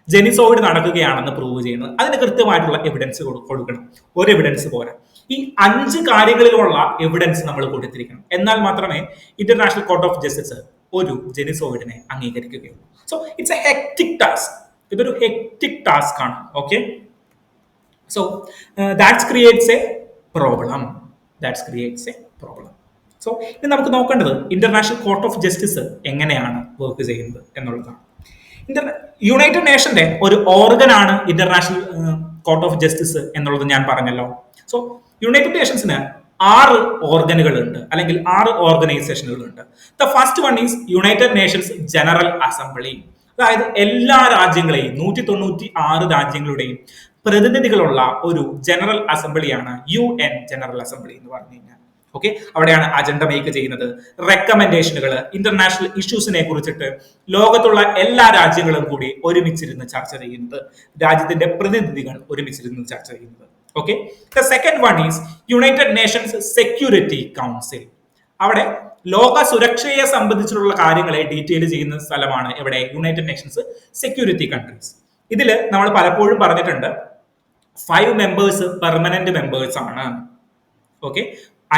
ജെനിസോയിഡ് നടക്കുകയാണെന്ന് പ്രൂവ് ചെയ്യുന്നത്. അതിന് കൃത്യമായിട്ടുള്ള എവിഡൻസ് കൊടുക്കണം. ഒരു എവിഡൻസ് പോരാ, ഈ 5 കാര്യങ്ങളിലുള്ള എവിഡൻസ് നമ്മൾ കൊടുത്തിരിക്കണം. എന്നാൽ മാത്രമേ ഇന്റർനാഷണൽ കോർട്ട് ഓഫ് ജസ്റ്റിസ് ഒരു ജെനിസോയിഡിനെ അംഗീകരിക്കുകയുള്ളൂ. So it's a hectic task. ഇതൊരു ഹെക്ടിക് ടാസ്ക് ആണ്. Okay, so that creates a problem. So ഇനി നമുക്ക് നോക്കേണ്ടത് ഇന്റർനാഷണൽ കോർട്ട് ഓഫ് ജസ്റ്റിസ് എങ്ങനെയാണ് വർക്ക് ചെയ്യുന്നത് എന്നുള്ളതാണ്. യുണൈറ്റഡ് നേഷന്റെ ഒരു ഓർഗൻ ആണ് ഇന്റർനാഷണൽ കോർട്ട് ഓഫ് ജസ്റ്റിസ് എന്നുള്ളത് ഞാൻ പറഞ്ഞല്ലോ. സോ യുണൈറ്റഡ് നേഷൻസിന് 6 ഓർഗനുകളുണ്ട്, അല്ലെങ്കിൽ 6 ഓർഗനൈസേഷനുകളുണ്ട്. The first one is united nations general assembly. അതായത് എല്ലാ രാജ്യങ്ങളെയും 196 രാജ്യങ്ങളുടെയും പ്രതിനിധികളുള്ള ഒരു ജനറൽ അസംബ്ലിയാണ് UN ജനറൽ അസംബ്ലി എന്ന് പറഞ്ഞു കഴിഞ്ഞാൽ. ഓക്കെ, അവിടെയാണ് അജണ്ട മേക്ക് ചെയ്യുന്നത്, റെക്കമെൻഡേഷനുകൾ, ഇന്റർനാഷണൽ ഇഷ്യൂസിനെ കുറിച്ചിട്ട് ലോകത്തുള്ള എല്ലാ രാജ്യങ്ങളും കൂടി ഒരുമിച്ചിരുന്ന് ചർച്ച ചെയ്യുന്നത്, രാജ്യത്തിന്റെ പ്രതിനിധികൾ ഒരുമിച്ചിരുന്ന് ചർച്ച ചെയ്യുന്നത്. Okay, the second one is united Nations security council. അവിടെ ലോക സുരക്ഷയെ സംബന്ധിച്ചിട്ടുള്ള കാര്യങ്ങളെ ഡീറ്റെയിൽ ചെയ്യുന്ന സ്ഥലമാണ് എവിടെ? United Nations security countries. ഇതിൽ നമ്മൾ പലപ്പോഴും പറഞ്ഞിട്ടുണ്ട് 5 മെമ്പേഴ്സ് പെർമനന്റ് മെമ്പേഴ്സ് ആണ്. ഓക്കെ,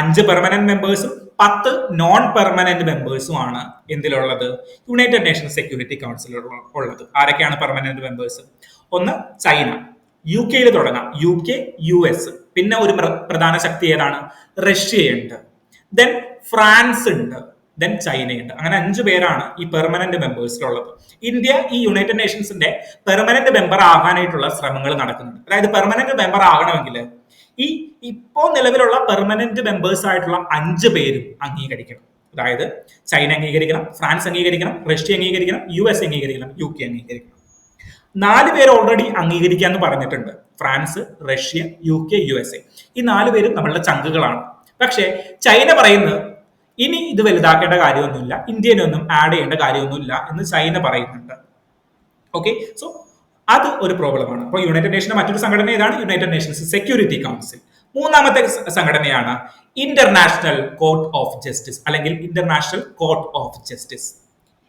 5 പെർമനന്റ് മെമ്പേഴ്സും 10 നോൺ പെർമനന്റ് മെമ്പേഴ്സും ആണ് എന്തിലുള്ളത്? യുണൈറ്റഡ് നേഷൻസ് സെക്യൂരിറ്റി കൗൺസിൽ ഉള്ളത്. ആരൊക്കെയാണ് പെർമനന്റ് മെമ്പേഴ്സ്? ഒന്ന് ചൈന, UK തുടങ്ങാം, UK, US. പിന്നെ ഒരു പ്രധാന ശക്തി ഏതാണ്? റഷ്യയുണ്ട്, ദെൻ ഫ്രാൻസ് ഉണ്ട്, ദെൻ ചൈനയുണ്ട്. അങ്ങനെ 5 പേരാണ് ഈ പെർമനന്റ് മെമ്പേഴ്സിലുള്ളത്. ഇന്ത്യ ഈ യുണൈറ്റഡ് നേഷൻസിന്റെ പെർമനന്റ് മെമ്പർ ആകാനായിട്ടുള്ള ശ്രമങ്ങൾ നടക്കുന്നുണ്ട്. അതായത് പെർമനന്റ് മെമ്പർ ആകണമെങ്കിൽ ഈ ഇപ്പോൾ നിലവിലുള്ള പെർമനന്റ് മെമ്പേഴ്സ് ആയിട്ടുള്ള 5 പേരും അംഗീകരിക്കണം. അതായത് ചൈന അംഗീകരിക്കണം, ഫ്രാൻസ് അംഗീകരിക്കണം, റഷ്യ അംഗീകരിക്കണം, US അംഗീകരിക്കണം, UK അംഗീകരിക്കണം. 4 പേര് ഓൾറെഡി അംഗീകരിക്കാന്ന് പറഞ്ഞിട്ടുണ്ട്. France, Russia, UK, USA. ഈ 4 പേരും നമ്മളുടെ ചങ്കുകളാണ്. പക്ഷേ ചൈന പറയുന്നത് ഇനി ഇത് വലുതാക്കേണ്ട കാര്യമൊന്നുമില്ല, ഇന്ത്യനൊന്നും ആഡ് ചെയ്യേണ്ട കാര്യമൊന്നുമില്ല എന്ന് ചൈന പറയുന്നുണ്ട്. ഓക്കെ, സോ അത് ഒരു പ്രോബ്ലമാണ്. അപ്പോൾ യുണൈറ്റഡ് നേഷന്റെ മറ്റൊരു സംഘടന ഏതാണ്? United Nations security council. മൂന്നാമത്തെ സംഘടനയാണ് ഇന്റർനാഷണൽ കോർട്ട് ഓഫ് ജസ്റ്റിസ്, അല്ലെങ്കിൽ ഇന്റർനാഷണൽ കോർട്ട് ഓഫ് ജസ്റ്റിസ്.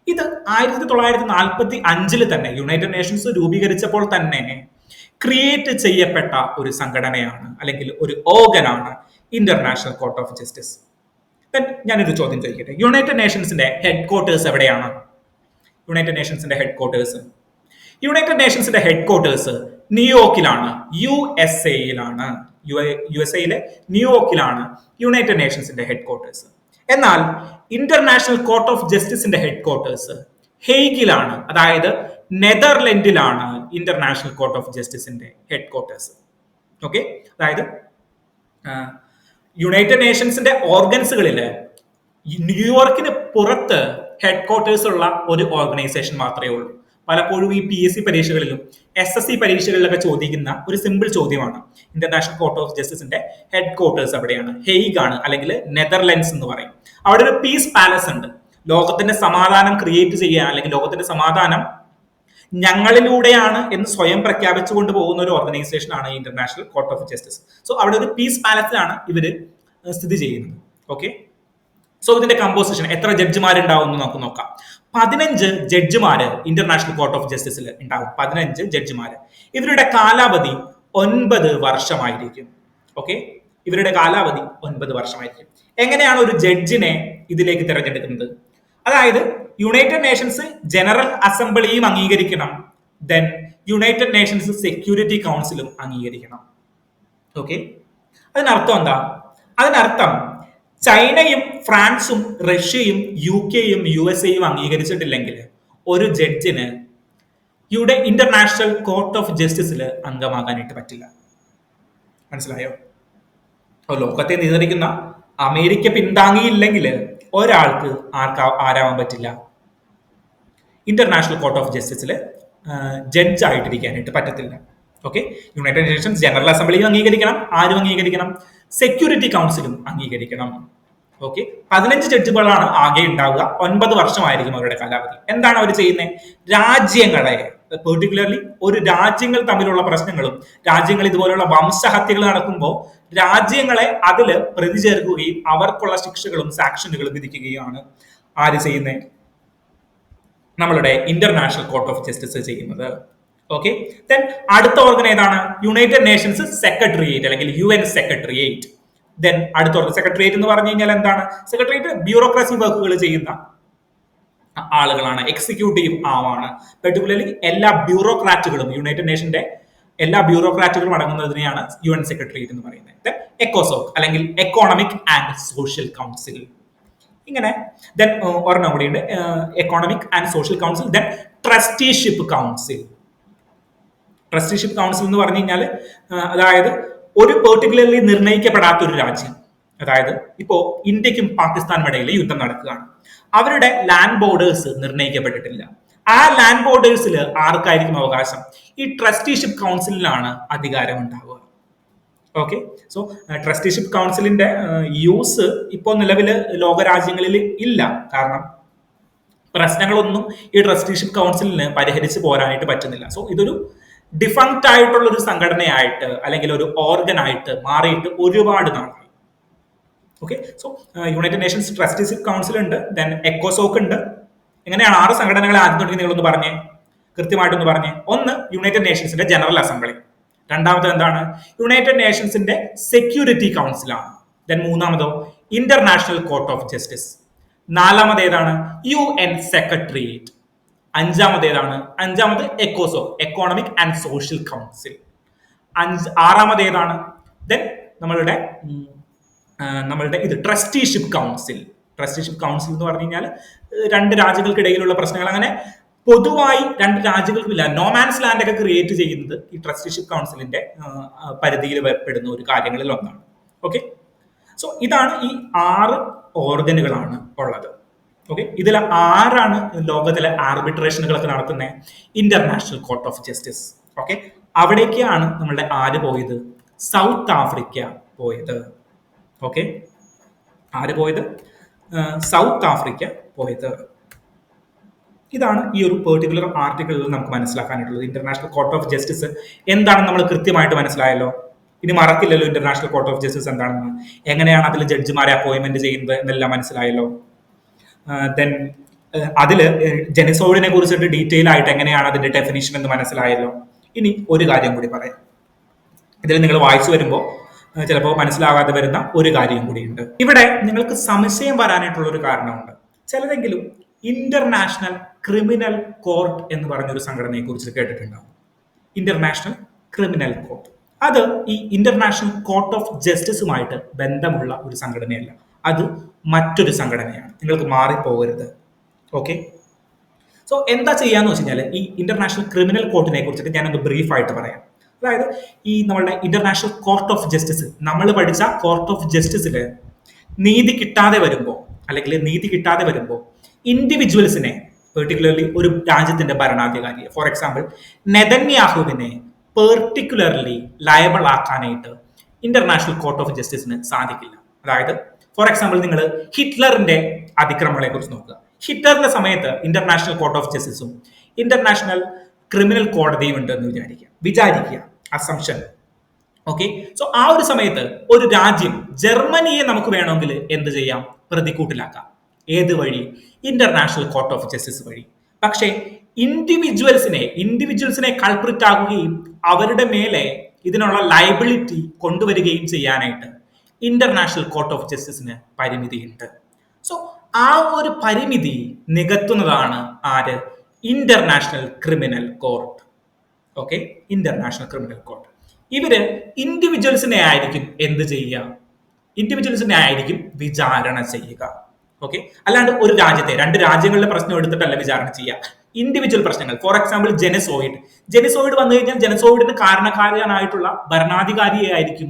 ഇത് 1945 തന്നെ യുണൈറ്റഡ് നേഷൻസ് രൂപീകരിച്ചപ്പോൾ തന്നെ ക്രിയേറ്റ് ചെയ്യപ്പെട്ട ഒരു സംഘടനയാണ്, അല്ലെങ്കിൽ ഒരു ഓർഗനാണ് ഇന്റർനാഷണൽ കോർട്ട് ഓഫ് ജസ്റ്റിസ്. ഞാനൊരു ചോദ്യം ചോദിക്കട്ടെ, യുണൈറ്റഡ് നേഷൻസിന്റെ ഹെഡ് ക്വാർട്ടേഴ്സ് എവിടെയാണ്? യുണൈറ്റഡ് നേഷൻസിന്റെ ഹെഡ് ക്വാർട്ടേഴ്സ് ന്യൂയോർക്കിലാണ്, USA-യിലാണ്. USA-യിലെ ന്യൂയോർക്കിലാണ് യുണൈറ്റഡ് നേഷൻസിന്റെ ഹെഡ് ക്വാർട്ടേഴ്സ്. എന്നാൽ ഇന്റർനാഷണൽ കോർട്ട് ഓഫ് ജസ്റ്റിസിന്റെ ഹെഡ് ക്വാർട്ടേഴ്സ് ഹേഗിലാണ്, അതായത് നെതർലൻഡിലാണ് ഇന്റർനാഷണൽ കോർട്ട് ഓഫ് ജസ്റ്റിസിന്റെ ഹെഡ് ക്വാർട്ടേഴ്സ്. ഓക്കെ, അതായത് യുണൈറ്റഡ് നേഷൻസിന്റെ ഓർഗൻസുകളിൽ ന്യൂയോർക്കിന് പുറത്ത് ഹെഡ് ക്വാർട്ടേഴ്സ് ഉള്ള ഒരു ഓർഗനൈസേഷൻ മാത്രമേ ഉള്ളൂ. പലപ്പോഴും ഈ PSC പരീക്ഷകളിലും SSC പരീക്ഷകളിലൊക്കെ ചോദിക്കുന്ന ഒരു സിമ്പിൾ ചോദ്യമാണ്. ഇന്റർനാഷണൽ കോർട്ട് ഓഫ് ജസ്റ്റിസിന്റെ ഹെഡ് ക്വാർട്ടേഴ്സ് എവിടെയാണ്? ഹെയ്ഗ് ആണ്, അല്ലെങ്കിൽ നെതർലൻഡ്സ് എന്ന് പറയും. അവിടെ ഒരു പീസ് പാലസ് ഉണ്ട്. ലോകത്തിന്റെ സമാധാനം ക്രിയേറ്റ് ചെയ്യാൻ, അല്ലെങ്കിൽ ലോകത്തിന്റെ സമാധാനം ഞങ്ങളിലൂടെയാണ് എന്ന് സ്വയം പ്രഖ്യാപിച്ചുകൊണ്ട് പോകുന്ന ഒരു ഓർഗനൈസേഷൻ ആണ് international court of justice. So അവിടെ ഒരു പീസ് പാലസിലാണ് ഇവര് സ്ഥിതി ചെയ്യുന്നത്. ഓക്കെ, സോ ഇതിന്റെ കമ്പോസിഷൻ, എത്ര ജഡ്ജിമാരുണ്ടാവും എന്ന് നമുക്ക് നോക്കാം. 15 ജഡ്ജിമാര് ഇന്റർനാഷണൽ കോർട്ട് ഓഫ് ജസ്റ്റിസിൽ ഉണ്ടാവും. 15 ജഡ്ജിമാര്. ഇവരുടെ കാലാവധി 9 വർഷമായിരിക്കും. ഓക്കെ, ഇവരുടെ കാലാവധി 9 വർഷമായിരിക്കും. എങ്ങനെയാണ് ഒരു ജഡ്ജിനെ ഇതിലേക്ക് തിരഞ്ഞെടുക്കുന്നത്? അതായത് യുണൈറ്റഡ് നേഷൻസ് ജനറൽ അസംബ്ലിയും അംഗീകരിക്കണം, ദെൻ യുണൈറ്റഡ് നേഷൻസ് സെക്യൂരിറ്റി കൗൺസിലും അംഗീകരിക്കണം. ഓക്കെ, അതിനർത്ഥം എന്താ? അതിനർത്ഥം ചൈനയും ഫ്രാൻസും റഷ്യയും UK-യും USA-യും അംഗീകരിച്ചിട്ടില്ലെങ്കിൽ ഒരു ജഡ്ജിന് ഇവിടെ ഇന്റർനാഷണൽ കോർട്ട് ഓഫ് ജസ്റ്റിസിൽ അംഗമാകാനായിട്ട് പറ്റില്ല. മനസ്സിലായോ? ലോകത്തെ നിയന്ത്രിക്കുന്ന അമേരിക്ക പിന്താങ്ങിയില്ലെങ്കിൽ ഒരാൾക്ക് ആരാവാൻ പറ്റില്ല, ഇന്റർനാഷണൽ കോർട്ട് ഓഫ് ജസ്റ്റിസിൽ ജഡ്ജ് ആയിട്ടിരിക്കാനായിട്ട് പറ്റത്തില്ല. ഓക്കെ, യുണൈറ്റഡ് നേഷൻസ് ജനറൽ അസംബ്ലിയും അംഗീകരിക്കണം. ആരും അംഗീകരിക്കണം? സെക്യൂരിറ്റി കൗൺസിലും അംഗീകരിക്കണം. ഓക്കെ, 15 ജഡ്ജികളാണ് ആകെ ഉണ്ടാവുക. 9 വർഷമായിരിക്കും അവരുടെ കാലാവധി. എന്താണ് അവർ ചെയ്യുന്നത്? രാജ്യങ്ങളെ, പെർട്ടിക്കുലർലി ഒരു രാജ്യങ്ങൾ തമ്മിലുള്ള പ്രശ്നങ്ങളും രാജ്യങ്ങൾ ഇതുപോലുള്ള വംശഹത്യകൾ നടക്കുമ്പോൾ രാജ്യങ്ങളെ അതിൽ പ്രതി ചേർക്കുകയും അവർക്കുള്ള ശിക്ഷകളും സാക്ഷനുകളും വിധിക്കുകയാണ് ആര് ചെയ്യുന്നത്? നമ്മളുടെ ഇന്റർനാഷണൽ കോർട്ട് ഓഫ് ജസ്റ്റിസ് ചെയ്യുന്നത്. ഓക്കെ, ദെൻ അടുത്ത ഓർഗൻ ഏതാണ്? യുണൈറ്റഡ് നേഷൻസ് സെക്രട്ടേറിയറ്റ്, അല്ലെങ്കിൽ UN സെക്രട്ടേറിയറ്റ്. ദെൻ അടുത്ത ഓർഗൻ സെക്രട്ടേറിയറ്റ് എന്ന് പറഞ്ഞു കഴിഞ്ഞാൽ എന്താണ്? സെക്രട്ടേറിയറ്റ് ബ്യൂറോക്രസി വർക്കുകൾ ചെയ്യുന്ന ആളുകളാണ്, എക്സിക്യൂട്ടീവ് ആണ്. പെർട്ടിക്കുലർലി എല്ലാ ബ്യൂറോക്രാറ്റുകളും, യുണൈറ്റഡ് നേഷന്റെ എല്ലാ ബ്യൂറോക്രാറ്റുകളും അടങ്ങുന്നതിനെയാണ് UN സെക്രട്ടേറിയറ്റ് എന്ന് പറയുന്നത്. ദെൻ എക്കോസോക്, അല്ലെങ്കിൽ എക്കോണമിക് ആൻഡ് സോഷ്യൽ കൗൺസിൽ. ഇങ്ങനെ ദെൻ ഒരെണ്ണം കൂടിയുണ്ട്, economic and social council. Then trusteeship council. Trusteeship council എന്ന് പറഞ്ഞു കഴിഞ്ഞാൽ അതായത് ഒരു പെർട്ടിക്കുലർലി നിർണ്ണയിക്കപ്പെടാത്ത ഒരു രാജ്യം, അതായത് ഇപ്പോ ഇന്ത്യക്കും പാകിസ്ഥാനും ഇടയിൽ യുദ്ധം നടക്കുകയാണ്. അവരുടെ ലാൻഡ് ബോർഡേഴ്സ് നിർണ്ണയിക്കപ്പെട്ടിട്ടില്ല. ആ ലാൻഡ് ബോർഡേഴ്സിൽ ആർക്കായിരിക്കും അവകാശം? ഈ ട്രസ്റ്റിഷിപ്പ് കൗൺസിലിനാണ് അധികാരം ഉണ്ടാവുക. ഓക്കെ, സോ ട്രസ്റ്റിഷിപ്പ് കൗൺസിലിന്റെ യൂസ് ഇപ്പോൾ നിലവിൽ ലോകരാജ്യങ്ങളിൽ ഇല്ല. കാരണം പ്രശ്നങ്ങളൊന്നും ഈ ട്രസ്റ്റിഷിപ്പ് കൗൺസിലിന് പരിഹരിച്ച് പോരാനായിട്ട് പറ്റുന്നില്ല. സോ ഇതൊരു ഡിഫങ്ക്റ്റ് ആയിട്ടുള്ള ഒരു സംഘടനയായിട്ട്, അല്ലെങ്കിൽ ഒരു ഓർഗൻ ആയിട്ട് മാറിയിട്ട് ഒരുപാട് നാളായി. Okay, so United Nations trusteeship council ഉണ്ട്, ദെൻ എക്കോസോക്ക് ഉണ്ട്. എങ്ങനെയാണ് 6 സംഘടനകളെ ആദ്യം തുടങ്ങി നിങ്ങളൊന്ന് പറഞ്ഞേ, കൃത്യമായിട്ടൊന്ന് പറഞ്ഞേ. ഒന്ന് യുണൈറ്റഡ് നേഷൻസിന്റെ ജനറൽ അസംബ്ലി, രണ്ടാമത് എന്താണ്? യുണൈറ്റഡ് നേഷൻസിന്റെ സെക്യൂരിറ്റി കൗൺസിലാണ്. ദെൻ മൂന്നാമതോ ഇന്റർനാഷണൽ കോർട്ട് ഓഫ് ജസ്റ്റിസ്. നാലാമത് ഏതാണ്? UN secretariat. അഞ്ചാമത് ഏതാണ്? അഞ്ചാമത് ECOSOC, economic and social council. ആറാമത് ഏതാണ്? ദെൻ നമ്മളുടെ ഇത് ട്രസ്റ്റിഷിപ്പ് കൗൺസിൽ. ട്രസ്റ്റിഷിപ്പ് കൗൺസിൽ എന്ന് പറഞ്ഞു കഴിഞ്ഞാൽ 2 രാജ്യങ്ങൾക്കിടയിലുള്ള പ്രശ്നങ്ങൾ, അങ്ങനെ പൊതുവായി 2 രാജ്യങ്ങൾക്കില്ല, നോമാൻസ് ലാൻഡ് ഒക്കെ ക്രിയേറ്റ് ചെയ്യുന്നത് ഈ ട്രസ്റ്റിഷിപ്പ് കൗൺസിലിന്റെ പരിധിയിൽ പെടുന്ന ഒരു കാര്യങ്ങളിൽ ഒന്നാണ്. ഓക്കെ, സോ ഇതാണ് ഈ 6 ഓർഗനുകളാണ് ഉള്ളത്. ഓക്കെ, ഇതിൽ ആരാണ് ലോകത്തിലെ ആർബിട്രേഷനുകളൊക്കെ നടത്തുന്നത്? International court of justice. Okay, അവിടേക്കാണ് നമ്മളുടെ ആര് പോയത്? സൗത്ത് ആഫ്രിക്ക പോയത്. ഓക്കെ, ആര് പോയത്? സൗത്ത് ആഫ്രിക്ക പോയത്. ഇതാണ് ഈ ഒരു പെർട്ടിക്കുലർ ആർട്ടിക്കിളിൽ നമുക്ക് മനസ്സിലാക്കാനായിട്ടുള്ളത്. ഇന്റർനാഷണൽ കോർട്ട് ഓഫ് ജസ്റ്റിസ് എന്താണെന്ന് നമ്മൾ കൃത്യമായിട്ട് മനസ്സിലായല്ലോ. ഇനി മറക്കില്ലല്ലോ ഇന്റർനാഷണൽ കോർട്ട് ഓഫ് ജസ്റ്റിസ് എന്താണെന്ന്, എങ്ങനെയാണ് അതിൽ ജഡ്ജിമാരെ അപ്പോയിന്റ്മെന്റ് ചെയ്യുന്നത് എന്നെല്ലാം മനസ്സിലായല്ലോ. ദെൻ അതില് ജെനസോയിഡിനെ കുറിച്ചിട്ട് ഡീറ്റെയിൽ ആയിട്ട് എങ്ങനെയാണ് അതിന്റെ ഡെഫിനിഷൻ എന്ന് മനസ്സിലായല്ലോ. ഇനി ഒരു കാര്യം കൂടി പറയാം. ഇതിൽ നിങ്ങൾ വായിച്ചു വരുമ്പോൾ ചിലപ്പോൾ മനസ്സിലാകാതെ വരുന്ന ഒരു കാര്യം കൂടിയുണ്ട്. ഇവിടെ നിങ്ങൾക്ക് സംശയം വരാനായിട്ടുള്ള ഒരു കാരണമുണ്ട്. ചിലതെങ്കിലും ഇന്റർനാഷണൽ ക്രിമിനൽ കോർട്ട് എന്ന് പറഞ്ഞൊരു സംഘടനയെ കുറിച്ച് കേട്ടിട്ടുണ്ടാവും. ഇന്റർനാഷണൽ ക്രിമിനൽ കോർട്ട്, അത് ഈ ഇന്റർനാഷണൽ കോർട്ട് ഓഫ് ജസ്റ്റിസുമായിട്ട് ബന്ധമുള്ള ഒരു സംഘടനയല്ല, അത് മറ്റൊരു സംഘടനയാണ്. നിങ്ങൾക്ക് മാറിപ്പോകരുത്. ഓക്കെ, സോ എന്താ ചെയ്യാന്ന് വെച്ച് കഴിഞ്ഞാൽ ഈ ഇന്റർനാഷണൽ ക്രിമിനൽ കോർട്ടിനെ കുറിച്ചിട്ട് ഞാനൊന്ന് ബ്രീഫ് ആയിട്ട് പറയാം. അതായത് ഈ നമ്മളുടെ ഇന്റർനാഷണൽ കോർട്ട് ഓഫ് ജസ്റ്റിസ്, നമ്മൾ പഠിച്ച കോർട്ട് ഓഫ് ജസ്റ്റിസിൽ നീതി കിട്ടാതെ വരുമ്പോൾ അല്ലെങ്കിൽ നീതി കിട്ടാതെ വരുമ്പോൾ ഇൻഡിവിജ്വൽസിനെ, പെർട്ടിക്കുലർലി ഒരു രാജ്യത്തിന്റെ ഭരണാധികാരിയെ, ഫോർ എക്സാമ്പിൾ നെതന്യാഹുവിനെ പെർട്ടിക്കുലർലി ലയബിൾ ആക്കാനായിട്ട് ഇന്റർനാഷണൽ കോർട്ട് ഓഫ് ജസ്റ്റിസിന് സാധിക്കില്ല. അതായത് ഫോർ എക്സാമ്പിൾ നിങ്ങൾ ഹിറ്റ്ലറിന്റെ അതിക്രമങ്ങളെ കുറിച്ച് നോക്കുക. ഹിറ്റ്ലറിന്റെ സമയത്ത് ഇന്റർനാഷണൽ കോർട്ട് ഓഫ് ജസ്റ്റിസും ഇന്റർനാഷണൽ ക്രിമിനൽ കോടതിയും ഉണ്ടെന്ന് വിചാരിക്കുക അസംഷൻ. ഓക്കെ, സോ ആ ഒരു സമയത്ത് ഒരു രാജ്യം, ജർമ്മനിയെ നമുക്ക് വേണമെങ്കിൽ എന്ത് ചെയ്യാം, പ്രതിക്കൂട്ടിലാക്കാം. ഏത് വഴി? ഇന്റർനാഷണൽ കോർട്ട് ഓഫ് ജസ്റ്റിസ് വഴി. പക്ഷേ ഇൻഡിവിജ്വൽസിനെ കൾപ്രിറ്റ് ആകുകയും അവരുടെ മേലെ ഇതിനുള്ള ലയബിലിറ്റി കൊണ്ടുവരികയും ചെയ്യാനായിട്ട് ഇന്റർനാഷണൽ കോർട്ട് ഓഫ് ജസ്റ്റിസിന് പരിമിതിയുണ്ട്. സോ ആ ഒരു പരിമിതി നികത്തുന്നതാണ് ആര്? International criminal court. Okay, international criminal court. ഇവര് ഇൻഡിവിജ്വൽസിനെ ആയിരിക്കും എന്ത് ചെയ്യുക? ഇൻഡിവിജ്വൽസിനെ ആയിരിക്കും വിചാരണ ചെയ്യുക. ഓക്കെ, അല്ലാണ്ട് ഒരു രാജ്യത്തെ, രണ്ട് രാജ്യങ്ങളുടെ പ്രശ്നം എടുത്തിട്ടല്ല വിചാരണ ചെയ്യുക. ഇൻഡിവിജ്വൽ പ്രശ്നങ്ങൾ, ഫോർ എക്സാമ്പിൾ ജനസോയിഡ് വന്നു കഴിഞ്ഞാൽ ജനസോയിഡിന് കാരണക്കാരനായിട്ടുള്ള ഭരണാധികാരിയെ ആയിരിക്കും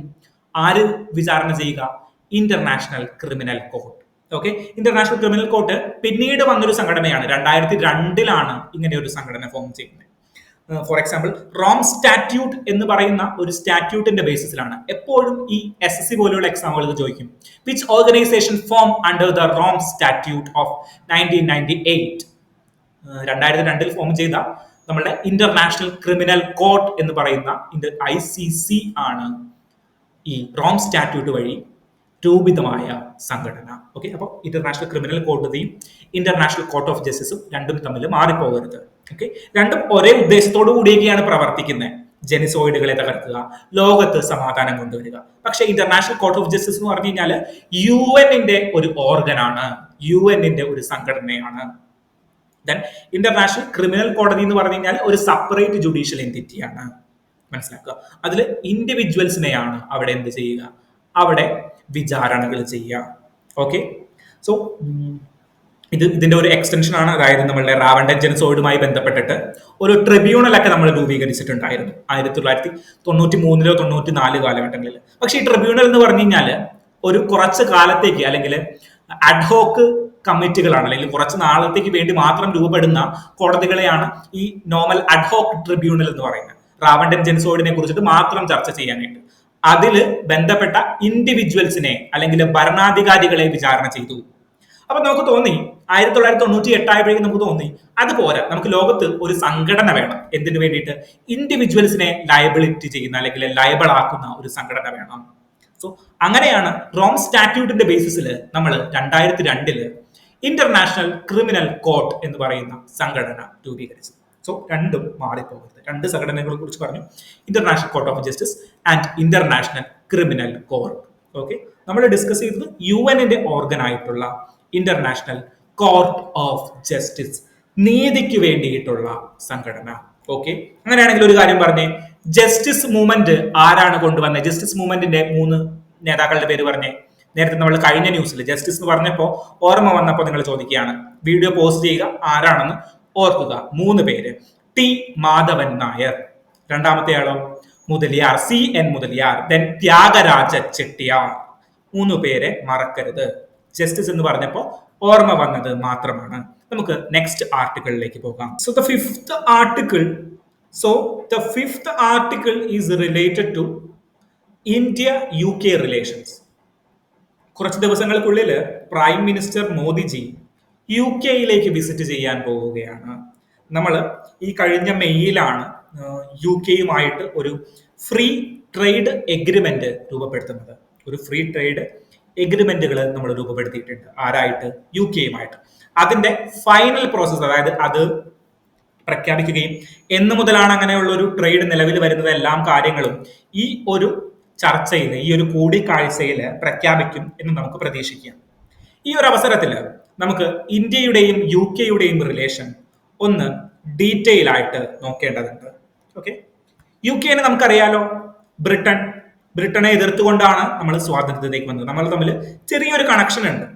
ആര് വിചാരണ ചെയ്യുക? International criminal court. Okay, international criminal court പിന്നീട് വന്നൊരു സംഘടനയാണ്. 2002 ഇങ്ങനെ ഒരു സംഘടന ഫോം ചെയ്യുന്നത്. ഫോർ എക്സാമ്പിൾ റോം സ്റ്റാറ്റ്യൂട്ട് എന്ന് പറയുന്ന ഒരു സ്റ്റാറ്റ്യൂട്ടിന്റെ ബേസിസിലാണ്. എപ്പോഴും ഈ SSC പോലെയുള്ള എക്സാമുകൾ ചോദിക്കും, which organisation form under the Rome statute of 1998. 2002 form ചെയ്ത നമ്മുടെ ഇന്റർനാഷണൽ ക്രിമിനൽ കോർട്ട് എന്ന് പറയുന്ന ICC ആണ് ഈ റോം സ്റ്റാറ്റ്യൂട്ട് വഴി രൂപിതമായ സംഘടന. ഓക്കെ, അപ്പോൾ ഇന്റർനാഷണൽ ക്രിമിനൽ കോടതിയും ഇന്റർനാഷണൽ കോർട്ട് ഓഫ് ജസ്റ്റിസും രണ്ടും തമ്മിൽ മാറിപ്പോകരുത്. ഓക്കെ, രണ്ടും ഒരേ ഉദ്ദേശത്തോടു കൂടിയൊക്കെയാണ് പ്രവർത്തിക്കുന്നത്. ജെനിസോയിഡുകളെ തകർക്കുക, ലോകത്ത് സമാധാനം കൊണ്ടുവരിക. പക്ഷെ ഇന്റർനാഷണൽ കോർട്ട് ഓഫ് ജസ്റ്റിസ് എന്ന് പറഞ്ഞു കഴിഞ്ഞാൽ UN-ന്റെ ഒരു ഓർഗനാണ്, UN-ന്റെ ഒരു സംഘടനയാണ്. ദെൻ ഇന്റർനാഷണൽ ക്രിമിനൽ കോടതി എന്ന് പറഞ്ഞു കഴിഞ്ഞാൽ ഒരു സെപ്പറേറ്റ് ജുഡീഷ്യൽ എൻറ്റിറ്റിയാണ്. മനസ്സിലാക്കുക, അതിൽ ഇൻഡിവിജ്വൽസിനെയാണ് അവിടെ എന്ത് ചെയ്യുക? അവിടെ വിചാരണകൾ ചെയ്യുക. ഓക്കെ, സോ ഇതിന്റെ ഒരു എക്സ്റ്റൻഷൻ ആണ്. അതായത് നമ്മളുടെ റാവണ്ടൻ ജനസോയിഡുമായി ബന്ധപ്പെട്ടിട്ട് ഒരു ട്രിബ്യൂണലൊക്കെ നമ്മൾ രൂപീകരിച്ചിട്ടുണ്ടായിരുന്നു 1993 94 കാലഘട്ടങ്ങളിൽ. പക്ഷേ ഈ ട്രിബ്യൂണൽ എന്ന് പറഞ്ഞു കഴിഞ്ഞാൽ ഒരു കുറച്ച് കാലത്തേക്ക് അല്ലെങ്കിൽ അഡ്ഹോക്ക് കമ്മിറ്റികളാണ്, അല്ലെങ്കിൽ കുറച്ച് നാളത്തേക്ക് വേണ്ടി മാത്രം രൂപപ്പെടുന്ന കോടതികളെയാണ് ഈ നോർമൽ അഡ്ഹോക്ക് ട്രിബ്യൂണൽ എന്ന് പറയുന്നത്. റാവണ്ടൻ ജനസോയിഡിനെ കുറിച്ചിട്ട് മാത്രം ചർച്ച ചെയ്യാനായിട്ട് അതിൽ ബന്ധപ്പെട്ട ഇൻഡിവിജ്വൽസിനെ അല്ലെങ്കിൽ ഭരണാധികാരികളെ വിചാരണ ചെയ്തു. അപ്പൊ നമുക്ക് തോന്നി 1998 ആയപ്പോഴേക്കും നമുക്ക് തോന്നി അതുപോലെ നമുക്ക് ലോകത്ത് ഒരു സംഘടന വേണം. എന്തിനു വേണ്ടിയിട്ട്? ഇൻഡിവിജ്വൽസിനെ ലയബിലിറ്റി ചെയ്യുന്ന അല്ലെങ്കിൽ ലയബിൾ ആക്കുന്ന ഒരു സംഘടന വേണം. സോ അങ്ങനെയാണ് റോം സ്റ്റാറ്റ്യൂട്ടിന്റെ ബേസിസിൽ നമ്മൾ 2002 ഇന്റർനാഷണൽ ക്രിമിനൽ കോർട്ട് എന്ന് പറയുന്ന സംഘടന രൂപീകരിച്ചത്. സോ രണ്ടും മാറിപ്പോകരുത്. രണ്ട് സംഘടനകളെ കുറിച്ച് പറഞ്ഞു, international court of justice and international criminal court. Okay, നമ്മൾ ഡിസ്കസ് ചെയ്തത് UN-ന്റെ ഓർഗൻ ആയിട്ടുള്ള ഇന്റർനാഷണൽ കോർട്ട് ഓഫ് ജസ്റ്റിസ്, നീതിക്ക് വേണ്ടിയിട്ടുള്ള സംഘടന. ഓക്കെ, അങ്ങനെയാണെങ്കിൽ ഒരു കാര്യം പറഞ്ഞേ, ജസ്റ്റിസ് മൂവ്മെന്റ് ആരാണ് കൊണ്ടുവന്നത്? ജസ്റ്റിസ് മൂവ്മെന്റിന്റെ 3 നേതാക്കളുടെ പേര് പറഞ്ഞേ. നേരത്തെ നമ്മൾ കഴിഞ്ഞ ന്യൂസിൽ ജസ്റ്റിസ് എന്ന് പറഞ്ഞപ്പോൾ ഓർമ്മ വന്നപ്പോൾ നിങ്ങൾ ചോദിക്കുകയാണ്, വീഡിയോ പോസ്റ്റ് ചെയ്യുക, ആരാണെന്ന് ഓർക്കുക. 3 പേര്: ടി മാധവൻ നായർ, രണ്ടാമത്തെ ആളോ മുതലിയാർ, CN മുതലിയാർ, ദെൻ ത്യാഗരാജ ചെട്ടിയാർ. 3 പേരെ മറക്കരുത്. ജസ്റ്റിസ് എന്ന് പറഞ്ഞപ്പോൾ ഓർമ്മ വന്നത് മാത്രമാണ്. നമുക്ക് നെക്സ്റ്റ് ആർട്ടിക്കിളിലേക്ക് പോകാം. So the fifth article is related to India-UK relations. കുറച്ച് ദിവസങ്ങൾക്കുള്ളിൽ പ്രൈം മിനിസ്റ്റർ മോദിജി UK-യിലേക്ക് വിസിറ്റ് ചെയ്യാൻ പോവുകയാണ്. നമ്മൾ ഈ കഴിഞ്ഞ മെയ്യിലാണ് UK-യുമായിട്ട് ഒരു ഫ്രീ ട്രേഡ് എഗ്രിമെന്റ് രൂപപ്പെടുത്തുന്നത്. ഒരു ഫ്രീ ട്രേഡ് എഗ്രിമെന്റുകൾ നമ്മൾ രൂപപ്പെടുത്തിയിട്ടുണ്ട്. ആരായിട്ട്? UK-യുമായിട്ട്. അതിന്റെ ഫൈനൽ പ്രോസസ്, അതായത് അത് പ്രഖ്യാപിക്കുകയും എന്ന് മുതലാണ് അങ്ങനെയുള്ള ഒരു ട്രേഡ് നിലവിൽ വരുന്നത്, എല്ലാം കാര്യങ്ങളും ഈ ഒരു ചർച്ചയിൽ, ഈ ഒരു കൂടിക്കാഴ്ചയിൽ പ്രഖ്യാപിക്കും എന്ന് നമുക്ക് പ്രതീക്ഷിക്കാം. ഈ ഒരു അവസരത്തിൽ നമുക്ക് ഇന്ത്യയുടെയും UK-യുടെയും റിലേഷൻ ഒന്ന് ഡീറ്റെയിൽ ആയിട്ട് നോക്കേണ്ടതുണ്ട്. ഓക്കെ, UK-നെ നമുക്കറിയാലോ, ബ്രിട്ടനെ എതിർത്തുകൊണ്ടാണ് നമ്മൾ സ്വാതന്ത്ര്യത്തിലേക്ക് വന്നത്. നമ്മൾ തമ്മിൽ ചെറിയൊരു കണക്ഷൻ ഉണ്ട്.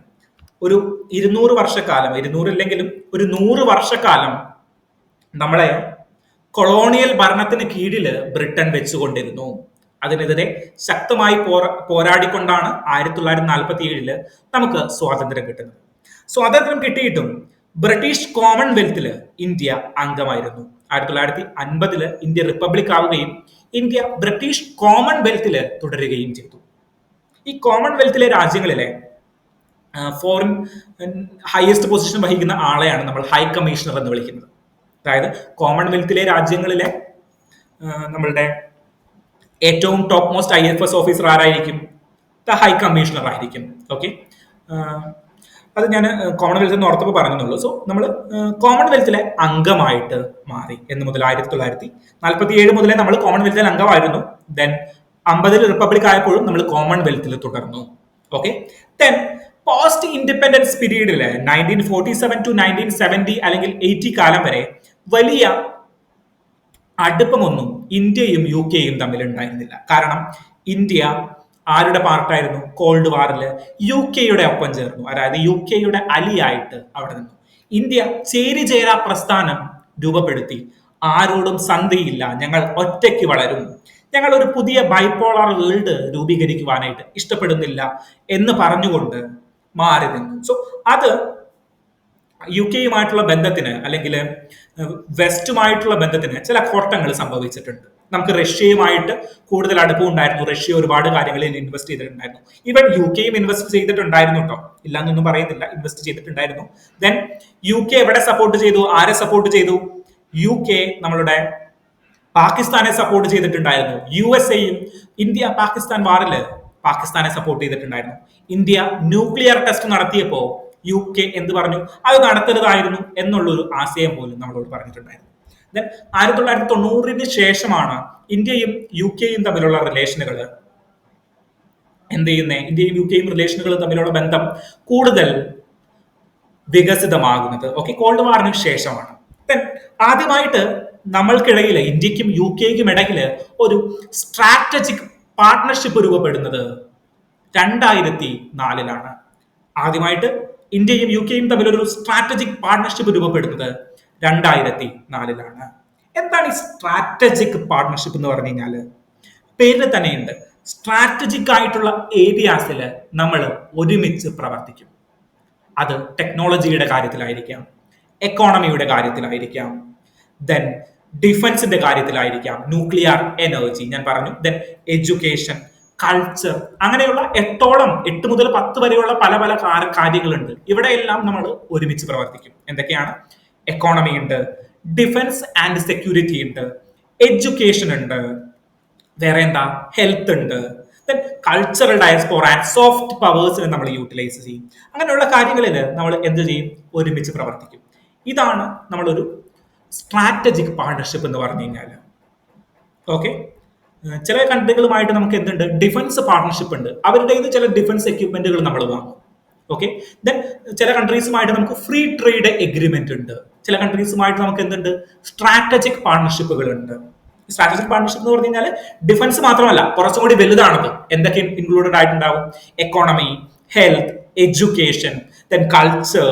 ഒരു 200 വർഷക്കാലം, 200 ഇല്ലെങ്കിലും ഒരു 100 വർഷക്കാലം നമ്മളെ കൊളോണിയൽ ഭരണത്തിന് കീഴിൽ ബ്രിട്ടൻ വെച്ചുകൊണ്ടിരുന്നു. അതിനെതിരെ ശക്തമായി പോരാടിക്കൊണ്ടാണ് 1947 നമുക്ക് സ്വാതന്ത്ര്യം കിട്ടുന്നത്. സ്വാതന്ത്ര്യം കിട്ടിയിട്ടും ബ്രിട്ടീഷ് കോമൺവെൽത്തിൽ ഇന്ത്യ അംഗമായിരുന്നു. 1950 ഇന്ത്യ റിപ്പബ്ലിക് ആവുകയും ഇന്ത്യ ബ്രിട്ടീഷ് കോമൺവെൽത്തിൽ തുടരുകയും ചെയ്തു. ഈ കോമൺവെൽത്തിലെ രാജ്യങ്ങളിലെ ഫോറിൻ ഹയസ്റ്റ് പൊസിഷൻ വഹിക്കുന്ന ആളെയാണ് നമ്മൾ ഹൈ കമ്മീഷണർ എന്ന് വിളിക്കുന്നത്. അതായത് കോമൺവെൽത്തിലെ രാജ്യങ്ങളിലെ നമ്മളുടെ ഏറ്റവും ടോപ്പ് മോസ്റ്റ് IFS ഓഫീസർ ആരായിരിക്കും? ദ ഹൈ കമ്മീഷണർ ആയിരിക്കും. ഓക്കെ, അത് ഞാൻ കോമൺവെൽത്ത് എന്ന് ഓർത്തപ്പോൾ പറഞ്ഞെന്നുള്ളൂ. സോ നമ്മൾ കോമൺവെൽത്തിലെ അംഗമായിട്ട് മാറി എന്ന് മുതൽ 1947 മുതലേ നമ്മൾ കോമൺവെൽത്തിലെ അംഗമായിരുന്നു. ദെൻ 50 റിപ്പബ്ലിക് ആയപ്പോഴും നമ്മൾ കോമൺവെൽത്തിൽ തുടർന്നു. ഓക്കെ, ദെൻ പോസ്റ്റ് ഇൻഡിപെൻഡൻസ് പീരീഡില് 1947 ടു 1970 അല്ലെങ്കിൽ 80 കാലം വരെ വലിയ അടുപ്പമൊന്നും ഇന്ത്യയും UK-യും തമ്മിൽ ഉണ്ടായിരുന്നില്ല. കാരണം ഇന്ത്യ ആരുടെ പാർട്ടായിരുന്നു? കോൾഡ് വാറിൽ UK-യുടെ ഒപ്പം ചേർന്നു. അതായത് UK-യുടെ അലിയായിട്ട് അവിടെ നിന്നു. ഇന്ത്യ ചേരിചേരാ പ്രസ്ഥാനം രൂപപ്പെടുത്തി. ആരോടും സന്ധിയില്ല, ഞങ്ങൾ ഒറ്റയ്ക്ക് വളരും, ഞങ്ങൾ ഒരു പുതിയ ബൈപോളാർ വേൾഡ് രൂപീകരിക്കുവാനായിട്ട് ഇഷ്ടപ്പെടുന്നില്ല എന്ന് പറഞ്ഞുകൊണ്ട് മാറി നിന്നു. സോ അത് UK-യുമായിട്ടുള്ള ബന്ധത്തിന് അല്ലെങ്കിൽ വെസ്റ്റുമായിട്ടുള്ള ബന്ധത്തിന് ചില കോട്ടങ്ങൾ സംഭവിച്ചിട്ടുണ്ട്. നമുക്ക് റഷ്യയുമായിട്ട് കൂടുതൽ അടുപ്പമുണ്ടായിരുന്നു. റഷ്യ ഒരുപാട് കാര്യങ്ങളിൽ ഇൻവെസ്റ്റ് ചെയ്തിട്ടുണ്ടായിരുന്നു. ഈവൻ UK-യും ഇൻവെസ്റ്റ് ചെയ്തിട്ടുണ്ടായിരുന്നു കേട്ടോ, ഇല്ലാന്നൊന്നും പറയുന്നില്ല, ഇൻവെസ്റ്റ് ചെയ്തിട്ടുണ്ടായിരുന്നു. ദെൻ UK എവിടെ സപ്പോർട്ട് ചെയ്തു? ആരെ സപ്പോർട്ട് ചെയ്തു? UK നമ്മളുടെ പാകിസ്ഥാനെ സപ്പോർട്ട് ചെയ്തിട്ടുണ്ടായിരുന്നു. USA-യും ഇന്ത്യ പാകിസ്ഥാൻ വാറില് പാകിസ്ഥാനെ സപ്പോർട്ട് ചെയ്തിട്ടുണ്ടായിരുന്നു. ഇന്ത്യ ന്യൂക്ലിയർ ടെസ്റ്റ് നടത്തിയപ്പോൾ UK എന്ത് പറഞ്ഞു? അത് നടത്തരുതായിരുന്നു എന്നുള്ളൊരു ആശയം പോലും നമ്മളോട് പറഞ്ഞിട്ടുണ്ടായിരുന്നു. ദെൻ 1990 ശേഷമാണ് ഇന്ത്യയും UK-യും തമ്മിലുള്ള റിലേഷനുകൾ എന്ത് ചെയ്യുന്നത്? ഇന്ത്യയും UK-യും റിലേഷനുകൾ തമ്മിലുള്ള ബന്ധം കൂടുതൽ വികസിതമാകുന്നത്. ഓക്കെ, കോൾഡ് വാറിന് ശേഷമാണ്. ദെൻ ആദ്യമായിട്ട് നമ്മൾക്കിടയിൽ ഇന്ത്യക്കും UK-ക്കും ഇടയിൽ ഒരു സ്ട്രാറ്റജിക് പാർട്ട്ണർഷിപ്പ് രൂപപ്പെടുന്നത് 2004 ആദ്യമായിട്ട് ഇന്ത്യയും UK-യും തമ്മിൽ ഒരു സ്ട്രാറ്റജിക് പാർട്ട്ണർഷിപ്പ് രൂപപ്പെടുന്നത് 2004. എന്താണ് ഈ സ്ട്രാറ്റജിക് പാർട്ട്ണർഷിപ്പ് എന്ന് പറഞ്ഞു കഴിഞ്ഞാൽ? പേരിൽ തന്നെയുണ്ട്, സ്ട്രാറ്റജിക് ആയിട്ടുള്ള ഏരിയാസിൽ നമ്മൾ ഒരുമിച്ച് പ്രവർത്തിക്കും. അത് ടെക്നോളജിയുടെ കാര്യത്തിലായിരിക്കാം, എക്കോണമിയുടെ കാര്യത്തിലായിരിക്കാം, ദെൻ ഡിഫൻസിന്റെ കാര്യത്തിലായിരിക്കാം, ന്യൂക്ലിയർ എനർജി ഞാൻ പറഞ്ഞു, ദെൻ എഡ്യൂക്കേഷൻ, കൾച്ചർ, അങ്ങനെയുള്ള 8 മുതൽ 10 വരെയുള്ള പല പല കാര്യങ്ങളുണ്ട്. ഇവിടെയെല്ലാം നമ്മൾ ഒരുമിച്ച് പ്രവർത്തിക്കും. എന്തൊക്കെയാണ്? എക്കോണമി ഉണ്ട്, ഡിഫൻസ് ആൻഡ് സെക്യൂരിറ്റി ഉണ്ട്, എഡ്യൂക്കേഷൻ ഉണ്ട്, വേറെ എന്താ, ഹെൽത്ത് ഉണ്ട്, then cultural diaspora and soft പവേഴ്സിനെ നമ്മൾ യൂട്ടിലൈസ് ചെയ്യും. അങ്ങനെയുള്ള കാര്യങ്ങളിൽ നമ്മൾ എന്ത് ചെയ്യും? ഒരുമിച്ച് പ്രവർത്തിക്കും. ഇതാണ് നമ്മളൊരു സ്ട്രാറ്റജിക് പാർട്ണർഷിപ്പ് എന്ന് പറഞ്ഞു കഴിഞ്ഞാൽ. ഓക്കെ, ചില കൺട്രികളുമായിട്ട് നമുക്ക് എന്തുണ്ട്? ഡിഫൻസ് പാർട്ണർഷിപ്പ് ഉണ്ട്. അവരുടെ ചില ഡിഫൻസ് എക്യുപ്മെന്റുകൾ നമ്മൾ വാങ്ങും. ഓക്കെ, ദെൻ ചില കൺട്രീസുമായിട്ട് നമുക്ക് ഫ്രീ ട്രേഡ് എഗ്രിമെന്റ് ഉണ്ട്. ചില കൺട്രീസുമായിട്ട് നമുക്ക് എന്തുണ്ട്? സ്ട്രാറ്റജിക് പാർട്ണർഷിപ്പുകൾ ഉണ്ട്. സ്ട്രാറ്റജിക് പാർട്ണർഷിപ്പ് എന്ന് പറഞ്ഞു കഴിഞ്ഞാൽ ഡിഫൻസ് മാത്രമല്ല, കുറച്ചും കൂടി വലുതാണത്. എന്തൊക്കെ ഇൻക്ലൂഡഡ് ആയിട്ടുണ്ടാവും? Economy, health, education, then culture,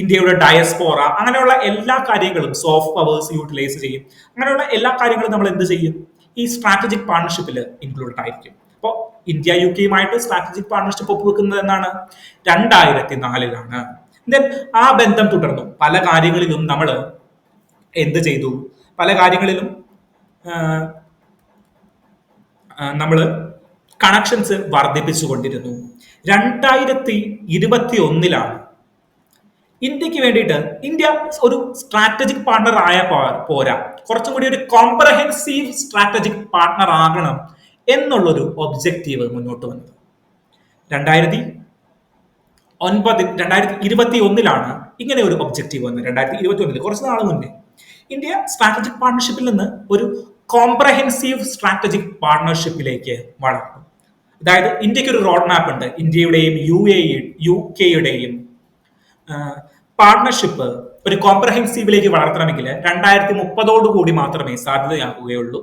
ഇന്ത്യയുടെ ഡയസ്പോറ, അങ്ങനെയുള്ള എല്ലാ കാര്യങ്ങളും, സോഫ്റ്റ് പവേഴ്സ് യൂട്ടിലൈസ് ചെയ്യും. അങ്ങനെയുള്ള എല്ലാ കാര്യങ്ങളും നമ്മൾ എന്ത് ചെയ്യും? ഈ സ്ട്രാറ്റജിക് പാർട്ണർഷിപ്പിൽ ഇൻക്ലൂഡഡ് ആയിരിക്കും. അപ്പോൾ ഇന്ത്യ UK-യുമായിട്ട് സ്ട്രാറ്റജിക് പാർട്ണർഷിപ്പ് ഒപ്പുവെക്കുന്നത് എന്നാണ്? 2004. ദെൻ ആ ബന്ധം തുടർന്നു. പല കാര്യങ്ങളിലും നമ്മൾ എന്ത് ചെയ്തു? പല കാര്യങ്ങളിലും നമ്മൾ കണക്ഷൻസ് വർദ്ധിപ്പിച്ചുകൊണ്ടിരുന്നു. 2021 ഇന്ത്യക്ക് വേണ്ടിയിട്ട് ഇന്ത്യ ഒരു സ്ട്രാറ്റജിക് പാർട്ണർ ആയ പോരാ, കുറച്ചും കൂടി ഒരു കോംപ്രഹെൻസീവ് സ്ട്രാറ്റജിക് പാർട്ണർ ആകണം എന്നുള്ളൊരു ഒബ്ജക്റ്റീവ് മുന്നോട്ട് വന്നത് 2021 ഇങ്ങനെ ഒരു ഒബ്ജക്റ്റീവ് വന്നത്. 2021 കുറച്ച് നാൾ മുന്നേ ഇന്ത്യ സ്ട്രാറ്റജിക് പാർട്ണർഷിപ്പിൽ നിന്ന് ഒരു കോംപ്രഹെൻസീവ് സ്ട്രാറ്റജിക് പാർട്ണർഷിപ്പിലേക്ക് വളർന്നു. അതായത് ഇന്ത്യക്ക് ഒരു റോഡ് മാപ്പ് ഉണ്ട്. ഇന്ത്യയുടെയും UK-യുടെയും പാർട്ണർഷിപ്പ് ഒരു കോംപ്രഹെൻസീവിലേക്ക് വളർത്തണമെങ്കിൽ 2030 മാത്രമേ സാധ്യതയാകുകയുള്ളൂ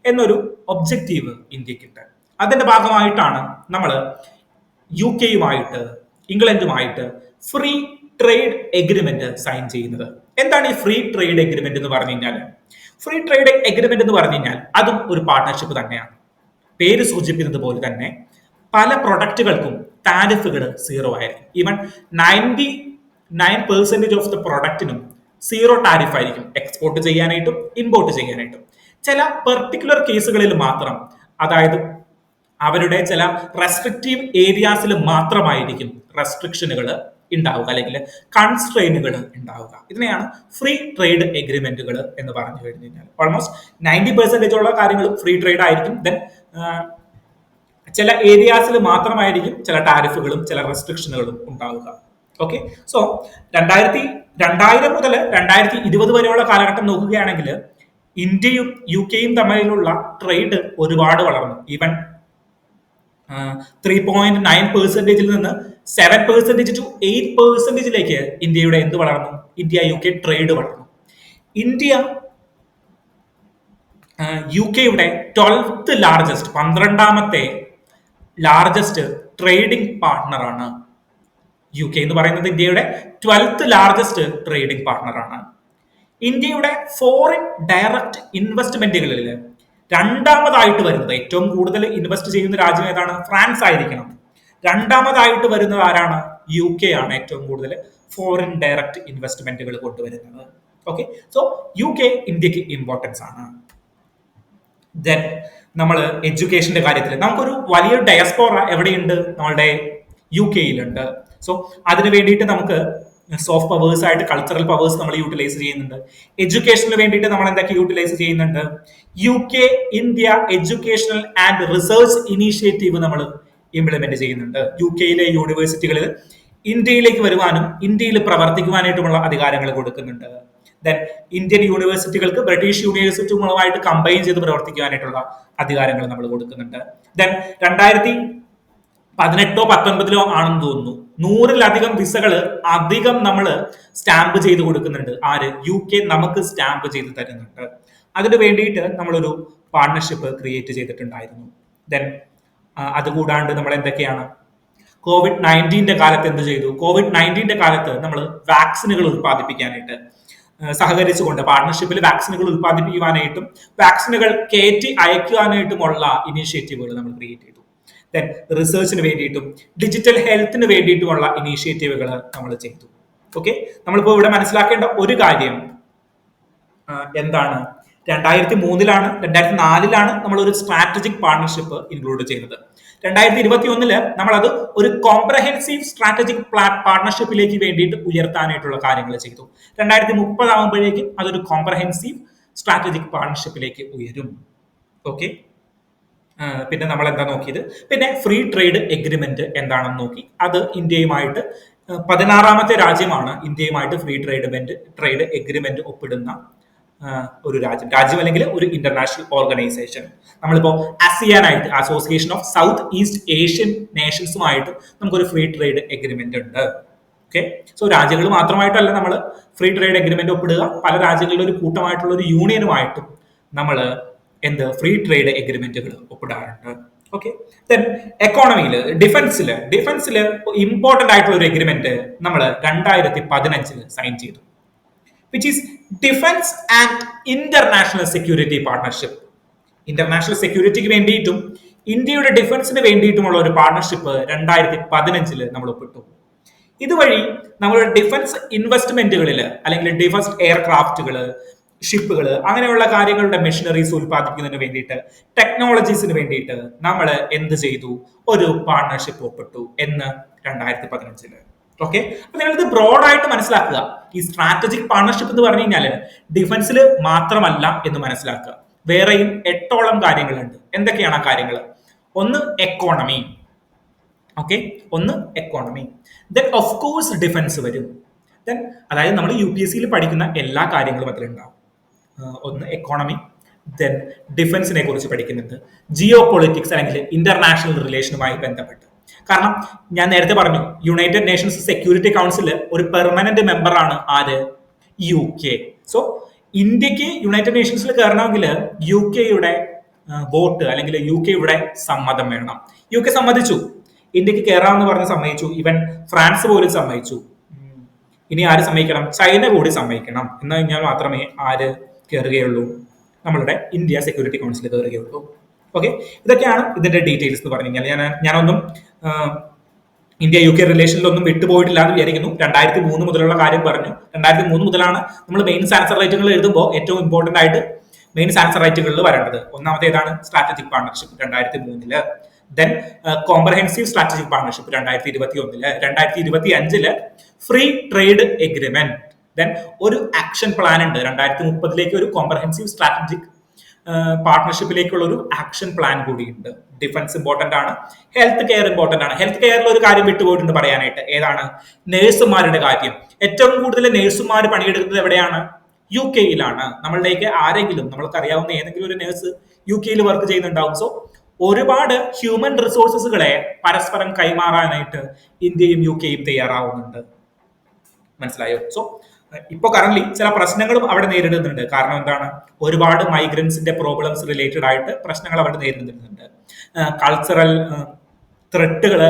എന്നൊരു ഒബ്ജക്റ്റീവ് ഇന്ത്യക്കുണ്ട്. അതിന്റെ ഭാഗമായിട്ടാണ് നമ്മൾ UK-യുമായിട്ട്, ഇംഗ്ലണ്ടുമായിട്ട് ഫ്രീ ട്രേഡ് എഗ്രിമെന്റ് സൈൻ ചെയ്യുന്നത്. എന്താണ് ഈ ഫ്രീ ട്രേഡ് എഗ്രിമെന്റ് എന്ന് പറഞ്ഞു കഴിഞ്ഞാൽ? ഫ്രീ ട്രേഡ് എഗ്രിമെന്റ് എന്ന് പറഞ്ഞു കഴിഞ്ഞാൽ അതും ഒരു പാർട്ട്ണർഷിപ്പ് തന്നെയാണ്. പേര് സൂചിപ്പിക്കുന്നത് പോലെ തന്നെ പല പ്രൊഡക്റ്റുകൾക്കും താരിഫുകൾ സീറോ ആയിരിക്കും. ഈവൻ 99% ഓഫ് ദ പ്രൊഡക്റ്റിനും സീറോ ടാരിഫ് ആയിരിക്കും, എക്സ്പോർട്ട് ചെയ്യാനായിട്ടും ഇമ്പോർട്ട് ചെയ്യാനായിട്ടും. ചില പെർട്ടിക്കുലർ കേസുകളിൽ മാത്രം, അതായത് അവരുടെ ചില റെസ്ട്രിക്റ്റീവ് ഏരിയാസിൽ മാത്രമായിരിക്കും റെസ്ട്രിക്ഷനുകൾ ഉണ്ടാവുക, അല്ലെങ്കിൽ കൺസ്ട്രെയിനുകൾ ഉണ്ടാവുക. ഇതിനെയാണ് ഫ്രീ ട്രേഡ് എഗ്രിമെന്റുകൾ എന്ന് പറഞ്ഞു കഴിഞ്ഞാൽ. ഓൾമോസ്റ്റ് 90% ഉള്ള കാര്യങ്ങളും ഫ്രീ ട്രേഡ് ആയിരിക്കും. ദെൻ ചില ഏരിയാസിൽ മാത്രമായിരിക്കും ചില ടാരിഫുകളും ചില റെസ്ട്രിക്ഷനുകളും ഉണ്ടാവുക. ഓക്കെ, സോ 2000 മുതൽ 2020 വരെയുള്ള കാലഘട്ടം നോക്കുകയാണെങ്കിൽ ഇന്ത്യയും UK തമ്മിലുള്ള ട്രേഡ് ഒരുപാട് വളർന്നു. ഈവൻ 3.9% നിന്ന് 7% to 8% ഇന്ത്യയുടെ എന്ത് വളർന്നു? ഇന്ത്യ UK ട്രേഡ് വളർന്നു. ഇന്ത്യ UK-യുടെ 12th ലാർജസ്റ്റ്, 12ാമത്തെ ലാർജസ്റ്റ് ട്രേഡിംഗ് പാർട്ട്ണറാണ് UK എന്ന് പറയുന്നത്. ഇന്ത്യയുടെ 12th ലാർജസ്റ്റ് ട്രേഡിംഗ് പാർട്ട്ണറാണ്. ഇന്ത്യയുടെ ഫോറിൻ ഡയറക്റ്റ് ഇൻവെസ്റ്റ്മെന്റുകളിൽ രണ്ടാമതായിട്ട് വരുന്നത്, ഏറ്റവും കൂടുതൽ ഇൻവെസ്റ്റ് ചെയ്യുന്ന രാജ്യം ഏതാണ്? ഫ്രാൻസ് ആയിരിക്കണം. രണ്ടാമതായിട്ട് വരുന്നത് ആരാണ്? UK ആണ് ഏറ്റവും കൂടുതൽ ഫോറിൻ ഡയറക്റ്റ് ഇൻവെസ്റ്റ്മെന്റുകൾ കൊണ്ടുവരുന്നത്. ഓക്കെ, സോ UK ഇന്ത്യക്ക് ഇമ്പോർട്ടൻസ് ആണ്. ദെൻ നമ്മൾ എഡ്യൂക്കേഷന്റെ കാര്യത്തിൽ നമുക്കൊരു വലിയൊരു ഡയസ്പോറ എവിടെയുണ്ട്? നമ്മളുടെ UK-യിലുണ്ട്. സോ അതിന് വേണ്ടിയിട്ട് നമുക്ക് സോഫ്റ്റ് പവേഴ്സ് ആയിട്ട് കൾച്ചറൽ പവേഴ്സ് നമ്മൾ യൂട്ടിലൈസ് ചെയ്യുന്നുണ്ട്. എഡ്യൂക്കേഷന് വേണ്ടിയിട്ട് നമ്മൾ എന്തൊക്കെ യൂട്ടിലൈസ് ചെയ്യുന്നുണ്ട്? UK India educational and research initiative നമ്മൾ ഇംപ്ലിമെന്റ് ചെയ്യുന്നുണ്ട്. UK-യിലെ യൂണിവേഴ്സിറ്റികളിൽ ഇന്ത്യയിലേക്ക് വരുവാനും ഇന്ത്യയിൽ പ്രവർത്തിക്കുവാനായിട്ടുമുള്ള അധികാരങ്ങൾ കൊടുക്കുന്നുണ്ട്. ദെൻ ഇന്ത്യൻ യൂണിവേഴ്സിറ്റികൾക്ക് ബ്രിട്ടീഷ് യൂണിവേഴ്സിറ്റികളുമായിട്ട് കമ്പൈൻ ചെയ്ത് പ്രവർത്തിക്കുവാനായിട്ടുള്ള അധികാരങ്ങൾ നമ്മൾ കൊടുക്കുന്നുണ്ട്. ദെൻ 2018-19 ആണെന്ന് തോന്നുന്നു 100-ലധികം വിസകൾ അധികം നമ്മൾ സ്റ്റാമ്പ് ചെയ്ത് കൊടുക്കുന്നുണ്ട്. ആര്? UK നമുക്ക് സ്റ്റാമ്പ് ചെയ്ത് തരുന്നുണ്ട്. അതിന് വേണ്ടിയിട്ട് നമ്മളൊരു പാർട്ണർഷിപ്പ് ക്രിയേറ്റ് ചെയ്തിട്ടുണ്ടായിരുന്നു. ദെൻ അതുകൂടാണ്ട് നമ്മൾ എന്തൊക്കെയാണ്? COVID-19 കാലത്ത് എന്ത് ചെയ്തു? COVID-19 കാലത്ത് നമ്മൾ വാക്സിനുകൾ ഉത്പാദിപ്പിക്കാനായിട്ട് സഹകരിച്ചുകൊണ്ട് പാർട്ണർഷിപ്പിൽ വാക്സിനുകൾ ഉത്പാദിപ്പിക്കുവാനായിട്ടും വാക്സിനുകൾ കയറ്റി അയക്കുവാനായിട്ടുമുള്ള ഇനീഷ്യേറ്റീവുകൾ നമ്മൾ ക്രിയേറ്റ് ചെയ്തു. ദെൻ റിസർച്ചിന് വേണ്ടിയിട്ടും ഡിജിറ്റൽ ഹെൽത്തിന് വേണ്ടിയിട്ടുമുള്ള ഇനീഷ്യേറ്റീവുകൾ നമ്മൾ ചെയ്തു. ഓക്കെ, നമ്മളിപ്പോൾ ഇവിടെ മനസ്സിലാക്കേണ്ട ഒരു കാര്യം എന്താണ്? 2003-ലാണ് 2004-ലാണ് നമ്മൾ ഒരു സ്ട്രാറ്റജിക് പാർട്ണർഷിപ്പ് ഇൻക്ലൂഡ് ചെയ്തത്. 2021 നമ്മൾ അത് ഒരു കോംപ്രഹെൻസീവ് സ്ട്രാറ്റജിക് പാർട്ണർഷിപ്പിലേക്ക് വേണ്ടിയിട്ട് ഉയർത്താനായിട്ടുള്ള കാര്യങ്ങൾ ചെയ്തു. 2030 ആകുമ്പോഴേക്കും അതൊരു കോംപ്രഹെൻസീവ് സ്ട്രാറ്റജിക് പാർട്ണർഷിപ്പിലേക്ക് ഉയരും. ഓക്കെ, പിന്നെ നമ്മൾ എന്താ നോക്കിയത്? പിന്നെ ഫ്രീ ട്രേഡ് എഗ്രിമെന്റ് എന്താണെന്ന് നോക്കി. അത് ഇന്ത്യയുമായിട്ട് 16ാമത്തെ രാജ്യമാണ് ഇന്ത്യയുമായിട്ട് ഫ്രീ ട്രേഡ് എഗ്രിമെന്റ് ഒപ്പിടുന്ന ഒരു രാജ്യം അല്ലെങ്കിൽ ഒരു ഇന്റർനാഷണൽ ഓർഗനൈസേഷൻ. നമ്മളിപ്പോ ASEAN ആയിട്ട്, association of south east Asian നേഷൻസുമായിട്ട് നമുക്കൊരു ഫ്രീ ട്രേഡ് എഗ്രിമെന്റ് ഉണ്ട്. ഓക്കെ, സോ രാജ്യങ്ങൾ മാത്രമായിട്ടല്ല നമ്മൾ ഫ്രീ ട്രേഡ് എഗ്രിമെന്റ് ഒപ്പിടുക, പല രാജ്യങ്ങളുടെ ഒരു കൂട്ടമായിട്ടുള്ള ഒരു യൂണിയനുമായിട്ടും നമ്മൾ ഫ്രീ ട്രേഡ് എഗ്രിമെന്റുകൾ ഒപ്പിടാറുണ്ട്. ഓക്കെ, ദെൻ എക്കോണമിയിൽ ഡിഫൻസിൽ ഇമ്പോർട്ടന്റ് ആയിട്ടുള്ള ഒരു എഗ്രിമെന്റ് നമ്മൾ 2015 സൈൻ ചെയ്തു, which is defence and international security partnership. International സെക്യൂരിറ്റിക്ക് വേണ്ടിയിട്ടും ഇന്ത്യയുടെ ഡിഫൻസിന് വേണ്ടിയിട്ടുമുള്ള ഒരു പാർട്ണർഷിപ്പ് 2015 നമ്മൾ ഒപ്പിട്ടു. ഇതുവഴി നമ്മുടെ ഡിഫൻസ് ഇൻവെസ്റ്റ്മെന്റുകളിൽ അല്ലെങ്കിൽ ഡിഫൻസ് എയർക്രാഫ്റ്റുകൾ, ഷിപ്പുകൾ, അങ്ങനെയുള്ള കാര്യങ്ങളുടെ മെഷീനറീസ് ഉത്പാദിപ്പിക്കുന്നതിന് വേണ്ടിയിട്ട്, ടെക്നോളജീസിന് വേണ്ടിയിട്ട് നമ്മൾ എന്ത് ചെയ്തു? ഒരു പാർട്ണർഷിപ്പ് ഒപ്പിട്ടു എന്ന് 2015. ഓക്കെ, അപ്പൊ നിങ്ങൾ ഇത് ബ്രോഡായിട്ട് മനസ്സിലാക്കുക. ഈ സ്ട്രാറ്റജിക് പാർട്ണർഷിപ്പ് എന്ന് പറഞ്ഞു കഴിഞ്ഞാൽ ഡിഫൻസിൽ മാത്രമല്ല എന്ന് മനസ്സിലാക്കുക. വേറെയും 8ഓളം കാര്യങ്ങളുണ്ട്. എന്തൊക്കെയാണ് ആ കാര്യങ്ങൾ? ഒന്ന് എക്കോണമി. ഓക്കെ, ഒന്ന് economy. Then of course defence വരും. ദെൻ അതായത് നമ്മൾ UPSC-യിൽ പഠിക്കുന്ന എല്ലാ കാര്യങ്ങളും അതിലുണ്ടാവും. ഒന്ന് എക്കോണമി, ദെൻ ഡിഫൻസിനെ കുറിച്ച് പഠിക്കുന്നുണ്ട്, ജിയോ പൊളിറ്റിക്സ് അല്ലെങ്കിൽ ഇന്റർനാഷണൽ റിലേഷനുമായി ബന്ധപ്പെട്ട്. കാരണം ഞാൻ നേരത്തെ പറഞ്ഞു, യുണൈറ്റഡ് നേഷൻസ് സെക്യൂരിറ്റി കൗൺസിൽ ഒരു പെർമനന്റ് മെമ്പറാണ് ആര്? UK. സോ ഇന്ത്യക്ക് യുണൈറ്റഡ് നേഷൻസിൽ കയറണമെങ്കിൽ UK-യുടെ വോട്ട് അല്ലെങ്കിൽ UK-യുടെ സമ്മതം വേണം. UK സമ്മതിച്ചു, ഇന്ത്യക്ക് കയറാമെന്ന് പറഞ്ഞ് സമ്മതിച്ചു. ഈവൻ ഫ്രാൻസ് പോലും സമ്മതിച്ചു. ഇനി ആര് സമ്മതിക്കണം? ചൈന കൂടി സമ്മതിക്കണം. എന്ന് കഴിഞ്ഞാൽ മാത്രമേ ആര് കയറുകയുള്ളൂ? നമ്മളുടെ ഇന്ത്യ സെക്യൂരിറ്റി കൗൺസിൽ കയറുകയുള്ളൂ. ഓക്കെ, ഇതൊക്കെയാണ് ഇതിന്റെ ഡീറ്റെയിൽസ് എന്ന് പറഞ്ഞു കഴിഞ്ഞാൽ. ഞാനൊന്നും ഇന്ത്യ UK റിലേഷനിലൊന്നും വിട്ടുപോയിട്ടില്ല എന്ന് വിചാരിക്കുന്നു. 2003 മുതലുള്ള കാര്യം പറഞ്ഞു. 2003 മുതലാണ് നമ്മൾ മെയിൻസ് ആൻസർ റൈറ്റുകൾ എഴുതുമ്പോൾ ഏറ്റവും ഇമ്പോർട്ടന്റ് ആയിട്ട് മെയിൻസ് ആൻസർ റൈറ്റുകളിൽ വരേണ്ടത്. ഒന്നാമത്തേതാണ് strategic partnership 2003. Then comprehensive strategic partnership 2021. 2025 free trade agreement. Then ഒരു ആക്ഷൻ പ്ലാൻ ഉണ്ട് 2030 ഒരു കോംപ്രഹെൻസീവ് സ്ട്രാറ്റജിക് പാർട്ണർഷിപ്പിലേക്കുള്ള ഒരു ആക്ഷൻ പ്ലാൻ കൂടിയുണ്ട്. ഡിഫൻസ് ഇമ്പോർട്ടന്റ് ആണ്, ഹെൽത്ത് കെയർ ഇമ്പോർട്ടന്റ് ആണ്. ഹെൽത്ത് കെയറിൽ ഒരു കാര്യം വിട്ടുപോയിട്ടുണ്ട് പറയാനായിട്ട്. ഏതാണ്? നേഴ്സുമാരുടെ കാര്യം. ഏറ്റവും കൂടുതൽ നേഴ്സുമാർ പണിയെടുക്കുന്നത് എവിടെയാണ്? UK നമ്മളിലേക്ക് ആരെങ്കിലും, നമ്മൾക്ക് അറിയാവുന്ന ഏതെങ്കിലും ഒരു നേഴ്സ് UK വർക്ക് ചെയ്യുന്നുണ്ടാവും. സോ ഒരുപാട് ഹ്യൂമൻ റിസോഴ്സസുകളെ പരസ്പരം കൈമാറാനായിട്ട് ഇന്ത്യയും UK തയ്യാറാവുന്നുണ്ട്. മനസ്സിലായോ? സോ ഇപ്പൊ കറന്റ് ചില പ്രശ്നങ്ങളും അവിടെ നേരിടുന്നുണ്ട്. കാരണം എന്താണ്? ഒരുപാട് മൈഗ്രൻസിന്റെ പ്രോബ്ലംസ് റിലേറ്റഡ് ആയിട്ട് പ്രശ്നങ്ങൾ അവിടെ നേരിടുന്നുണ്ട്. കൾച്ചറൽ ത്രെട്ടുകൾ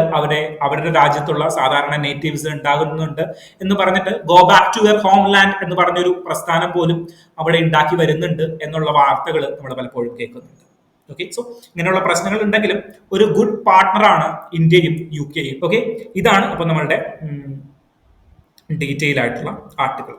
അവരുടെ രാജ്യത്തുള്ള സാധാരണ നേറ്റീവ്സ് ഉണ്ടാകുന്നുണ്ട് എന്ന് പറഞ്ഞിട്ട് go back to your homeland എന്ന് പറഞ്ഞൊരു പ്രസ്ഥാനം പോലും അവിടെ ഉണ്ടാക്കി വരുന്നുണ്ട് എന്നുള്ള വാർത്തകൾ നമ്മൾ പലപ്പോഴും കേൾക്കുന്നുണ്ട്. ഓക്കെ, സോ ഇങ്ങനെയുള്ള പ്രശ്നങ്ങൾ ഉണ്ടെങ്കിലും ഒരു ഗുഡ് പാർട്ട്ണറാണ് ഇന്ത്യയും UK. ഓക്കെ, ഇതാണ് അപ്പൊ നമ്മളുടെ ഡീറ്റെയിൽ ആയിട്ടുള്ള ആർട്ടിക്കിൾ.